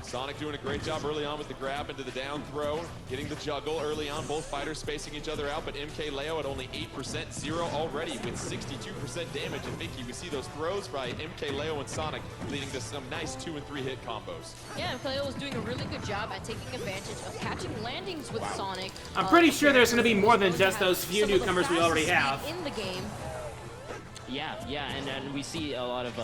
B: Sonic doing a great job early on with the grab into the down throw, getting the juggle early on, both fighters spacing each other out, but MK Leo at only 8%, Zero already with 62% damage. And Vicky, we see those throws by MK Leo and Sonic leading to some nice 2- and 3-hit combos.
E: Yeah, MK Leo was doing a really good job at taking advantage of catching landings with Sonic.
A: I'm pretty sure there's going to be more than just those few newcomers we already have.
E: In the game.
F: Yeah, and we see a lot of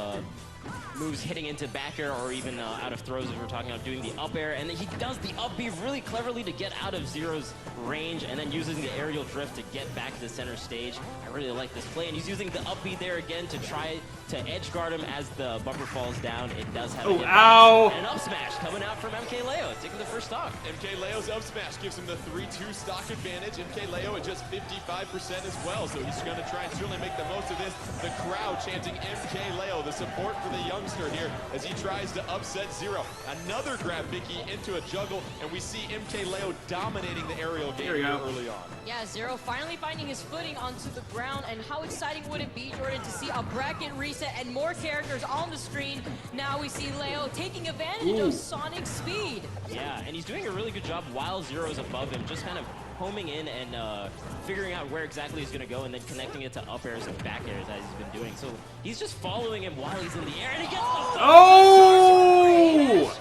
F: moves hitting into back air or even out of throws if we're talking about doing the up air. And then he does the up B really cleverly to get out of Zero's range and then using the aerial drift to get back to the center stage. I really like this play. And he's using the up B there again to try to edge guard him as the bumper falls down. It does have a
A: ow!
F: And an up smash coming out from MK Leo, taking the first stock.
B: MK Leo's up smash gives him the 3-2 stock advantage. MK Leo at just 55% as well, so he's going to try and certainly make the most of this. The crowd chanting MK Leo, the support for the youngster here as he tries to upset Zero. Another grab Vicky into a juggle, and we see MK Leo dominating the aerial game here early on.
E: Yeah, Zero finally finding his footing onto the ground, and how exciting would it be, Jordan, to see a bracket reset and more characters on the screen. Now we see Leo taking advantage of Sonic's speed.
F: Yeah, and he's doing a really good job while Zero's above him, just kind of homing in and figuring out where exactly he's going to go and then connecting it to up airs and back airs as he's been doing. So he's just following him while he's in the air, and he gets the
A: Oh!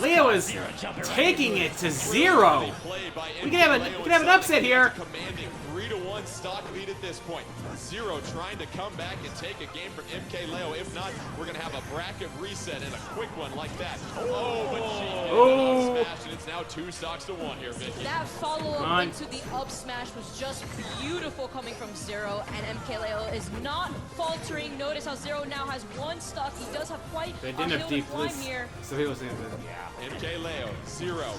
A: Leo is taking it to Zero. We can have an upset here.
B: Commanding 3-1 stock lead at this point. Zero trying to come back and take a game from MK Leo. If not, we're going to have a bracket reset and a quick one like that. Oh, but she did smash, and it's now 2 stocks to 1 here, Vicky.
E: That follow-up into the up smash was just beautiful coming from Zero, and MK Leo is not faltering. Notice how Zero now has 1 stock. He does have quite a hill to climb here.
A: So he was in
B: MK Leo, Zero.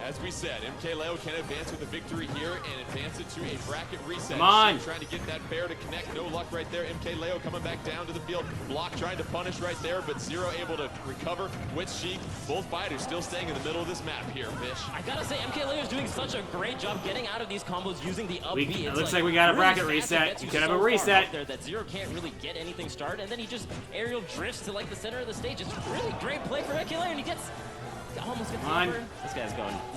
B: As we said, MK Leo can advance with a victory here and advance it to a bracket reset.
A: Come on.
B: Trying to get that bear to connect. No luck right there. MK Leo coming back down to the field. Block trying to punish right there, but Zero able to recover with Sheik. Both fighters still staying in the middle of this map here, Fish.
F: I gotta say, MK Leo is doing such a great job getting out of these combos using the up B.
A: It looks like we got a bracket reset. You could have a reset.
F: There that Zero can't really get anything started, and then he just aerial drifts to like the center of the stage. It's a really great play for MK Leo, and he gets almost gets over. This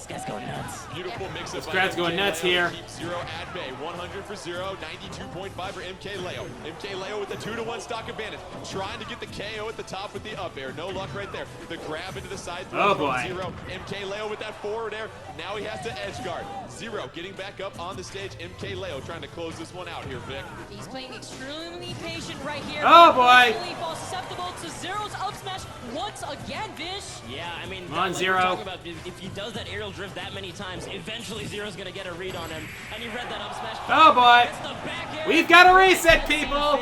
F: guy's going nuts.
B: Beautiful mix of.
A: This crowd's going nuts here.
B: Keep Zero at bay. 100 for Zero, 92.5 for MK Leo. MK Leo with the 2-1 stock advantage. Trying to get the KO at the top with the up air. No luck right there. The grab into the side throw from Zero. MK Leo with that forward air. Now he has to edge guard. Zero getting back up on the stage. MK Leo trying to close this one out here, Vic.
E: He's playing extremely patient right here.
A: Oh boy!
E: Really fall susceptible to Zero's up smash once again, Vish.
F: Yeah, I mean,
A: on,
F: like
A: Zero.
F: About, if he does that aerial drift that many times, eventually Zero's gonna get a read on him, and he read that up smash.
A: Oh boy! We've got a reset, people.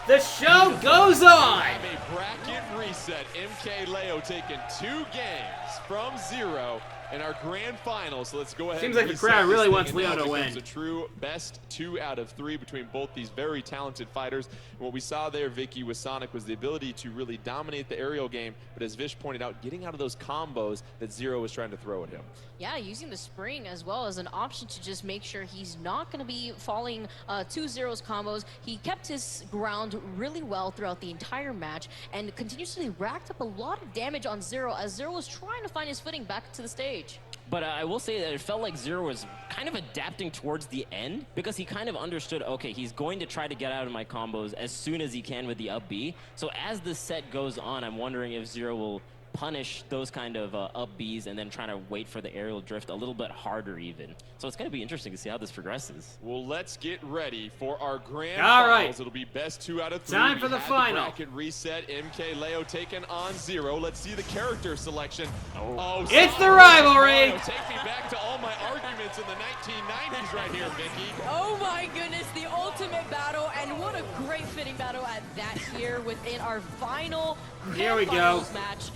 A: The show goes on.
B: A bracket reset. MK Leo taking 2 games from Zero in our grand final. So let's go ahead.
A: Seems like the crowd really wants Leo to win.
B: It's a true best 2 out of 3 between both these very talented fighters. And what we saw there, Vicky, with Sonic was the ability to really dominate the aerial game, but as Vish pointed out, getting out of those combos that Zero was trying to throw at him.
E: Yeah, using the spring as well as an option to just make sure he's not going to be falling to Zero's combos. He kept his ground really well throughout the entire match and continuously racked up a lot of damage on Zero as Zero was trying to find his footing back to the stage.
F: But I will say that it felt like Zero was kind of adapting towards the end because he kind of understood, okay, he's going to try to get out of my combos as soon as he can with the up B. So as the set goes on, I'm wondering if Zero will punish those kind of up Bs and then trying to wait for the aerial drift a little bit harder even. So it's going to be interesting to see how this progresses.
B: Well, let's get ready for our grand
A: All
B: finals.
A: right.
B: It'll be best 2 out of 3.
A: Time for the final.
B: Bracket reset. MK Leo taking on Zero. Let's see the character selection. Oh,
A: it's the rivalry.
B: Take me back to all my arguments in the 1990s right here, Vicky.
E: Oh my goodness, the ultimate battle, and what a great fitting battle at that here within our final
A: Here we go.
E: finals match.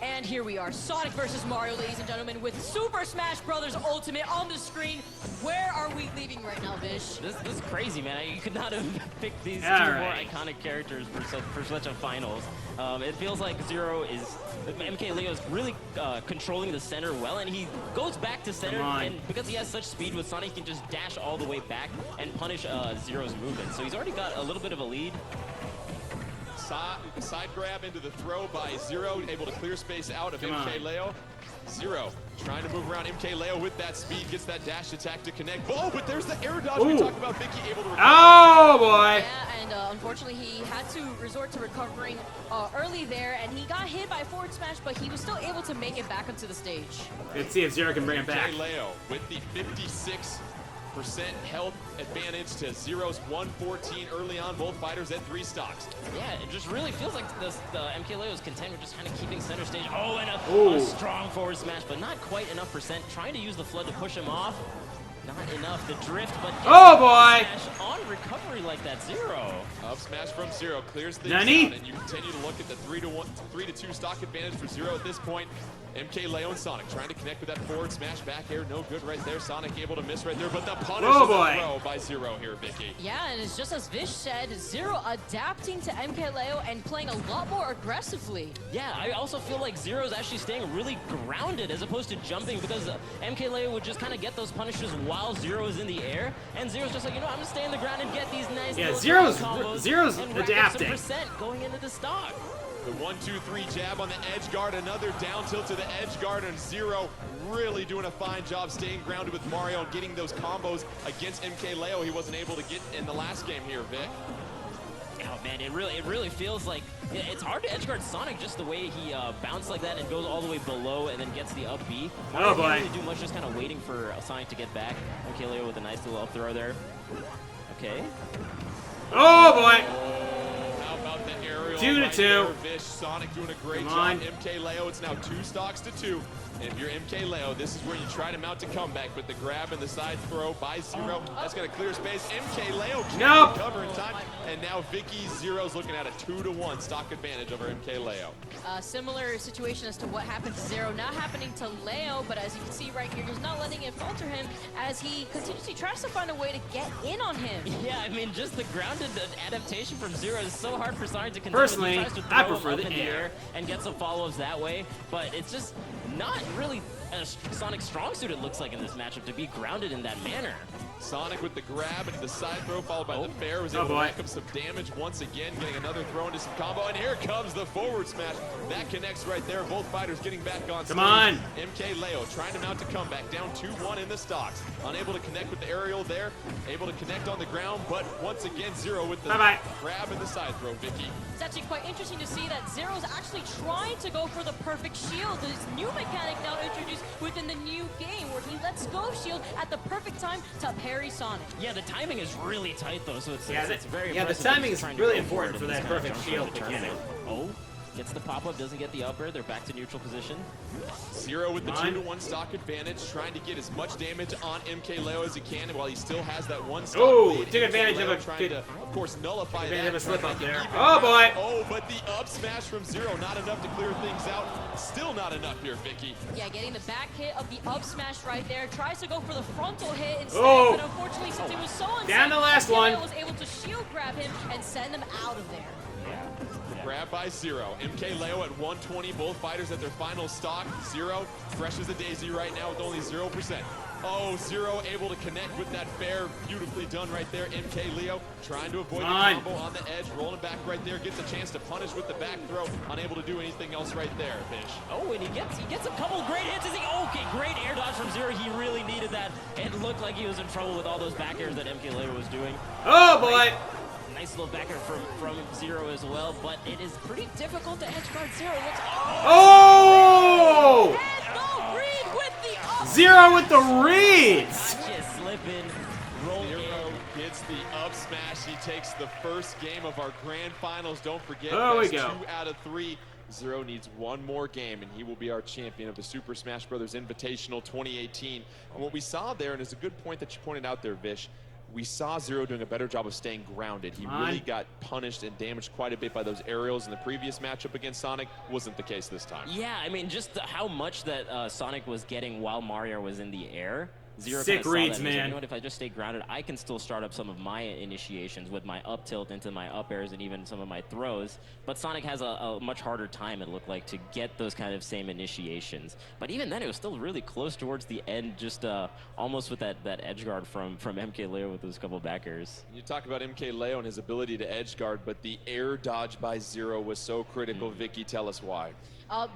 E: And here we are, Sonic versus Mario, ladies and gentlemen, with Super Smash Bros. Ultimate on the screen. Where are we leaving right now, Vish?
F: This is crazy, man. You could not have picked these 2
A: All
F: more
A: right.
F: iconic characters for such a finals. It feels like Zero is, MK Leo is really controlling the center well, and he goes back to center, and because he has such speed with Sonic, he can just dash all the way back and punish Zero's movement. So he's already got a little bit of a lead.
B: Side grab into the throw by Zero, able to clear space out of MK Leo. Zero trying to move around MK Leo with that speed, gets that dash attack to connect. Oh, but there's the air dodge we talked about. Vicky able to recover.
A: Oh boy!
E: Yeah, and unfortunately he had to resort to recovering early there, and he got hit by a forward smash, but he was still able to make it back onto the stage.
A: Let's see if Zero can bring it back.
B: MK Leo with the 56 health advantage to Zero's 114 early on, both fighters at 3 stocks.
F: Yeah, it just really feels like the MKLeo's content were just kind of keeping center stage. Oh, and a strong forward smash, but not quite enough percent. Trying to use the flood to push him off. Not enough. The drift, but
A: oh boy!
F: Smash on recovery like that. Zero.
B: Up smash from Zero clears things
A: Nani?
B: out, and you continue to look at the 3-2 stock advantage for Zero at this point. MKLeo and Sonic trying to connect with that forward smash back air. No good right there. Sonic able to miss right there, but the punish is a throw by Zero here, Vicky.
E: Yeah, and it's just as Vish said, Zero adapting to MKLeo and playing a lot more aggressively.
F: Yeah, I also feel like Zero's actually staying really grounded as opposed to jumping, because MKLeo would just kind of get those punishes while Zero is in the air, and Zero's just like, you know, I'm gonna stay on the ground and get these nice little combos
A: Zero's
F: and rack up
A: adapting.
F: some percent going into the stock.
B: The 1-2-3 jab on the edge guard, another down tilt to the edge guard, and Zero really doing a fine job staying grounded with Mario and getting those combos against MKLeo he wasn't able to get in the last game here, Vic.
F: Oh man, it really feels like it's hard to edgeguard Sonic just the way he bounced like that and goes all the way below and then gets the up B. Mario
A: boy.
F: didn't really do much, just kind of waiting for Sonic to get back. MKLeo with a nice little up throw there. Okay.
A: Oh boy!
B: How about the aerial
A: 2-2.
B: there, Vish. Sonic doing a great
A: Come
B: job.
A: on.
B: MKLeo, it's now 2 stocks to 2. And if you're MKLeo, this is where you try to mount a comeback, but the grab and the side throw by Zero, that's going to clear space. MKLeo can't recover in time, and now Vicky Zero's looking at a 2-1 stock advantage over MKLeo.
E: Similar situation as to what happened to Zero, not happening to Leo, but as you can see right here, just not letting it falter him as he continuously tries to find a way to get in on him.
F: Yeah, I mean, just the grounded adaptation from Zero is so hard for Sonic to contend.
A: Personally,
F: He tries to
A: I
F: throw
A: prefer
F: him
A: the
F: up in
A: air.
F: and get some follow-ups that way, but it's just not really a Sonic strong suit, it looks like, in this matchup, to be grounded in that manner.
B: Sonic with the grab and the side throw, followed by the fair, was able to rack up some damage once again, getting another throw into some combo, and here comes the forward smash. That connects right there. Both fighters getting back on stage.
A: Come on.
B: MKLeo trying to mount a comeback, down 2-1 in the stocks. Unable to connect with the aerial there, able to connect on the ground, but once again, Zero with the grab and the side throw, Vicky.
E: It's actually quite interesting to see that Zero's actually trying to go for the perfect shield. This new mechanic now introduced within the new game where he lets go of shield at the perfect time to parry Sonic.
F: Yeah, the timing is really tight though, so it's very
A: the
F: impressive.
A: timing is
F: Trying to
A: really
F: go
A: important
F: forward
A: for
F: in
A: that
F: this kind of
A: perfect
F: jump
A: shield
F: shot
A: to
F: to
A: get
F: turn
A: it.
F: Oh, gets the pop-up, doesn't get the upper. They're back to neutral position.
B: Zero with the 2-1 stock advantage, trying to get as much damage on MKLeo as he can while he still has that one stock lead.
A: Took advantage of a
B: trying to, of course, nullify
A: advantage
B: that.
A: of a slip up there.
B: Oh
A: boy!
B: Oh, but the up smash from Zero, not enough to clear things out. Still not enough here, Vicky.
E: Yeah, getting the back hit of the up smash right there. Tries to go for the frontal hit instead, but unfortunately, since it was so unsafe,
A: down the last one,
E: was able to shield grab him and send him out of there.
B: Grab by Zero. MKLeo at 120, both fighters at their final stock. Zero, fresh as a daisy right now with only 0%. Oh, Zero able to connect with that fair. Beautifully done right there. MKLeo trying to avoid the combo on the edge, rolling back right there, gets a chance to punish with the back throw. Unable to do anything else right there, Fish.
F: Oh, and he gets a couple great hits. Okay, great air dodge from Zero. He really needed that. It looked like he was in trouble with all those back airs that MKLeo was doing.
A: Oh boy!
F: Nice little back air from Zero as well, but it is pretty difficult to edge guard Zero.
A: Oh!
E: And the read with the up.
A: Zero with the reads!
F: Just slipping, roll
B: Zero gets the up smash. He takes the first game of our grand finals. Don't forget,
A: There we
B: best
A: go.
B: 2 out of 3. Zero needs one more game, and he will be our champion of the Super Smash Bros. Invitational 2018. And what we saw there, and it's a good point that you pointed out there, Vish, we saw Zero doing a better job of staying grounded. He really got punished and damaged quite a bit by those aerials in the previous matchup against Sonic. Wasn't the case this time.
F: Yeah, I mean, just how much that Sonic was getting while Mario was in the air. Zero
A: Sick
F: kinda saw
A: reads,
F: that and was like,
A: man.
F: you know what, if I just stay grounded, I can still start up some of my initiations with my up tilt into my up airs and even some of my throws. But Sonic has a much harder time, it looked like, to get those kind of same initiations. But even then, it was still really close towards the end, just almost with that edge guard from MKLeo with those couple back airs.
B: You talk about MKLeo and his ability to edge guard, but the air dodge by Zero was so critical. Vicky, tell us why.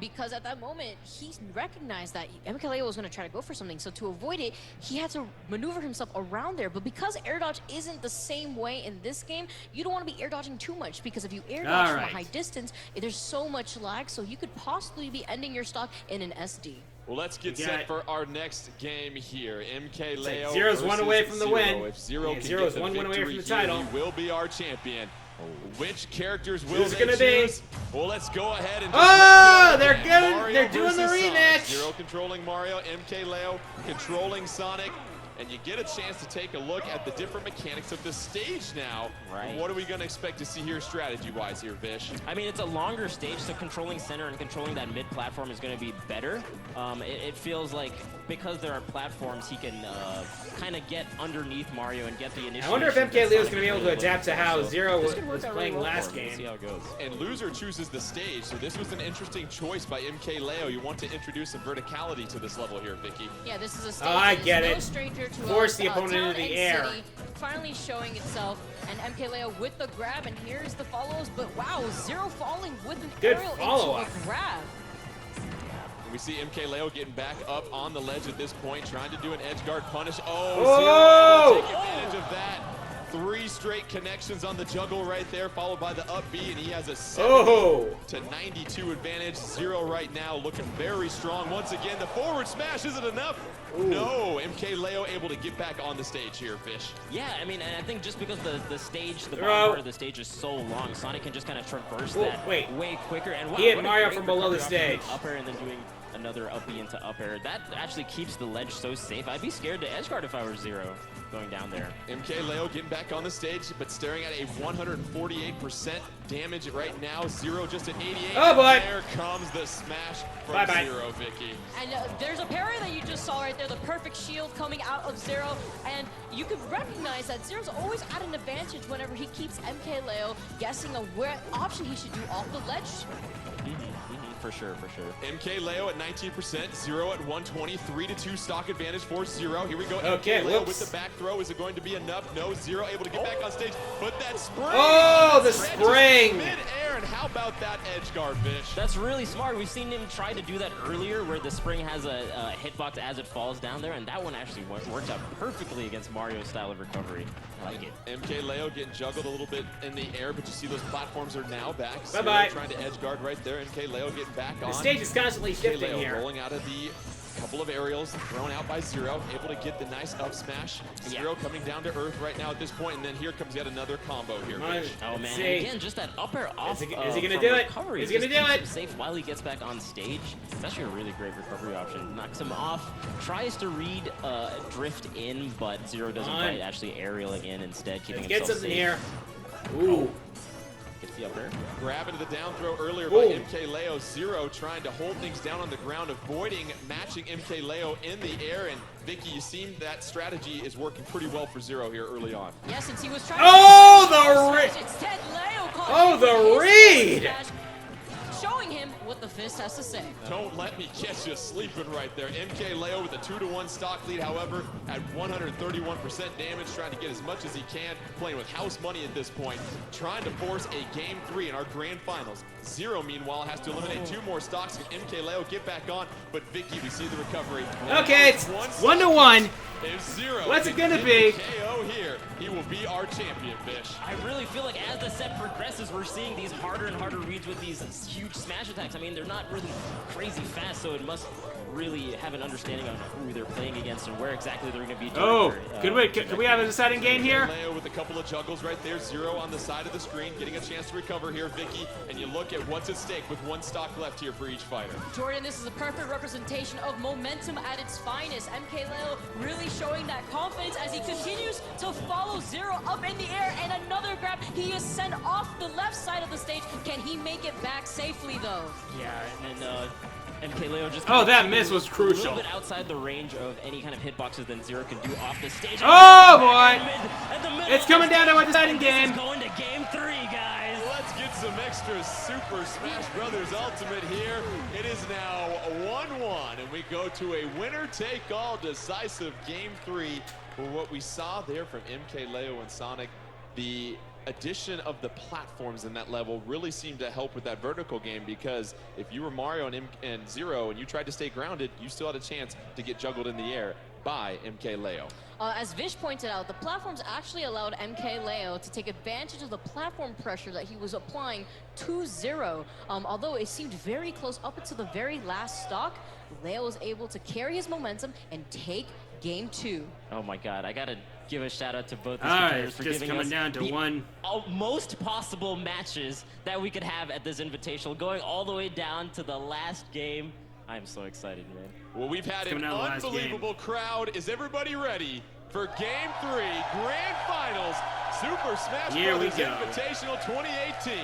E: Because at that moment, he recognized that MKLeo was going to try to go for something. So to avoid it, he had to maneuver himself around there. But because air dodge isn't the same way in this game, you don't want to be air dodging too much. Because if you air dodge from a high distance, there's so much lag. So you could possibly be ending your stock in an SD.
B: Well, let's get set for our next game here. MK Leo
A: Zero's one away from the win.
B: If Zero can
A: Zero's
B: get the
A: one win away from the
B: victory here,
A: title.
B: he will be our champion. Which characters will
A: Who's
B: they
A: gonna be?
B: choose? Well, let's go ahead and
A: they're good.
B: Mario
A: They're doing the
B: versus Sonic.
A: rematch.
B: Zero controlling Mario, MK Leo controlling Sonic. And you get a chance to take a look at the different mechanics of the stage now.
F: Right.
B: What are we going to expect to see here strategy-wise here, Vish?
F: I mean, it's a longer stage, so controlling center and controlling that mid platform is going to be better. It feels like because there are platforms, he can kind of get underneath Mario and get the initial.
A: I wonder if MK Leo's going to be able to adapt to how Zero was playing last game.
F: We'll see how it goes.
B: And loser chooses the stage, so this was an interesting choice by MK Leo. You want to introduce some verticality to this level here, Vicky.
E: Yeah, this is a stage
A: I
E: that
A: get
E: is
A: it.
E: no stranger to
A: Force the opponent
E: Town
A: into the
E: and
A: air.
E: City, finally showing itself, and MK Leo with the grab, and here's the follows, but wow, Zero falling with an
A: Good
E: aerial
A: follow-up.
E: into a grab.
B: We see MK Leo getting back up on the ledge at this point, trying to do an edge guard punish. Oh,
A: Oh!
B: Zero able to take advantage of that. 3 straight connections on the juggle right there, followed by the up B, and he has a 70 to 92 advantage. Zero right now looking very strong. Once again, the forward smash, is it enough?
A: Ooh.
B: No, MK Leo able to get back on the stage here, Fish.
F: Yeah, I mean, and I think just because the stage, the bottom part of the stage is so long, Sonic can just kind of traverse that way quicker. And wow,
A: he hit
F: what a
A: Mario
F: great
A: from below the
F: recovery
A: stage.
F: off Up air and then doing another up B into up air. That actually keeps the ledge so safe. I'd be scared to edgeguard if I were Zero going down there.
B: MK Leo getting back on the stage, but staring at a 148% damage right now. Zero just at 88.
A: Oh boy!
B: There comes the smash from
A: Bye-bye.
B: Zero, Vicky.
E: And there's a parry that you just saw right there, the perfect shield coming out of Zero, and you could recognize that Zero's always at an advantage whenever he keeps MK Leo guessing of what option he should do off the ledge.
F: For sure, for sure.
B: MK Leo at 19%, Zero at 120, 3-2 stock advantage for Zero. Here we go.
A: Okay,
B: MK Leo
A: whoops.
B: with the back throw. Is it going to be enough? No, Zero able to get back on stage, but that spring.
A: Oh, the
B: stretches
A: spring.
B: Mid-air, and how about that edge guard, Vish?
F: That's really smart. We've seen him try to do that earlier where the spring has a hitbox as it falls down there, and that one actually worked out perfectly against Mario's style of recovery. I like it.
B: MK Leo getting juggled a little bit in the air, but you see those platforms are now back. Zero
A: Bye-bye.
B: trying to edge guard right there. MK Leo getting back on.
A: The stage is constantly
B: MK
A: shifting
B: Leo
A: here.
B: rolling out of the couple of aerials thrown out by Zero, able to get the nice up smash. Zero coming down to earth right now at this point, and then here comes yet another combo here. Vish.
F: Oh man,
A: see.
F: and again, just that up air off.
A: Is he gonna
F: from
A: do it?
F: recovery
A: Is he gonna
F: just
A: do
F: keeps
A: it?
F: him safe while he gets back on stage. It's actually a really great recovery option. Knocks him off, tries to read drift in, but Zero doesn't
A: Come on.
F: quite actually aerialing in instead, keeping
A: Get
F: himself
A: something
F: safe.
A: here. Ooh.
F: Gets the up air.
B: Grab into the down throw earlier
A: Ooh.
B: by MK Leo. Zero trying to hold things down on the ground, avoiding matching MK Leo in the air. And Vicky, you seem that strategy is working pretty well for Zero here early on.
E: Yeah, since he was trying
A: Oh,
E: to
A: the read!
E: instead Leo caught
A: Oh,
E: him
A: the
E: with his
A: read!
E: smash, showing him what the fist has to say.
B: Don't let me catch you sleeping right there. MK Leo with a 2-1 stock lead, however, at 131% damage, trying to get as much as he can, playing with house money at this point, trying to force a Game 3 in our grand finals. Zero, meanwhile, has to eliminate 2 more stocks. Can MK Leo get back on? But Vicky, we see the recovery.
A: Okay, it's 1-1.
B: If Zero
A: What's it
B: can
A: gonna
B: get
A: be?
B: the KO here, he will be our champion, Fish.
F: I really feel like as the set progresses, we're seeing these harder and harder reads with these huge smash attacks. I mean, they're not really crazy fast, so it must really have an understanding on who they're playing against and where exactly they're going to be doing
A: Oh,
F: their,
A: can we have a deciding game here?
B: Leo with a couple of juggles right there. Zero on the side of the screen, getting a chance to recover here, Vicky. And you look at what's at stake with 1 stock left here for each fighter.
E: Jordan, this is a perfect representation of momentum at its finest. MK Leo really showing that confidence as he continues to follow Zero up in the air, and another grab. He is sent off the left side of the stage. Can he make it back safely though?
F: Yeah, and MK Leo just
A: Oh, that miss was
F: a
A: crucial.
F: little bit outside the range of any kind of hitboxes that Zero can do off the stage.
A: Oh, boy.
F: At the middle
A: It's coming down to a deciding
F: This
A: game.
F: is going to Game 3, guys.
B: Let's get some extra Super Smash Brothers Ultimate here. It is now 1-1, and we go to a winner-take-all decisive Game 3 for what we saw there from MK Leo and Sonic. The addition of the platforms in that level really seemed to help with that vertical game, because if you were Mario and Zero and you tried to stay grounded, you still had a chance to get juggled in the air by MKLeo.
E: As Vish pointed out, the platforms actually allowed MKLeo to take advantage of the platform pressure that he was applying to Zero. Although it seemed very close up until the very last stock, Leo was able to carry his momentum and take game 2.
F: Oh my God, I gotta give a shout out to both these
A: All right,
F: competitors for
A: just
F: giving
A: coming
F: us
A: down to
F: the
A: one.
F: most possible matches that we could have at this Invitational, going all the way down to the last game. I'm so excited, man.
B: Well, we've had
A: It's
B: an
A: coming out of the last
B: unbelievable crowd. Is everybody ready for Game 3, Grand Finals, Super Smash
A: Here we
B: Bros.
A: go.
B: Invitational 2018?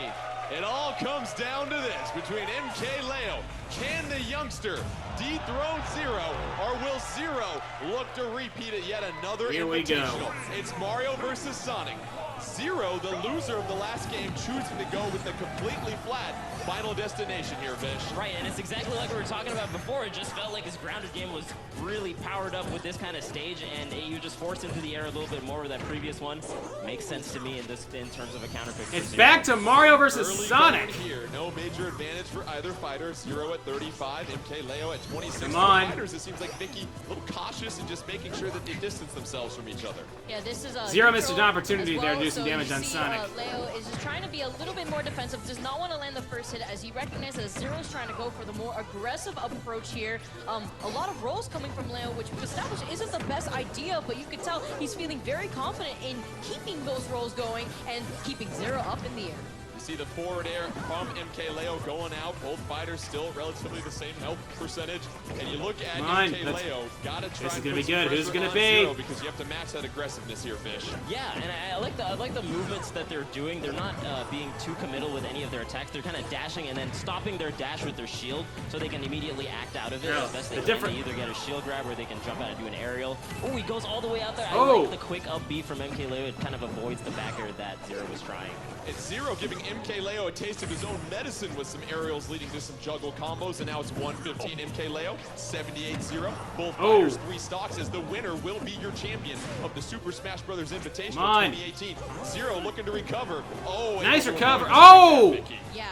B: It all comes down to this between MKLeo. Can the youngster dethrone Zero, or will Zero look to repeat it yet another
A: Here we go.
B: Invitational? It's Mario versus Sonic. Zero, the loser of the last game, choosing to go with the completely flat final destination here, Vish.
F: Right, and it's exactly like we were talking about before. It just felt like his grounded game was really powered up with this kind of stage, and you just forced into the air a little bit more with that previous one. Makes sense to me in terms of a counterpick. for
A: It's
F: Zero.
A: back to Mario versus
B: Early
A: Sonic.
B: going here, no major advantage for either fighter. Zero at 35, MKLeo at 26.
A: Come
B: For
A: on.
B: the fighters, it seems like Vicky a little cautious and just making sure that they distance themselves from each other.
E: Yeah, this is a
A: Zero missed an
E: neutral
A: opportunity
E: as
A: there to
E: well,
A: do some
E: so
A: damage
E: you
A: on
E: see,
A: Sonic.
E: Leo is just trying to be a little bit more defensive, does not want to land the first hit, as he recognizes that Zero's trying to go for the more aggressive approach here. A lot of rolls coming from Leo, which we've established isn't the best idea, but you can tell he's feeling very confident in keeping those rolls going and keeping Zero up in the air.
B: You see the forward air from MKLeo going out. Both fighters still relatively the same health percentage. And you look at
A: Come on,
B: MKLeo, gotta try
A: this is
B: and
A: gonna
B: put
A: be
B: some
A: good. Who's
B: pressure
A: gonna
B: on
A: be?
B: Zero, because you have to match that aggressiveness here, Fish.
F: Yeah, and I like the movements that they're doing. They're not being too committal with any of their attacks. They're kind of dashing and then stopping their dash with their shield, so they can immediately act out of it
A: Yeah,
F: as best they
A: the
F: can.
A: different-
F: They either get a shield grab or they can jump out and do an aerial. Oh, he goes all the way out there. I
A: Oh.
F: like the quick up B from MKLeo. It kind of avoids the back air that Zero was trying.
B: It's Zero giving MKLeo a taste of his own medicine with some aerials leading to some juggle combos, and now it's 115 MKLeo, 78-0. Both
A: Oh.
B: fighters 3 stocks, as the winner will be your champion of the Super Smash Bros. Invitational
A: Come on.
B: 2018. Zero looking to recover. Oh,
A: Nice
B: and
A: recover.
B: a
A: Oh!
B: Vicky.
E: Yeah,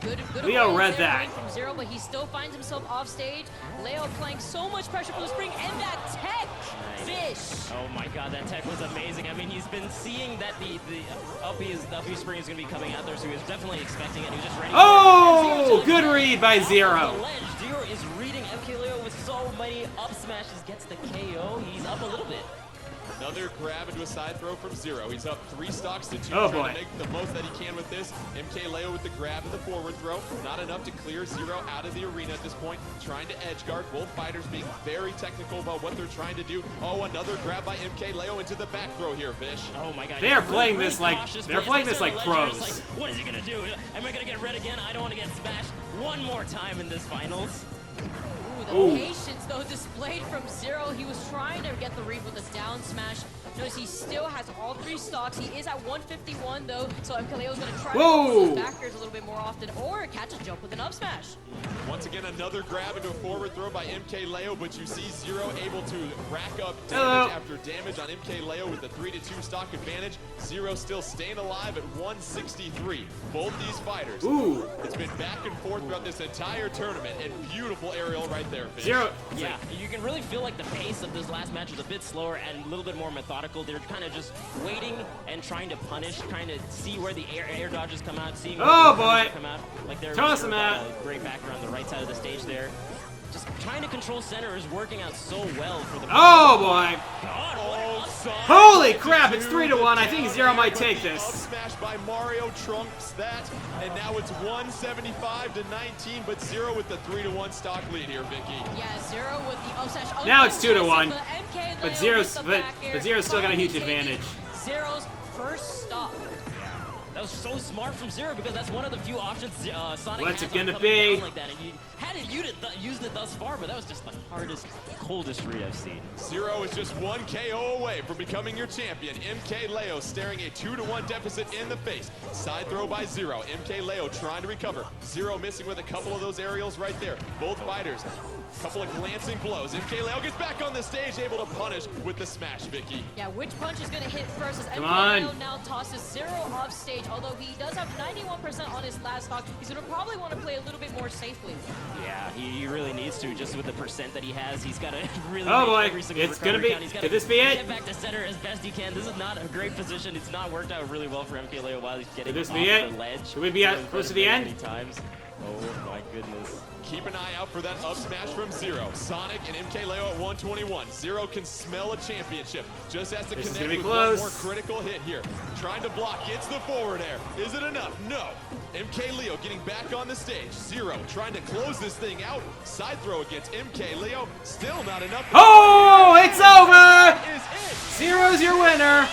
E: good
A: Leo
E: avoidance
A: read
E: there
A: that.
E: coming from Zero, but he still finds himself off stage. Leo applying so much pressure from the spring, and that tech! Fish!
F: Oh my God, that tech was amazing. I mean, he's been seeing that the up B spring is going to be coming out there, so he was definitely expecting it. He was just ready.
A: Oh, good read by
F: Off
A: Zero.
F: the ledge, Zero is reading MKLeo with so many up smashes. Gets the KO. He's up a little bit.
B: Another grab into a side throw from Zero. He's up 3 stocks to 2,
A: Oh,
B: trying
A: boy.
B: to make the most that he can with this. MKLeo with the grab and the forward throw. Not enough to clear Zero out of the arena at this point. Trying to edge guard. Both fighters being very technical about what they're trying to do. Oh, another grab by MKLeo into the back throw here, Fish.
F: Oh my God.
A: They are
F: he's
A: playing
F: really
A: this like-
F: cautious,
A: they're
F: but
A: playing
F: he's
A: this like
F: on the ledge,
A: pros.
F: it's like, what is he gonna do? Am I gonna get red again? I don't want to get smashed one more time in this finals.
E: Ooh, the
A: Ooh.
E: patience, though, displayed from Zero. He was trying to get the read with a down smash. Notice he still has all 3 stocks. He is at 151, though, so MKLeo's going to try to
A: Whoa.
E: go for those back airs a little bit more often, or catch a jump with an up smash.
B: Once again, another grab into a forward throw by MKLeo, but you see Zero able to rack up
A: Hello.
B: damage after damage on MKLeo with the 3-2 stock advantage. Zero still staying alive at 163. Both these fighters.
A: Ooh.
B: It's been back and forth throughout this entire tournament, and beautiful aerial right there, Fish.
A: Zero.
F: Yeah, you can really feel like the pace of this last match was a bit slower and a little bit more methodical. They're kind of just waiting and trying to punish, trying to see where the air dodges come out, seeing where
A: Oh,
F: the punishes
A: boy.
F: come out. Like they're
A: Toss him out.
F: a great backer on the right side of the stage there. Just trying to control center is working out so well for the.
A: Oh, boy.
F: God, what an
B: Oh,
F: up-
B: Sonic
A: Holy
B: with
A: crap,
B: the
A: it's
B: 2
A: 3-1. I
B: down
A: think Zero might
B: but
A: take
B: the
A: this.
B: Up smash by Mario trumps that, and now it's 175-19, but Zero with the 3-1 stock lead here, Vicky.
E: Yeah, Zero with the up smash.
A: Now it's 2-1.
E: But MKLeo
A: But
E: with
A: Zero's
E: the
A: but,
E: back air,
A: but Zero's still got a huge
E: finally taking
A: advantage.
E: Zero's first stop.
F: That was so smart from Zero because that's one of the few options Sonic
A: What's
F: has
A: it gonna
F: on coming
A: be?
F: down like that. And you hadn't used it thus far, but that was just the hardest, coldest read I've seen.
B: Zero is just 1 KO away from becoming your champion. MKLeo staring a 2-1 deficit in the face. Side throw by Zero. MKLeo trying to recover. Zero missing with a couple of those aerials right there. Both fighters Couple of glancing blows. MKLeo gets back on the stage, able to punish with the smash, Vicky.
E: Yeah, which punch is going to hit first as
A: Come on.
E: MKLeo now tosses Zero off stage. Although he does have 91% on his last stock, he's going to probably want to play a little bit more safely.
F: Yeah, he really needs to. Just with the percent that he has, he's got to really
A: Oh
F: make
A: boy,
F: every single
A: it's gonna be.
F: recovery count.
A: Could this be it?
F: Get back to center as best he can. This is not a great position. It's not worked out really well for MKLeo while he's getting
A: Could this
F: off
A: be it?
F: the ledge.
A: Should we be close to the end?
F: Many times. Oh my goodness.
B: Keep an eye out for that up smash from Zero. Sonic and MKLeo at 121. Zero can smell a championship. Just has to
A: This is
B: connect
A: gonna be
B: with
A: close.
B: one more critical hit here. Trying to block, gets the forward air. Is it enough? No. MKLeo getting back on the stage. Zero trying to close this thing out. Side throw against MKLeo. Still not enough.
A: Oh, it's over!
B: That is it.
A: Zero's your winner.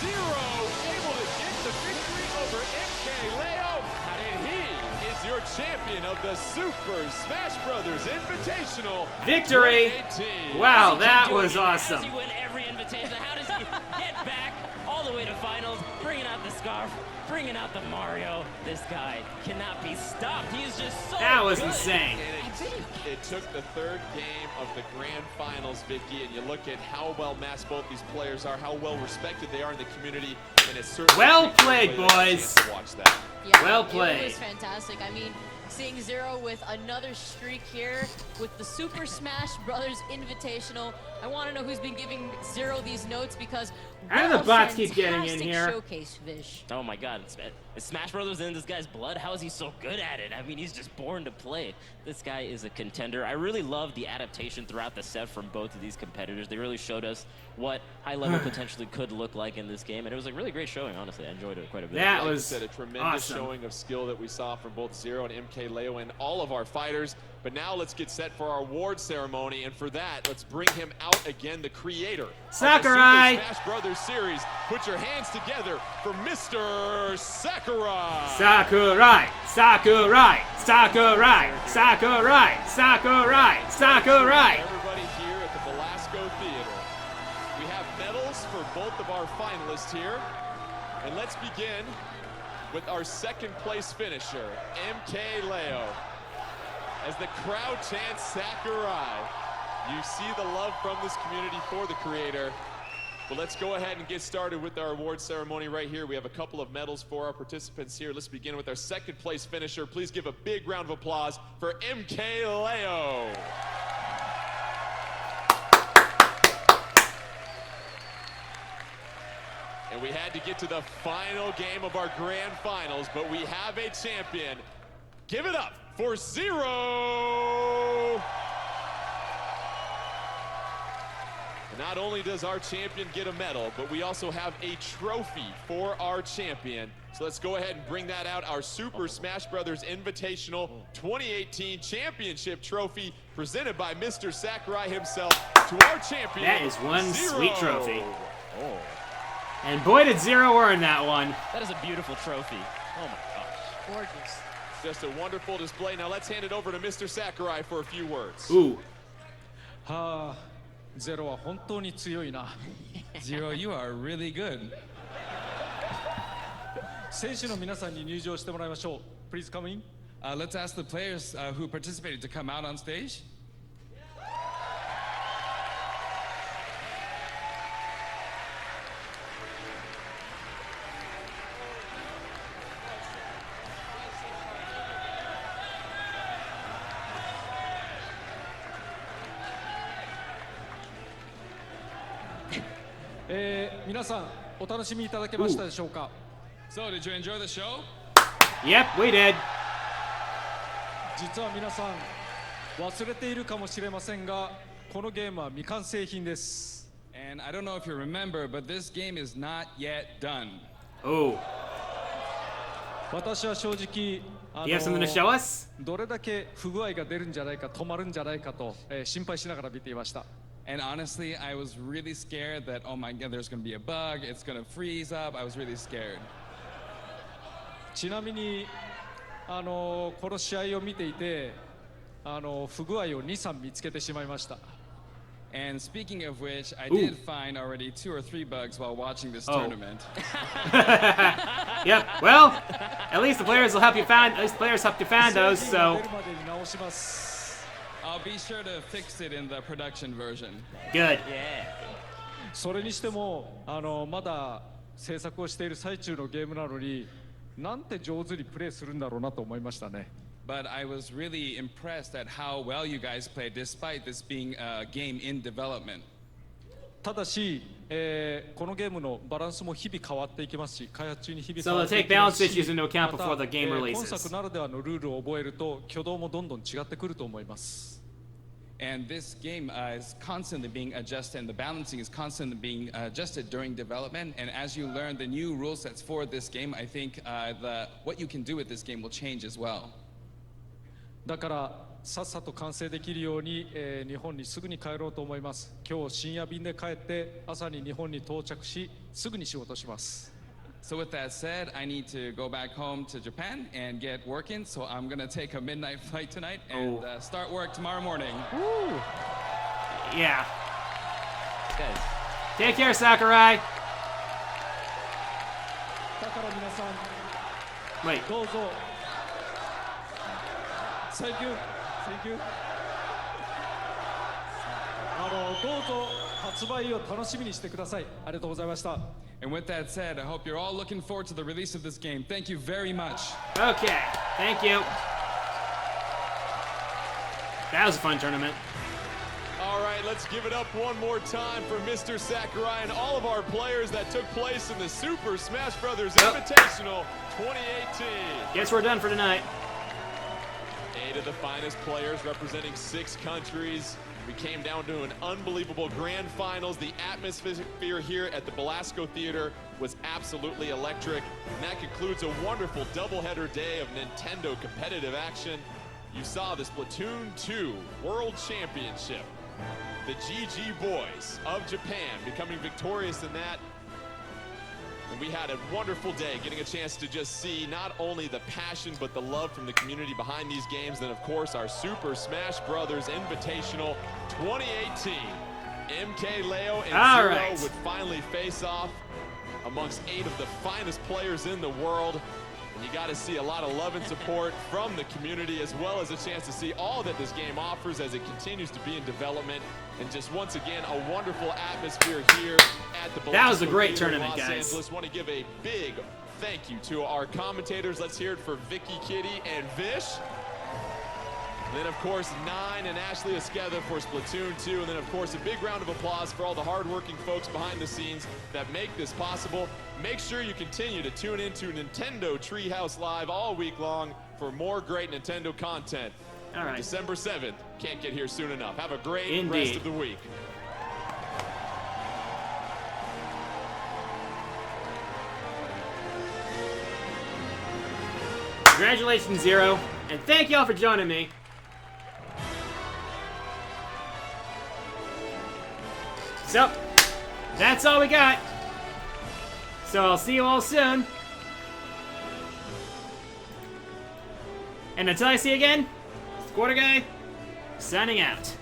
B: Zero able to get the victory over MKLeo, and he is your champion of the Super Smash Brothers Invitational
A: Victory.
B: 2018.
A: Wow, that
F: Doing
A: was
F: it. How does
A: awesome.
F: he win every invitation? How does he get back all the way to finals, bringing out the scarf, bringing out the Mario? This guy cannot be stopped. He is just so
A: That was
F: good.
A: insane.
B: And it took the third game of the grand finals, Vicky, and you look at how well matched both these players are, how well respected they are in the community, and it's certainly
A: Well
B: a great
A: played,
B: way to get a
A: boys.
B: chance to watch that.
E: Yeah,
A: Well
E: It
A: played.
E: was fantastic. I mean, seeing Zero with another streak here with the Super Smash Brothers Invitational. I want to know who's been giving Zero these notes because
A: How do
E: what
A: the
E: a
A: bots keep getting in
E: fantastic
A: here?
E: Showcase, Vish.
F: Oh my God, is Smash Brothers in this guy's blood? How is he so good at it? I mean, he's just born to play. This guy is a contender. I really love the adaptation throughout the set from both of these competitors. They really showed us what high level potentially could look like in this game, and it was a really great showing, honestly. I enjoyed it quite a bit.
A: That
B: Like you
A: was
B: said, a tremendous
A: awesome.
B: showing of skill that we saw from both Zero and MKLeo and all of our fighters. But now let's get set for our award ceremony, and for that, let's bring him out again, the creator
A: Sakurai.
B: of the Super Smash Brothers series. Put your hands together for Mr. Sakurai.
A: Sakurai, Sakurai, Sakurai, Sakurai, Sakurai, Sakurai.
B: Everybody here at the Velasco Theater. We have medals for both of our finalists here. And let's begin with our second place finisher, MKLeo. As the crowd chants Sakurai, you see the love from this community for the creator. But let's go ahead and get started with our award ceremony right here. We have a couple of medals for our participants here. Let's begin with our second place finisher. Please give a big round of applause for MKLeo. And we had to get to the final game of our grand finals, but we have a champion. Give it up for Zero. And not only does our champion get a medal, but we also have a trophy for our champion. So let's go ahead and bring that out, our Super Smash Brothers Invitational 2018 Championship Trophy presented by Mr. Sakurai himself to our champion.
A: That is one
B: Zero.
A: sweet trophy. And boy, did Zero earn that one.
F: That is a beautiful trophy. Oh my gosh.
E: Gorgeous.
B: Just a wonderful display. Now let's hand it over to Mr. Sakurai for a few words.
A: Ooh.
C: はあ、ゼロは本当に強いな。
D: Zero, you are really good.
C: 選手の皆さんに入場してもらいましょう。Please come in.
D: Let's ask the players who participated to come out on stage.
C: 「皆さんお楽しみいただけましたでしょうか。
D: So, did you enjoy the show?
A: Yep, we did.
C: 実は皆さん忘れているかもしれませんが、このゲームは未完成品です。
D: And I don't know if you remember, but this game is not yet done.
A: Oh.
C: 私は正直
A: You have something to show us?
C: どれだけ不具合が出るんじゃないか、止まるんじゃないかと、心配しながら見ていました。
D: And honestly, I was really scared that, oh my God, there's going to be a bug, it's going to freeze up. I was really scared.
C: ちなみにこの試合を見ていて不具合を2、3見つけてしまいました。
D: And speaking of which, I
A: Ooh.
D: did find already 2 or 3 bugs while watching this
A: Oh.
D: tournament.
A: Yep. Well, at least the players will help you find. At least the players help you find those. So
C: 出るまでに直します。
D: I'll be sure to fix it in the production version.
A: Good.
F: Yeah.
C: それにしてもまだ制作をしている最中のゲームなのになんて上手にプレイするんだろうなと思いましたね。
D: But I was really impressed at how well you guys played despite this being a game in development.
C: ただし、このゲームのバランスも日々変わっていきますし、開発中に日々
A: So
C: 変わ
A: they'll
C: ってい
A: take
C: きます
A: balance
C: し、
A: issues into account
C: また
A: before the game
C: 今
A: releases.
C: 作ならではのルールを覚えると挙動もどんどん違ってくると思います。
D: And this game is constantly being adjusted, and the balancing is constantly being adjusted during development. And as you learn the new rule sets for this game, I think what you can do with this game will change as well.
C: だからさっさと完成できるように、日本にすぐに帰ろうと思います。今日深夜便で帰って朝に日本に到着しすぐに仕事します。
D: So with that said, I need to go back home to Japan and get working. So I'm gonna take a midnight flight tonight and start work tomorrow morning.
A: Yeah.
F: Guys.
A: Take care, Sakurai.
C: だから皆さん
A: Wait.
C: どうぞ。Thank you. Thank you. どうぞ発売を楽しみにしてください。ありがとうございました。
D: And with that said, I hope you're all looking forward to the release of this game. Thank you very much.
A: Okay. Thank you. That was a fun tournament.
B: All right, let's give it up one more time for Mr. Sakurai and all of our players that took place in the Super Smash Bros. Invitational 2018.
A: Guess we're done for tonight.
B: 8 of the finest players representing 6 countries. We came down to an unbelievable grand finals. The atmosphere here at the Belasco Theater was absolutely electric. And that concludes a wonderful doubleheader day of Nintendo competitive action. You saw the Splatoon 2 World Championship. The GG Boys of Japan becoming victorious in that. And we had a wonderful day getting a chance to just see not only the passion but the love from the community behind these games. And of course our Super Smash Bros. Invitational 2018. MK, Leo, and Zero would finally face off amongst 8 of the finest players in the world. And you got to see a lot of love and support from the community, as well as a chance to see all that this game offers as it continues to be in development. And just once again, a wonderful atmosphere here at the
A: That was a great
B: Theater in
A: tournament,
B: Los
A: guys.
B: Angeles. Want to give a big thank you to our commentators. Let's hear it for Vicky, Kitty, and Vish. And then, of course, 9 and Ashley Esqueda for Splatoon 2. And then, of course, a big round of applause for all the hardworking folks behind the scenes that make this possible. Make sure you continue to tune into Nintendo Treehouse Live all week long for more great Nintendo content.
A: All right.
B: December 7th. Can't get here soon enough. Have a great rest of the week.
A: Congratulations, Zero. And thank y'all for joining me. So, that's all we got. So I'll see you all soon. And until I see you again, Quarter Guy, signing out.